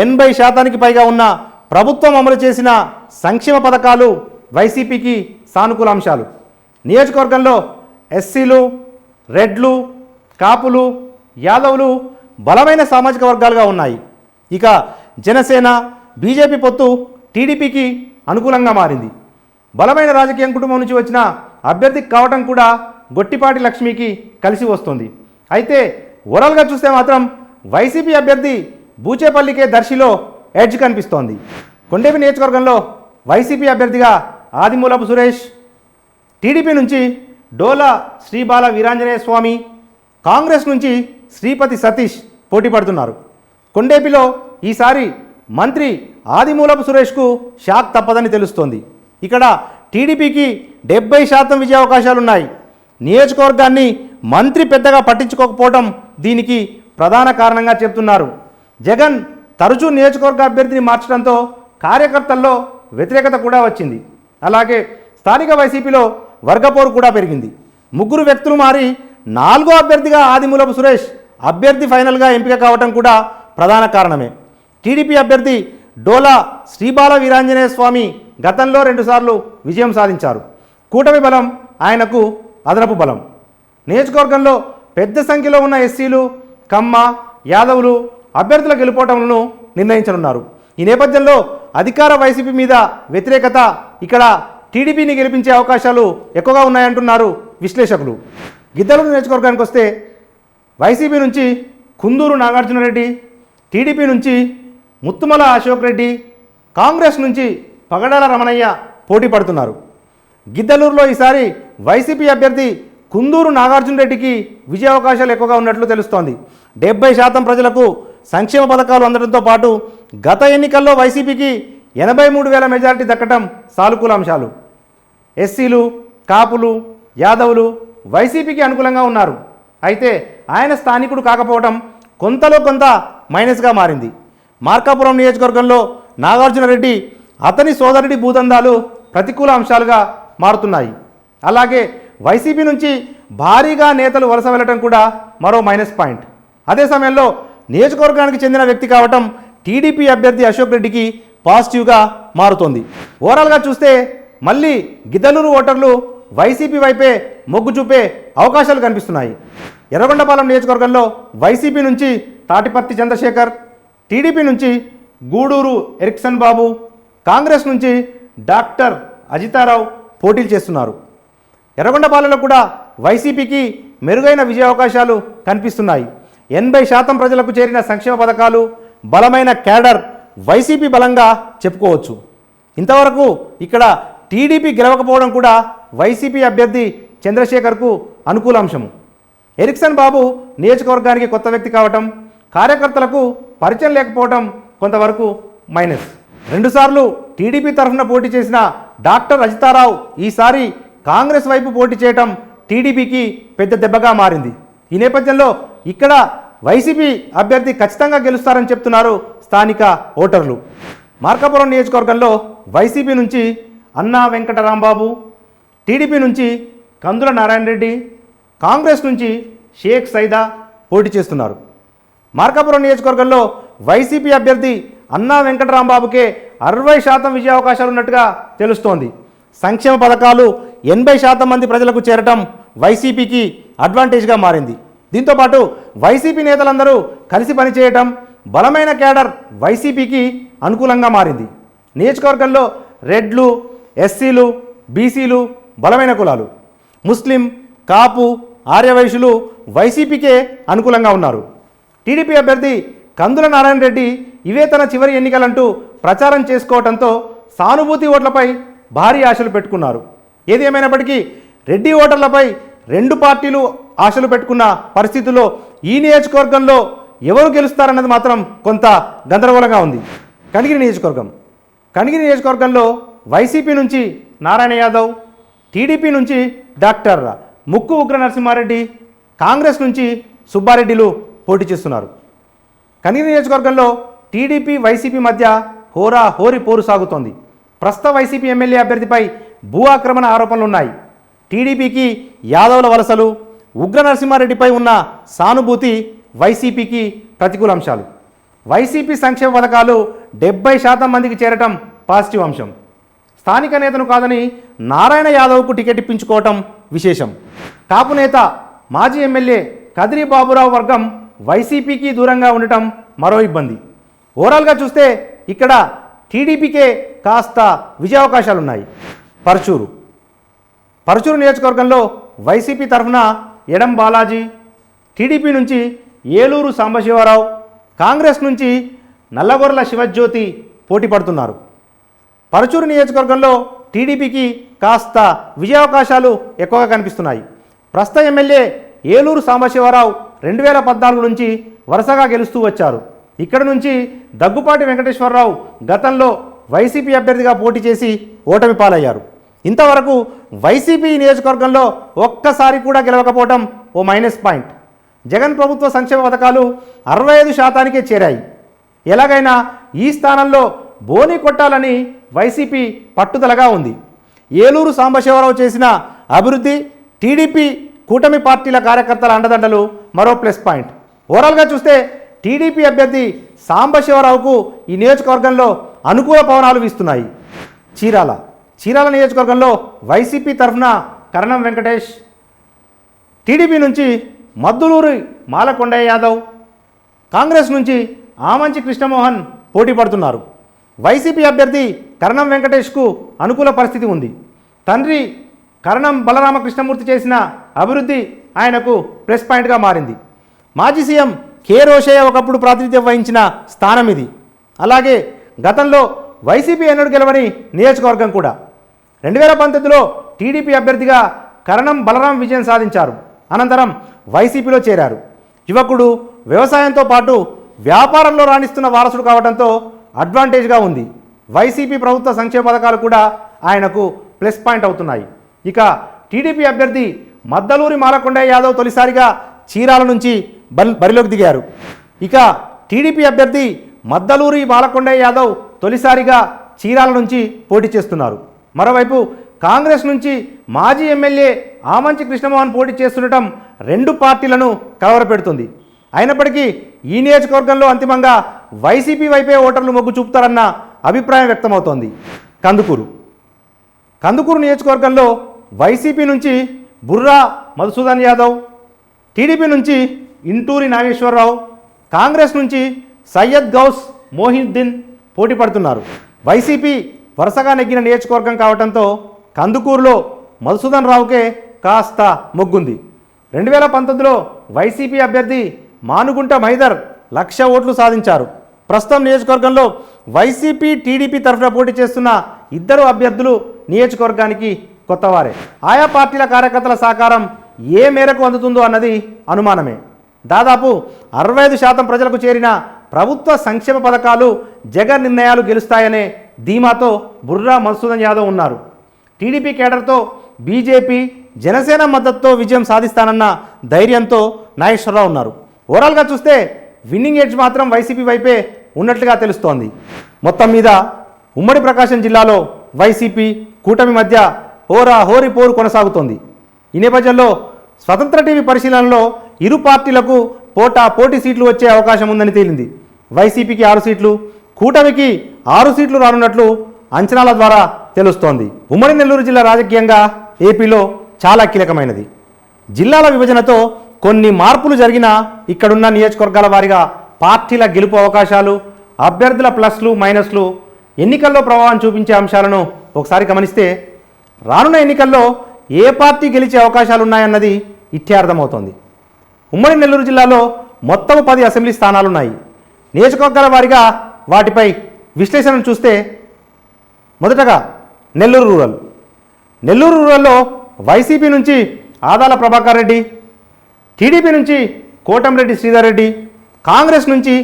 80% పైగా ఉన్న ప్రభుత్వం అమలు చేసిన సంక్షేమ పథకాలు వైసీపీకి సానుకూల అంశాలు. నియోజకవర్గంలో ఎస్సీలు, రెడ్లు, కాపులు, యాదవులు బలమైన సామాజిక వర్గాలుగా ఉన్నాయి. ఇక జనసేన, బీజేపీ పొత్తు టీడీపీకి అనుకూలంగా మారింది. బలమైన రాజకీయ కుటుంబం నుంచి వచ్చిన అభ్యర్థి కావటం కూడా గొట్టిపాటి లక్ష్మికి కలిసి వస్తుంది. అయితే ఓవరాల్గా చూస్తే మాత్రం వైసీపీ అభ్యర్థి బూచేపల్లికే దర్శిలో ఎడ్జ్ కనిపిస్తోంది. కొండేపి నియోజకవర్గంలో వైసీపీ అభ్యర్థిగా ఆదిమూలపు సురేష్, టీడీపీ నుంచి డోలా శ్రీబాల వీరాంజనేయ స్వామి, కాంగ్రెస్ నుంచి శ్రీపతి సతీష్ పోటీ పడుతున్నారు. కొండేపిలో ఈసారి మంత్రి ఆదిమూలపు సురేష్కు షాక్ తప్పదని తెలుస్తోంది. ఇక్కడ టీడీపీకి 70% విజయ అవకాశాలున్నాయి. నియోజకవర్గాన్ని మంత్రి పెద్దగా పట్టించుకోకపోవడం దీనికి ప్రధాన కారణంగా చెప్తున్నారు. జగన్ తరచూ నియోజకవర్గ అభ్యర్థిని మార్చడంతో కార్యకర్తల్లో వ్యతిరేకత కూడా వచ్చింది. అలాగే స్థానిక వైసీపీలో వర్గపోరు కూడా పెరిగింది. 3 వ్యక్తులు మారి 4వ అభ్యర్థిగా ఆదిమూలపు సురేష్ అభ్యర్థి ఫైనల్గా ఎంపిక కావడం కూడా ప్రధాన కారణమే. టీడీపీ అభ్యర్థి డోలా శ్రీబాల వీరాంజనేయ స్వామి గతంలో 2 సార్లు విజయం సాధించారు. కూటమి బలం ఆయనకు అదనపు బలం. నియోజకవర్గంలో పెద్ద సంఖ్యలో ఉన్న ఎస్సీలు, కమ్మ, యాదవులు అభ్యర్థుల గెలుపోవటంను నిర్ణయించనున్నారు. ఈ నేపథ్యంలో అధికార వైసీపీ మీద వ్యతిరేకత ఇక్కడ టీడీపీని గెలిపించే అవకాశాలు ఎక్కువగా ఉన్నాయంటున్నారు విశ్లేషకులు. గిద్దలూరు నియోజకవర్గానికి వస్తే వైసీపీ నుంచి కుందూరు నాగార్జునరెడ్డి, టీడీపీ నుంచి ముత్తుమల అశోక్ రెడ్డి, కాంగ్రెస్ నుంచి పగడాల రమణయ్య పోటీ పడుతున్నారు. గిద్దలూరులో ఈసారి వైసీపీ అభ్యర్థి కుందూరు నాగార్జునరెడ్డికి విజయ అవకాశాలు ఎక్కువగా ఉన్నట్లు తెలుస్తోంది. 70% ప్రజలకు సంక్షేమ పథకాలు అందడంతో పాటు గత ఎన్నికల్లో వైసీపీకి 83,000 మెజారిటీ దక్కడం సానుకూల అంశాలు. ఎస్సీలు, కాపులు, యాదవులు వైసీపీకి అనుకూలంగా ఉన్నారు. అయితే ఆయన స్థానికుడు కాకపోవడం కొంతలో కొంత మైనస్గా మారింది. మార్కాపురం నియోజకవర్గంలో నాగార్జునరెడ్డి, అతని సోదరుడి భూదందాలు ప్రతికూల అంశాలుగా మారుతున్నాయి. అలాగే వైసీపీ నుంచి భారీగా నేతలు వలస వెళ్ళటం కూడా మరో మైనస్ పాయింట్. అదే సమయంలో నియోజకవర్గానికి చెందిన వ్యక్తి కావటం టీడీపీ అభ్యర్థి అశోక్ రెడ్డికి పాజిటివ్గా మారుతోంది. ఓవరాల్గా చూస్తే మళ్ళీ గిద్దలూరు ఓటర్లు వైసీపీ వైపే మొగ్గు చూపే అవకాశాలు కనిపిస్తున్నాయి. ఎర్రగొండపాలెం నియోజకవర్గంలో వైసీపీ నుంచి తాటిపర్తి చంద్రశేఖర్, టీడీపీ నుంచి గూడూరు ఎరిక్సన్ బాబు, కాంగ్రెస్ నుంచి డాక్టర్ అజితారావు పోటీలు చేస్తున్నారు. ఎర్రగొండపాలెంలో కూడా వైసీపీకి మెరుగైన విజయ అవకాశాలు కనిపిస్తున్నాయి. 80% ప్రజలకు చేరిన సంక్షేమ పథకాలు, బలమైన క్యాడర్ వైసీపీ బలంగా చెప్పుకోవచ్చు. ఇంతవరకు ఇక్కడ టీడీపీ గెలవకపోవడం కూడా వైసీపీ అభ్యర్థి చంద్రశేఖర్కు అనుకూల అంశము. ఎరిక్సన్ బాబు నియోజకవర్గానికి కొత్త వ్యక్తి కావటం, కార్యకర్తలకు పరిచయం లేకపోవడం కొంతవరకు మైనస్. 2 సార్లు టీడీపీ తరఫున పోటీ చేసిన డాక్టర్ అజితారావు ఈసారి కాంగ్రెస్ వైపు పోటీ చేయటం టీడీపీకి పెద్ద దెబ్బగా మారింది. ఈ నేపథ్యంలో ఇక్కడ వైసీపీ అభ్యర్థి ఖచ్చితంగా గెలుస్తారని చెప్తున్నారు స్థానిక ఓటర్లు. మార్కాపురం నియోజకవర్గంలో వైసీపీ నుంచి అన్నా వెంకటరాంబాబు, టీడీపీ నుంచి కందుల నారాయణ రెడ్డి, కాంగ్రెస్ నుంచి షేక్ సైదా పోటీ చేస్తున్నారు. మార్కాపురం నియోజకవర్గంలో వైసీపీ అభ్యర్థి అన్నా వెంకటరాంబాబుకే 60% విజయ అవకాశాలు ఉన్నట్టుగా తెలుస్తోంది. సంక్షేమ పథకాలు 80% మంది ప్రజలకు చేరటం వైసీపీకి అడ్వాంటేజ్గా మారింది. దీంతోపాటు వైసీపీ నేతలందరూ కలిసి పనిచేయటం, బలమైన క్యాడర్ వైసీపీకి అనుకూలంగా మారింది. నియోజకవర్గంలో రెడ్లు, ఎస్సీలు, బీసీలు బలమైన కులాలు, ముస్లిం, కాపు, ఆర్యవైశ్యులు వైసీపీకే అనుకూలంగా ఉన్నారు. టీడీపీ అభ్యర్థి కందుల నారాయణ రెడ్డి ఇవే తన చివరి ఎన్నికలంటూ ప్రచారం చేసుకోవడంతో సానుభూతి ఓట్లపై భారీ ఆశలు పెట్టుకున్నారు. ఏది ఏమైనప్పటికీ రెడ్డి ఓటర్లపై 2 పార్టీలు ఆశలు పెట్టుకున్న పరిస్థితుల్లో ఈ నియోజకవర్గంలో ఎవరు గెలుస్తారన్నది మాత్రం కొంత గందరగోళంగా ఉంది. కనిగిరి నియోజకవర్గంలో వైసీపీ నుంచి నారాయణ యాదవ్, టీడీపీ నుంచి డాక్టర్ ముక్కు ఉగ్ర నరసింహారెడ్డి, కాంగ్రెస్ నుంచి సుబ్బారెడ్డిలు పోటీ చేస్తున్నారు. కనిగిరి నియోజకవర్గంలో టీడీపీ వైసీపీ మధ్య హోరీ పోరు సాగుతోంది. ప్రస్తుత వైసీపీ ఎమ్మెల్యే అభ్యర్థిపై భూ ఆక్రమణ ఆరోపణలున్నాయి. టీడీపీకి యాదవుల వలసలు, ఉగ్ర నరసింహారెడ్డిపై ఉన్న సానుభూతి వైసీపీకి ప్రతికూల అంశాలు. వైసీపీ సంక్షేమ పథకాలు 70% మందికి చేరటం పాజిటివ్ అంశం. స్థానిక నేతను కాదని నారాయణ యాదవ్కు టికెట్ ఇప్పించుకోవటం విశేషం. కాపు నేత మాజీ ఎమ్మెల్యే కదిరి బాబురావు వర్గం వైసీపీకి దూరంగా ఉండటం మరో ఇబ్బంది. ఓవరాల్గా చూస్తే ఇక్కడ టీడీపీకే కాస్త విజయ అవకాశాలున్నాయి. పరుచూరు నియోజకవర్గంలో వైసీపీ తరఫున ఎడం బాలాజీ, టీడీపీ నుంచి ఏలూరు సాంబశివరావు, కాంగ్రెస్ నుంచి నల్లగొర్ల శివజ్యోతి పోటీ పడుతున్నారు. పరచూరు నియోజకవర్గంలో టీడీపీకి కాస్త విజయావకాశాలు ఎక్కువగా కనిపిస్తున్నాయి. ప్రస్తుత ఎమ్మెల్యే ఏలూరు సాంబశివరావు 2014 నుంచి వరుసగా గెలుస్తూ వచ్చారు. ఇక్కడ నుంచి దగ్గుపాటి వెంకటేశ్వరరావు గతంలో వైసీపీ అభ్యర్థిగా పోటీ చేసి ఓటమి పాలయ్యారు. ఇంతవరకు వైసీపీ నియోజకవర్గంలో ఒక్కసారి కూడా గెలవకపోవడం ఓ మైనస్ పాయింట్. జగన్ ప్రభుత్వ సంక్షేమ పథకాలు 65%కే చేరాయి. ఎలాగైనా ఈ స్థానంలో బోని కొట్టాలని వైసీపీ పట్టుదలగా ఉంది. ఏలూరు సాంబశివరావు చేసిన అభివృద్ధి, టీడీపీ కూటమి పార్టీల కార్యకర్తల అండదండలు మరో ప్లస్ పాయింట్. ఓవరాల్గా చూస్తే టీడీపీ అభ్యర్థి సాంబశివరావుకు ఈ నియోజకవర్గంలో అనుకూల పవనాలు వీస్తున్నాయి. చీరాల నియోజకవర్గంలో వైసీపీ తరఫున కరణం వెంకటేష్, టీడీపీ నుంచి మద్దులూరి మాలకొండయ్య యాదవ్, కాంగ్రెస్ నుంచి ఆమంచి కృష్ణమోహన్ పోటీ పడుతున్నారు. వైసీపీ అభ్యర్థి కరణం వెంకటేష్కు అనుకూల పరిస్థితి ఉంది. తండ్రి కరణం బలరామకృష్ణమూర్తి చేసిన అభివృద్ధి ఆయనకు ప్లస్ పాయింట్గా మారింది. మాజీ సీఎం కె రోషయ్య ఒకప్పుడు ప్రాతినిధ్యం వహించిన స్థానం ఇది. అలాగే గతంలో వైసీపీ ఎన్నడూ గెలవని నియోజకవర్గం కూడా. 2019లో టీడీపీ అభ్యర్థిగా కరణం బలరాం విజయం సాధించారు. అనంతరం వైసీపీలో చేరారు. యువకుడు, వ్యవసాయంతో పాటు వ్యాపారంలో రాణిస్తున్న వారసుడు కావడంతో అడ్వాంటేజ్గా ఉంది. వైసీపీ ప్రభుత్వ సంక్షేమ పథకాలు కూడా ఆయనకు ప్లస్ పాయింట్ అవుతున్నాయి. ఇక టీడీపీ అభ్యర్థి మద్దలూరి మాలకొండయ్య యాదవ్ తొలిసారిగా చీరాల నుంచి బరిలోకి దిగారు. ఇక టీడీపీ అభ్యర్థి మద్దలూరి మాలకొండయ్య యాదవ్ తొలిసారిగా చీరాల నుంచి పోటీ చేస్తున్నారు. మరోవైపు కాంగ్రెస్ నుంచి మాజీ ఎమ్మెల్యే ఆమంచి కృష్ణమోహన్ పోటీ చేస్తుండటం రెండు పార్టీలను కలవరపెడుతుంది. అయినప్పటికీ ఈ నియోజకవర్గంలో అంతిమంగా వైసీపీ వైపే ఓటర్లు మొగ్గు చూపుతారన్న అభిప్రాయం వ్యక్తమవుతోంది. కందుకూరు నియోజకవర్గంలో వైసీపీ నుంచి బుర్రా మధుసూదన్ యాదవ్, టీడీపీ నుంచి ఇంటూరి నాగేశ్వరరావు, కాంగ్రెస్ నుంచి సయ్యద్ గౌస్ మోహిద్దీన్ పోటీ పడుతున్నారు. వైసీపీ వరుసగా నెగ్గిన నియోజకవర్గం కావడంతో కందుకూరులో మధుసూదన్ రావుకే కాస్త మొగ్గుంది. 2019లో వైసీపీ అభ్యర్థి మానుగుంట మైదర్ 1,00,000 ఓట్లు సాధించారు. ప్రస్తుతం నియోజకవర్గంలో వైసీపీ, టీడీపీ తరఫున పోటీ చేస్తున్న ఇద్దరు అభ్యర్థులు నియోజకవర్గానికి కొత్తవారే. ఆయా పార్టీల కార్యకర్తల సహకారం ఏ మేరకు అందుతుందో అన్నది అనుమానమే. దాదాపు 65% ప్రజలకు చేరిన ప్రభుత్వ సంక్షేమ పథకాలు, జగన్ నిర్ణయాలు గెలుస్తాయనే ధీమాతో బుర్రా మధుసూదన్ యాదవ్ ఉన్నారు. టీడీపీ కేడర్తో బీజేపీ, జనసేన మద్దతుతో విజయం సాధిస్తానన్న ధైర్యంతో నాగేశ్వరరావు ఉన్నారు. ఓవరాల్గా చూస్తే విన్నింగ్ ఎడ్జ్ మాత్రం వైసీపీ వైపే ఉన్నట్లుగా తెలుస్తోంది. మొత్తం మీద ఉమ్మడి ప్రకాశం జిల్లాలో వైసీపీ, కూటమి మధ్య హోరీ పోరు కొనసాగుతోంది. ఈ నేపథ్యంలో స్వతంత్ర టీవీ పరిశీలనలో ఇరు పార్టీలకు పోటీ సీట్లు వచ్చే అవకాశం ఉందని తేలింది. వైసీపీకి 6 సీట్లు, కూటమికి 6 సీట్లు రానున్నట్లు అంచనాల ద్వారా తెలుస్తోంది. ఉమ్మడి నెల్లూరు జిల్లా రాజకీయంగా ఏపీలో చాలా కీలకమైనది. జిల్లాల విభజనతో కొన్ని మార్పులు జరిగినా ఇక్కడున్న నియోజకవర్గాల వారీగా పార్టీల గెలుపు అవకాశాలు, అభ్యర్థుల ప్లస్లు మైనస్లు, ఎన్నికల్లో ప్రభావం చూపించే అంశాలను ఒకసారి గమనిస్తే రానున్న ఎన్నికల్లో ఏ పార్టీ గెలిచే అవకాశాలు ఉన్నాయన్నది ఇట్టే అర్థమవుతోంది. ఉమ్మడి నెల్లూరు జిల్లాలో మొత్తం 10 అసెంబ్లీ స్థానాలున్నాయి. నియోజకవర్గాల వారీగా వాటిపై విశ్లేషణను చూస్తే మొదటగా నెల్లూరు రూరల్లో వైసీపీ నుంచి ఆదాల ప్రభాకర్ రెడ్డి, టీడీపీ నుంచి కోటంరెడ్డి శ్రీధర్ రెడ్డి, కాంగ్రెస్ నుంచి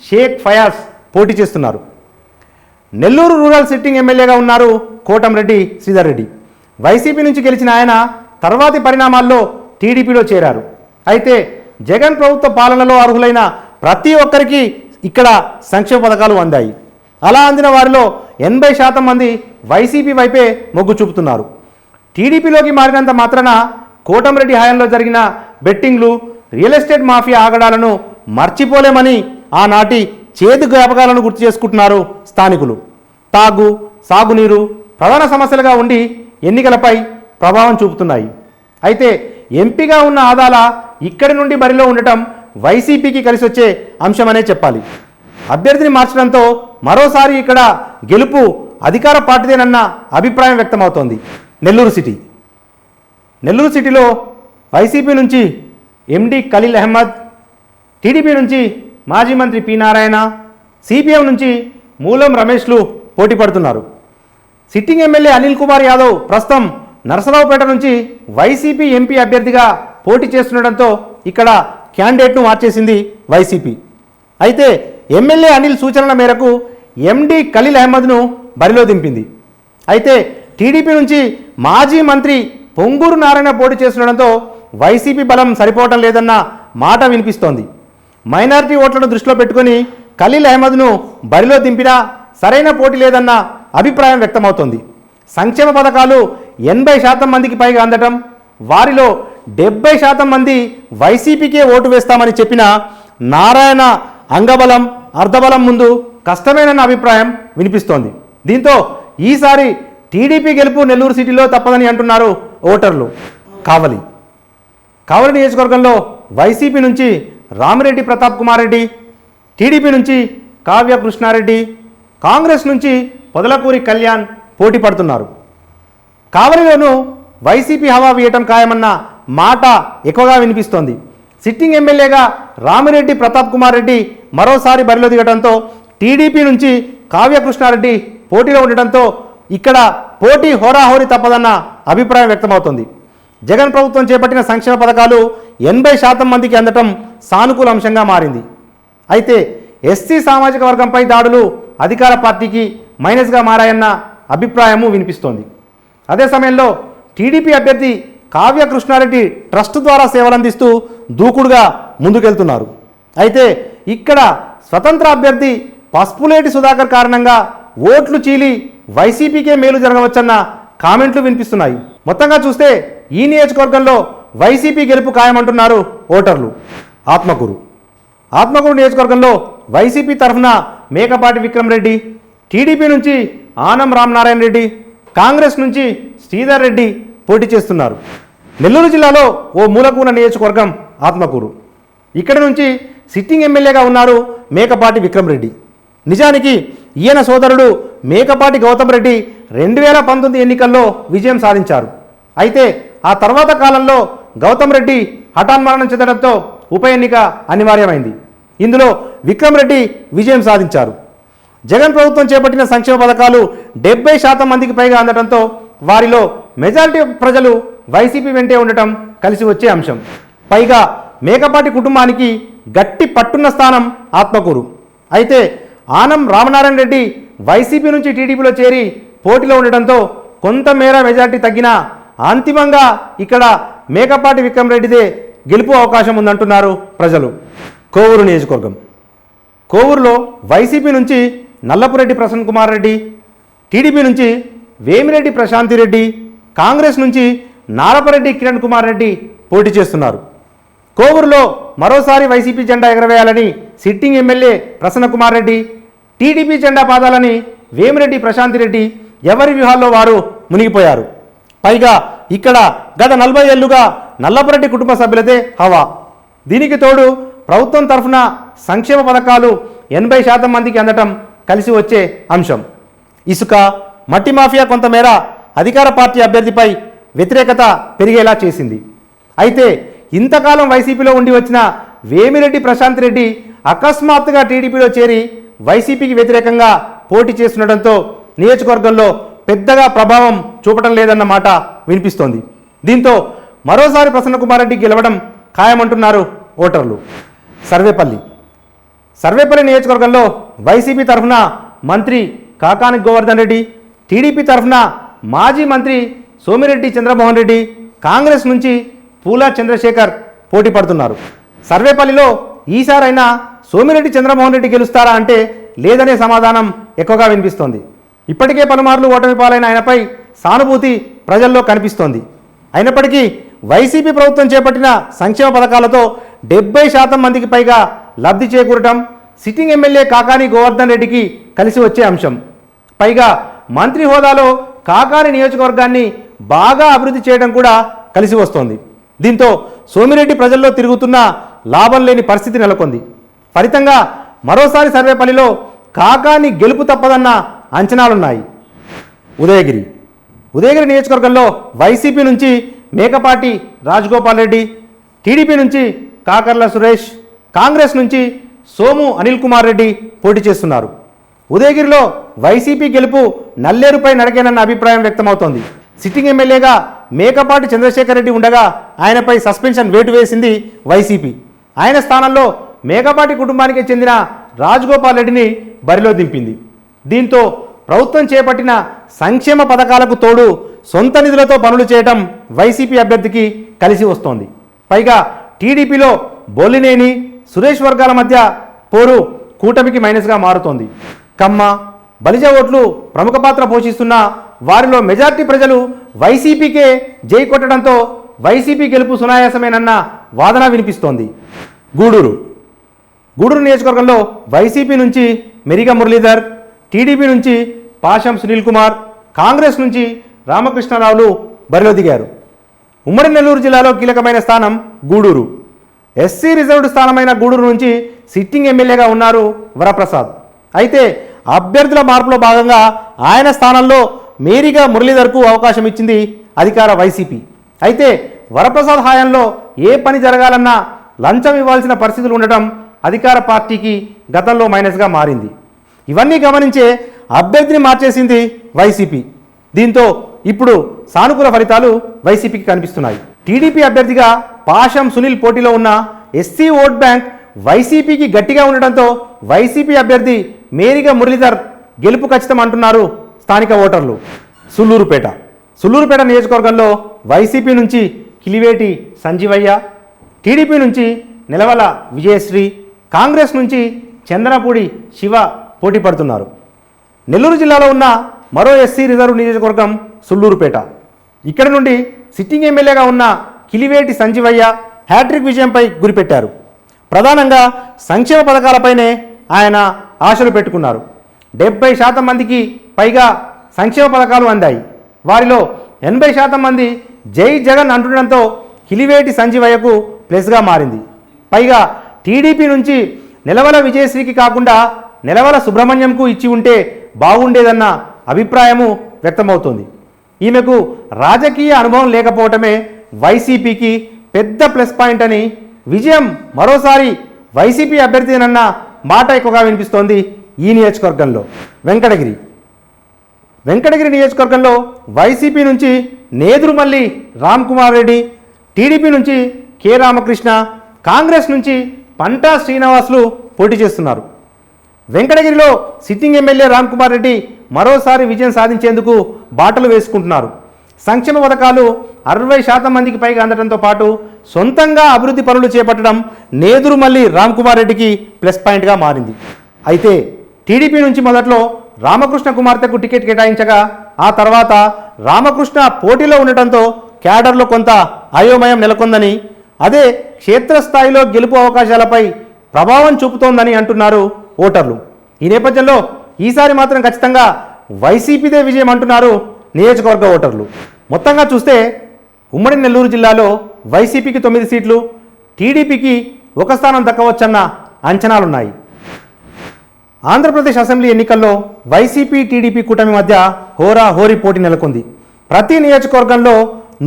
షేక్ ఫయాజ్ పోటీ చేస్తున్నారు. నెల్లూరు రూరల్ సిట్టింగ్ ఎమ్మెల్యేగా ఉన్నారు కోటంరెడ్డి శ్రీధర్ రెడ్డి. వైసీపీ నుంచి గెలిచిన ఆయన తర్వాతి పరిణామాల్లో టీడీపీలో చేరారు. అయితే జగన్ ప్రభుత్వ పాలనలో అర్హులైన ప్రతి ఒక్కరికి ఇక్కడ సంక్షేమ పథకాలు అందాయి. అలా అందిన వారిలో 80% మంది వైసీపీ వైపే మొగ్గు చూపుతున్నారు. టీడీపీలోకి మారినంత మాత్రాన కోటంరెడ్డి హయాంలో జరిగిన బెట్టింగ్లు, రియల్ ఎస్టేట్ మాఫియా ఆగడాలను మర్చిపోలేమని ఆనాటి చేదు జ్ఞాపకాలను గుర్తు చేసుకుంటున్నారు స్థానికులు. తాగు, సాగునీరు ప్రధాన సమస్యలుగా ఉండి ఎన్నికలపై ప్రభావం చూపుతున్నాయి. అయితే ఎంపీగా ఉన్న ఆదాల ఇక్కడి నుండి బరిలో ఉండటం వైసీపీకి కలిసి వచ్చే అంశమనే చెప్పాలి. అభ్యర్థిని మార్చడంతో మరోసారి ఇక్కడ గెలుపు అధికార పార్టీదేనన్న అభిప్రాయం వ్యక్తమవుతోంది. నెల్లూరు సిటీలో వైసీపీ నుంచి ఎండి ఖలీల్ అహ్మద్, టీడీపీ నుంచి మాజీ మంత్రి పి నారాయణ, సిపిఎం నుంచి మూలం రమేష్లు పోటీ పడుతున్నారు. సిట్టింగ్ ఎమ్మెల్యే అనిల్ కుమార్ యాదవ్ ప్రస్తుతం నరసరావుపేట నుంచి వైసీపీ ఎంపీ అభ్యర్థిగా పోటీ చేస్తుండటంతో ఇక్కడ క్యాండిడేట్ను మార్చేసింది వైసీపీ. అయితే ఎమ్మెల్యే అనిల్ సూచనల మేరకు ఎండి ఖలీల్ అహ్మద్ను బరిలో దింపింది. అయితే టీడీపీ నుంచి మాజీ మంత్రి పొంగూరు నారాయణ పోటీ చేస్తుండటంతో వైసీపీ బలం సరిపోవటం లేదన్న మాట వినిపిస్తోంది. మైనారిటీ ఓట్లను దృష్టిలో పెట్టుకుని ఖలీల్ అహ్మద్ను బరిలో దింపినా సరైన పోటీ లేదన్న అభిప్రాయం వ్యక్తమవుతోంది. సంక్షేమ పథకాలు 80% మందికి పైగా అందటం, వారిలో 70% మంది వైసీపీకే ఓటు వేస్తామని చెప్పిన నారాయణ అంగబలం అర్ధబలం ముందు కష్టమేనన్న అభిప్రాయం వినిపిస్తోంది. దీంతో ఈసారి టీడీపీ గెలుపు నెల్లూరు సిటీలో తప్పదని అంటున్నారు ఓటర్లు. కావలి నియోజకవర్గంలో వైసీపీ నుంచి రామిరెడ్డి ప్రతాప్ కుమార్ రెడ్డి, టీడీపీ నుంచి కావ్య కృష్ణారెడ్డి, కాంగ్రెస్ నుంచి పొదలకూరి కళ్యాణ్ పోటీ పడుతున్నారు. కావలిలోనూ వైసీపీ హవా వీయటం ఖాయమన్న మాట ఎక్కువగా వినిపిస్తోంది. సిట్టింగ్ ఎమ్మెల్యేగా రామిరెడ్డి ప్రతాప్ కుమార్ రెడ్డి మరోసారి బరిలో దిగడంతో టీడీపీ నుంచి కావ్య కృష్ణారెడ్డి పోటీలో ఉండటంతో ఇక్కడ పోటీ హోరాహోరీ తప్పదన్న అభిప్రాయం వ్యక్తమవుతోంది. జగన్ ప్రభుత్వం చేపట్టిన సంక్షేమ పథకాలు 80% మందికి అందటం సానుకూల అంశంగా మారింది. అయితే ఎస్సీ సామాజిక వర్గంపై దాడులు అధికార పార్టీకి మైనస్గా మారాయన్న అభిప్రాయము వినిపిస్తోంది. అదే సమయంలో టీడీపీ అభ్యర్థి కావ్య కృష్ణారెడ్డి ట్రస్ట్ ద్వారా సేవలందిస్తూ దూకుడుగా ముందుకెళ్తున్నారు. అయితే ఇక్కడ స్వతంత్ర అభ్యర్థి పసుపులేటి సుధాకర్ కారణంగా ఓట్లు చీలి వైసీపీకే మేలు జరగవచ్చన్న కామెంట్లు వినిపిస్తున్నాయి. మొత్తంగా చూస్తే ఈ నియోజకవర్గంలో వైసీపీ గెలుపు ఖాయమంటున్నారు ఓటర్లు. ఆత్మకూరు నియోజకవర్గంలో వైసీపీ తరఫున మేకపాటి విక్రమ్ రెడ్డి, టీడీపీ నుంచి ఆనం రామనారాయణ రెడ్డి, కాంగ్రెస్ నుంచి శ్రీధర్ రెడ్డి పోటీ చేస్తున్నారు. నెల్లూరు జిల్లాలో ఓ మూలకూన నియోజకవర్గం ఆత్మకూరు. ఇక్కడ నుంచి సిట్టింగ్ ఎమ్మెల్యేగా ఉన్నారు మేకపాటి విక్రమ్ రెడ్డి. నిజానికి ఈయన సోదరుడు మేకపాటి గౌతమ్ రెడ్డి 2019 ఎన్నికల్లో విజయం సాధించారు. అయితే ఆ తర్వాత కాలంలో గౌతమ్ రెడ్డి హఠాన్మరణం చెందడంతో ఉప ఎన్నిక అనివార్యమైంది. ఇందులో విక్రమ్ రెడ్డి విజయం సాధించారు. జగన్ ప్రభుత్వం చేపట్టిన సంక్షేమ పథకాలు 70% మందికి పైగా అందడంతో వారిలో మెజారిటీ ప్రజలు వైసీపీ వెంటే ఉండటం కలిసి వచ్చే అంశం. పైగా మేకపాటి కుటుంబానికి గట్టి పట్టున్న స్థానం ఆత్మకూరు. అయితే ఆనం రామనారాయణ రెడ్డి వైసీపీ నుంచి టీడీపీలో చేరి పోటీలో ఉండటంతో కొంతమేర మెజారిటీ తగ్గినా అంతిమంగా ఇక్కడ మేకపాటి విక్రమ్ రెడ్డిదే గెలుపు అవకాశం ఉందంటున్నారు ప్రజలు. కోవూరు నియోజకవర్గం. కోవూరులో వైసీపీ నుంచి నల్లపురెడ్డి ప్రసన్న కుమార్ రెడ్డి, టీడీపీ నుంచి వేమిరెడ్డి ప్రశాంతి రెడ్డి, కాంగ్రెస్ నుంచి నారపరెడ్డి కిరణ్ కుమార్ రెడ్డి పోటీ చేస్తున్నారు. కోవూరులో మరోసారి వైసీపీ జెండా ఎగరవేయాలని sitting MLA Prasanna Kumar Reddy, TDP జెండా పాదాలని వేమిరెడ్డి ప్రశాంతి రెడ్డి ఎవరి వ్యూహాల్లో వారు మునిగిపోయారు. పైగా ఇక్కడ గత 40 ఏళ్లుగా నల్లపురెడ్డి కుటుంబ సభ్యులదే హవా. దీనికి తోడు ప్రభుత్వం తరఫున సంక్షేమ పథకాలు 80% మందికి అందటం కలిసి వచ్చే అంశం. ఇసుక, మట్టి మాఫియా కొంతమేర అధికార పార్టీ అభ్యర్థిపై వ్యతిరేకత పెరిగేలా చేసింది. అయితే ఇంతకాలం వైసీపీలో ఉండి వచ్చిన వేమిరెడ్డి ప్రశాంత్ రెడ్డి అకస్మాత్తుగా టీడీపీలో చేరి వైసీపీకి వ్యతిరేకంగా పోటీ చేస్తుండటంతో నియోజకవర్గంలో పెద్దగా ప్రభావం చూపటం లేదన్న మాట వినిపిస్తోంది. దీంతో మరోసారి ప్రసన్న కుమార్ రెడ్డి గెలవడం ఖాయమంటున్నారు ఓటర్లు. సర్వేపల్లి నియోజకవర్గంలో వైసీపీ తరఫున మంత్రి కాకాని గోవర్ధన్ రెడ్డి, టీడీపీ తరఫున మాజీ మంత్రి సోమిరెడ్డి చంద్రమోహన్ రెడ్డి, కాంగ్రెస్ నుంచి పూలా చంద్రశేఖర్ పోటీ పడుతున్నారు. సర్వేపల్లిలో ఈసారైనా సోమిరెడ్డి చంద్రమోహన్ రెడ్డి గెలుస్తారా అంటే లేదనే సమాధానం ఎక్కువగా వినిపిస్తోంది. ఇప్పటికే పలుమార్లు ఓటమి పాలైన ఆయనపై సానుభూతి ప్రజల్లో కనిపిస్తోంది. అయినప్పటికీ వైసీపీ ప్రభుత్వం చేపట్టిన సంక్షేమ పథకాలతో 70% మందికి పైగా లబ్ధి చేకూరటం సిట్టింగ్ ఎమ్మెల్యే కాకాని గోవర్ధన్ రెడ్డికి కలిసి వచ్చే అంశం. పైగా మంత్రి హోదాలో కాకాని నియోజకవర్గాన్ని బాగా అభివృద్ధి చేయడం కూడా కలిసి వస్తోంది. దీంతో సోమిరెడ్డి ప్రజల్లో తిరుగుతున్నా లాభం లేని పరిస్థితి నెలకొంది. ఫలితంగా మరోసారి సర్వేపల్లిలో కాకాని గెలుపు తప్పదన్న అంచనాలున్నాయి. ఉదయగిరి నియోజకవర్గంలో వైసీపీ నుంచి మేకపాటి రాజగోపాల్ రెడ్డి, టీడీపీ నుంచి కాకర్ల సురేష్, కాంగ్రెస్ నుంచి సోము అనిల్ కుమార్ రెడ్డి పోటీ చేస్తున్నారు. ఉదయగిరిలో వైసీపీ గెలుపు నల్లేరుపై నడకేనన్న అభిప్రాయం వ్యక్తమవుతోంది. సిట్టింగ్ ఎమ్మెల్యేగా మేకపాటి చంద్రశేఖర్ రెడ్డి ఉండగా ఆయనపై సస్పెన్షన్ వేటు వేసింది వైసీపీ. ఆయన స్థానంలో మేకపాటి కుటుంబానికి చెందిన రాజగోపాల్ రెడ్డిని బరిలో దింపింది. దీంతో ప్రభుత్వం చేపట్టిన సంక్షేమ పథకాలకు తోడు సొంత నిధులతో పనులు చేయటం వైసీపీ అభ్యర్థికి కలిసి వస్తోంది. పైగా టీడీపీలో బొల్లినేని సురేష్ వర్గాల మధ్య పోరు కూటమికి మైనస్గా మారుతోంది. కమ్మ, బలిజ ఓట్లు ప్రముఖ పాత్ర పోషిస్తున్న వారిలో మెజార్టీ ప్రజలు వైసీపీకే జై కొట్టడంతో వైసీపీ గెలుపు సునాయాసమేనన్న వాదన వినిపిస్తోంది. గూడూరు నియోజకవర్గంలో వైసీపీ నుంచి మెరిగ మురళీధర్, టీడీపీ నుంచి పాషం సునీల్ కుమార్, కాంగ్రెస్ నుంచి రామకృష్ణరావులు బరిలో దిగారు. ఉమ్మడి నెల్లూరు జిల్లాలో కీలకమైన స్థానం గూడూరు. ఎస్సీ రిజర్వ్డ్ స్థానమైన గూడూరు నుంచి సిట్టింగ్ ఎమ్మెల్యేగా ఉన్నారు వరప్రసాద్. అయితే అభ్యర్థుల మార్పులో భాగంగా ఆయన స్థానంలో మేరిగా మురళీధర్కు అవకాశం ఇచ్చింది అధికార వైసీపీ. అయితే వరప్రసాద్ హయాంలో ఏ పని జరగాలన్నా లంచం ఇవ్వాల్సిన పరిస్థితులు ఉండటం అధికార పార్టీకి గతంలో మైనస్గా మారింది. ఇవన్నీ గమనించే అభ్యర్థిని మార్చేసింది వైసీపీ. దీంతో ఇప్పుడు సానుకూల ఫలితాలు వైసీపీకి కనిపిస్తున్నాయి. టీడీపీ అభ్యర్థిగా పాషం సునీల్ పోటీలో ఉన్న ఎస్సీ ఓట్ బ్యాంక్ వైసీపీకి గట్టిగా ఉండడంతో వైసీపీ అభ్యర్థి మేరిగా మురళీధర్ గెలుపు ఖచ్చితం అంటున్నారు స్థానిక ఓటర్లు. సుల్లూరుపేట నియోజకవర్గంలో వైసీపీ నుంచి కిలివేటి సంజీవయ్య, టీడీపీ నుంచి నిలవల విజయశ్రీ, కాంగ్రెస్ నుంచి చందనపూడి శివ పోటీ పడుతున్నారు. నెల్లూరు జిల్లాలో ఉన్న మరో ఎస్సీ రిజర్వ్ నియోజకవర్గం సుల్లూరుపేట. ఇక్కడ నుండి సిట్టింగ్ ఎమ్మెల్యేగా ఉన్న కిలివేటి సంజీవయ్య హ్యాట్రిక్ విజయంపై గురిపెట్టారు. ప్రధానంగా సంక్షేమ పథకాలపైనే ఆయన ఆశలు పెట్టుకున్నారు. 70% మందికి పైగా సంక్షేమ పథకాలు అందాయి. వారిలో 80% మంది జై జగన్ అంటుండడంతో కిలివేటి సంజీవయ్యకు ప్లస్గా మారింది. పైగా టీడీపీ నుంచి నిలవల విజయశ్రీకి కాకుండా నిలవల సుబ్రహ్మణ్యంకు ఇచ్చి ఉంటే బాగుండేదన్న అభిప్రాయము వ్యక్తమవుతోంది. ఈమెకు రాజకీయ అనుభవం లేకపోవటమే వైసీపీకి పెద్ద ప్లస్ పాయింట్ అని, విజయం మరోసారి వైసీపీ అభ్యర్థినన్న మాట ఎక్కువగా వినిపిస్తోంది. ఈ నియోజకవర్గంలో వెంకటగిరి నియోజకవర్గంలో వైసీపీ నుంచి నేదురుమల్లి రామ్ కుమార్ రెడ్డి, టీడీపీ నుంచి కె రామకృష్ణ, కాంగ్రెస్ నుంచి పంటా శ్రీనివాసులు పోటీ చేస్తున్నారు. వెంకటగిరిలో సిట్టింగ్ ఎమ్మెల్యే రామ్ కుమార్ రెడ్డి మరోసారి విజయం సాధించేందుకు బాటలు వేసుకుంటున్నారు. సంక్షేమ పథకాలు 60% మందికి పైగా అందడంతో పాటు సొంతంగా అభివృద్ధి పనులు చేపట్టడం నేదురుమల్లి రామ్ కుమార్ రెడ్డికి ప్లస్ పాయింట్గా మారింది. అయితే టీడీపీ నుంచి మొదట్లో రామకృష్ణ కుమార్తెకు టికెట్ కేటాయించగా ఆ తర్వాత రామకృష్ణ పోటీలో ఉండటంతో క్యాడర్లో కొంత అయోమయం నెలకొందని, అదే క్షేత్రస్థాయిలో గెలుపు అవకాశాలపై ప్రభావం చూపుతోందని అంటున్నారు ఓటర్లు. ఈ నేపథ్యంలో ఈసారి మాత్రం ఖచ్చితంగా వైసీపీదే విజయం అంటున్నారు నియోజకవర్గ ఓటర్లు. మొత్తంగా చూస్తే ఉమ్మడి నెల్లూరు జిల్లాలో వైసీపీకి 9 సీట్లు, టీడీపీకి 1 స్థానం దక్కవచ్చన్న అంచనాలున్నాయి. ఆంధ్రప్రదేశ్ అసెంబ్లీ ఎన్నికల్లో వైసీపీ టీడీపీ కూటమి మధ్య హోరీ పోటీ నెలకొంది. ప్రతి నియోజకవర్గంలో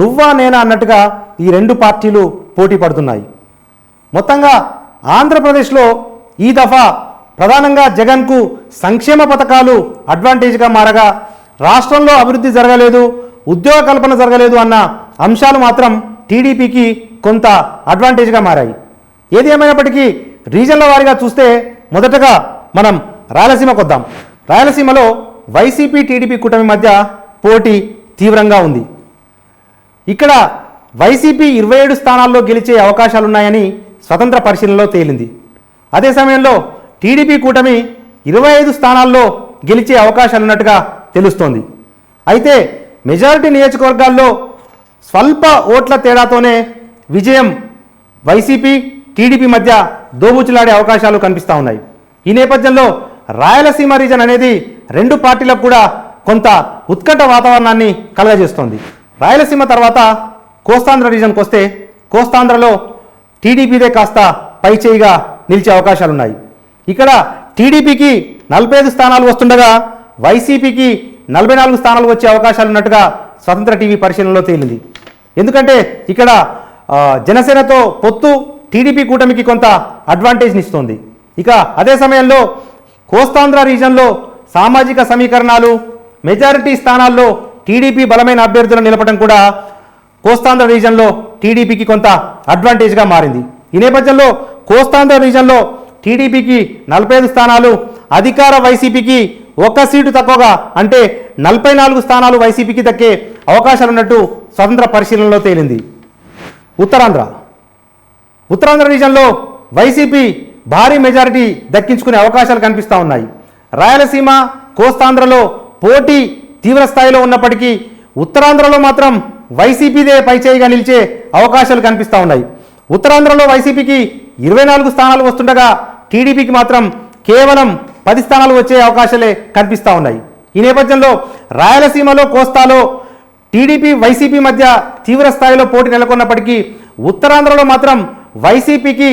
నువ్వా నేనా అన్నట్టుగా ఈ 2 పార్టీలు పోటీ పడుతున్నాయి. మొత్తంగా ఆంధ్రప్రదేశ్లో ఈ దఫా ప్రధానంగా జగన్కు సంక్షేమ పథకాలు అడ్వాంటేజ్గా మారగా, రాష్ట్రంలో అభివృద్ధి జరగలేదు, ఉద్యోగ కల్పన జరగలేదు అన్న అంశాలు మాత్రం టీడీపీకి కొంత అడ్వాంటేజ్గా మారాయి. ఏది ఏమైనప్పటికీ రీజన్ల వారీగా చూస్తే మొదటగా మనం రాయలసీమకు వద్దాం. రాయలసీమలో వైసీపీ టీడీపీ కూటమి మధ్య పోటీ తీవ్రంగా ఉంది. ఇక్కడ వైసీపీ 27 స్థానాల్లో గెలిచే అవకాశాలున్నాయని స్వతంత్ర పరిశీలనలో తేలింది. అదే సమయంలో టీడీపీ కూటమి 25 స్థానాల్లో గెలిచే అవకాశాలున్నట్టుగా తెలుస్తోంది. అయితే మెజారిటీ నియోజకవర్గాల్లో స్వల్ప ఓట్ల తేడాతోనే విజయం వైసీపీ టీడీపీ మధ్య దోబూచులాడే అవకాశాలు కనిపిస్తూ ఉన్నాయి. ఈ నేపథ్యంలో రాయలసీమ రీజన్ అనేది 2 పార్టీలకు కూడా కొంత ఉత్కంఠ వాతావరణాన్ని కలగజేస్తోంది. రాయలసీమ తర్వాత కోస్తాంధ్ర రీజన్కి వస్తే కోస్తాంధ్రలో టీడీపీదే కాస్త పైచేయిగా నిలిచే అవకాశాలున్నాయి. ఇక్కడ టీడీపీకి 45 స్థానాలు వస్తుండగా వైసీపీకి 44 స్థానాలు వచ్చే అవకాశాలు ఉన్నట్టుగా స్వతంత్ర టీవీ పరిశీలనలో తేలింది. ఎందుకంటే ఇక్కడ జనసేనతో పొత్తు టీడీపీ కూటమికి కొంత అడ్వాంటేజ్ని ఇస్తుంది. ఇక అదే సమయంలో కోస్తాంధ్ర రీజన్లో సామాజిక సమీకరణాలు, మెజారిటీ స్థానాల్లో టీడీపీ బలమైన అభ్యర్థులను నిలపడం కూడా కోస్తాంధ్ర రీజన్లో టీడీపీకి కొంత అడ్వాంటేజ్గా మారింది. ఈ నేపథ్యంలో కోస్తాంధ్ర రీజన్లో టీడీపీకి 45 స్థానాలు, అధికార వైసీపీకి 1 సీటు తక్కువగా అంటే 44 స్థానాలు వైసీపీకి దక్కే అవకాశాలున్నట్టు స్వతంత్ర పరిశీలనలో తేలింది. ఉత్తరాంధ్ర రీజన్లో వైసీపీ భారీ మెజారిటీ దక్కించుకునే అవకాశాలు కనిపిస్తూ ఉన్నాయి. రాయలసీమ, కోస్తాంధ్రలో పోటీ తీవ్ర స్థాయిలో ఉన్నప్పటికీ ఉత్తరాంధ్రలో మాత్రం వైసీపీదే పైచేయిగా నిలిచే అవకాశాలు కనిపిస్తూ ఉన్నాయి. ఉత్తరాంధ్రలో వైసీపీకి 24 స్థానాలు వస్తుండగా టీడీపీకి మాత్రం కేవలం 10 స్థానాలు వచ్చే అవకాశాలే కనిపిస్తూ ఉన్నాయి. ఈ నేపథ్యంలో రాయలసీమలో, కోస్తాలో టీడీపీ, వైసీపీ మధ్య తీవ్ర స్థాయిలో పోటీ నెలకొన్నప్పటికీ ఉత్తరాంధ్రలో మాత్రం వైసీపీకి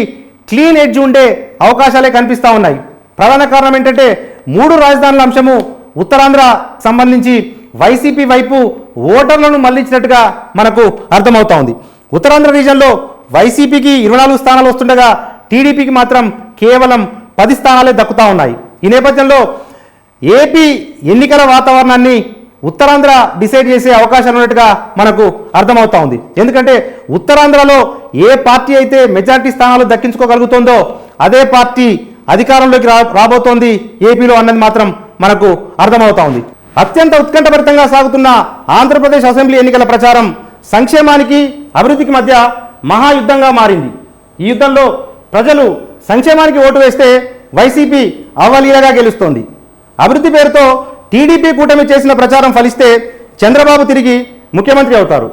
క్లీన్ ఎడ్జ్ ఉండే అవకాశాలే కనిపిస్తూ ఉన్నాయి. ప్రధాన కారణం ఏంటంటే 3 రాజధానుల అంశము ఉత్తరాంధ్ర సంబంధించి వైసీపీ వైపు ఓటర్లను మళ్లించినట్టుగా మనకు అర్థమవుతా ఉంది. ఉత్తరాంధ్ర రీజన్లో వైసీపీకి 24 స్థానాలు వస్తుండగా టీడీపీకి మాత్రం కేవలం 10 స్థానాలే దక్కుతూ ఉన్నాయి. ఈ నేపథ్యంలో ఏపీ ఎన్నికల వాతావరణాన్ని ఉత్తరాంధ్ర డిసైడ్ చేసే అవకాశం ఉన్నట్టుగా మనకు అర్థమవుతా ఉంది. ఎందుకంటే ఉత్తరాంధ్రలో ఏ పార్టీ అయితే మెజారిటీ స్థానాలు దక్కించుకోగలుగుతుందో అదే పార్టీ అధికారంలోకి రాబోతోంది ఏపీలో అన్నది మాత్రం మనకు అర్థమవుతా ఉంది. అత్యంత ఉత్కంఠభరితంగా సాగుతున్న ఆంధ్రప్రదేశ్ అసెంబ్లీ ఎన్నికల ప్రచారం సంక్షేమానికి, అభివృద్ధికి మధ్య మహాయుద్ధంగా మారింది. ఈ యుద్ధంలో ప్రజలు సంక్షేమానికి ఓటు వేస్తే వైసీపీ అవలీలగా గెలుస్తోంది. అభివృద్ధి పేరుతో టీడీపీ కూటమి చేసిన ప్రచారం ఫలిస్తే చంద్రబాబు తిరిగి ముఖ్యమంత్రి అవుతారు.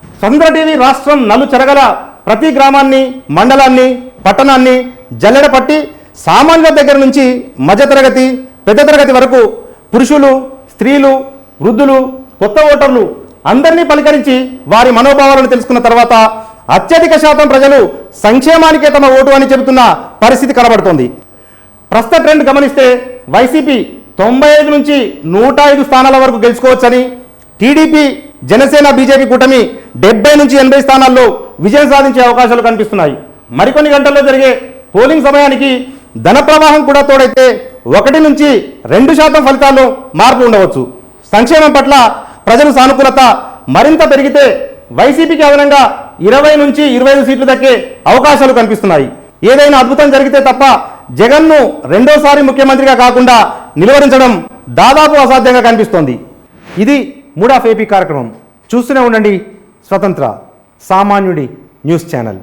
స్వతంత్ర టీవీ రాష్ట్రం నలుచెరగల ప్రతి గ్రామాన్ని, మండలాన్ని, పట్టణాన్ని జల్లెడ పట్టి సామాన్యుల దగ్గర నుంచి మధ్యతరగతి, పెద్ద తరగతి వరకు పురుషులు, స్త్రీలు, వృద్ధులు, కొత్త ఓటర్లు అందరినీ పలకరించి వారి మనోభావాలను తెలుసుకున్న తర్వాత అత్యధిక శాతం ప్రజలు సంక్షేమానికే తమ ఓటు అని చెబుతున్న పరిస్థితి కనబడుతోంది. ప్రస్తుత ట్రెండ్ గమనిస్తే వైసీపీ 95 నుంచి 105 స్థానాల వరకు గెలుచుకోవచ్చని, టీడీపీ, జనసేన, బీజేపీ కూటమి 70 నుంచి 80 స్థానాల్లో విజయం సాధించే అవకాశాలు కనిపిస్తున్నాయి. మరికొన్ని గంటల్లో జరిగే పోలింగ్ సమయానికి ధన ప్రవాహం కూడా తోడైతే 1 నుంచి 2% ఫలితాల్లో మార్పు ఉండవచ్చు. సంక్షేమం పట్ల ప్రజల సానుకూలత మరింత పెరిగితే వైసీపీకి అదనంగా 20 నుంచి 25 సీట్లు దక్కే అవకాశాలు కనిపిస్తున్నాయి. ఏదైనా అద్భుతం జరిగితే తప్ప జగన్ను రెండోసారి ముఖ్యమంత్రిగా కాకుండా నిలువరించడం దాదాపు అసాధ్యంగా కనిపిస్తోంది. ఇది మూడ్ ఆఫ్ ఏపీ కార్యక్రమం. చూస్తూనే ఉండండి స్వతంత్ర సామాన్యుడి న్యూస్ ఛానల్.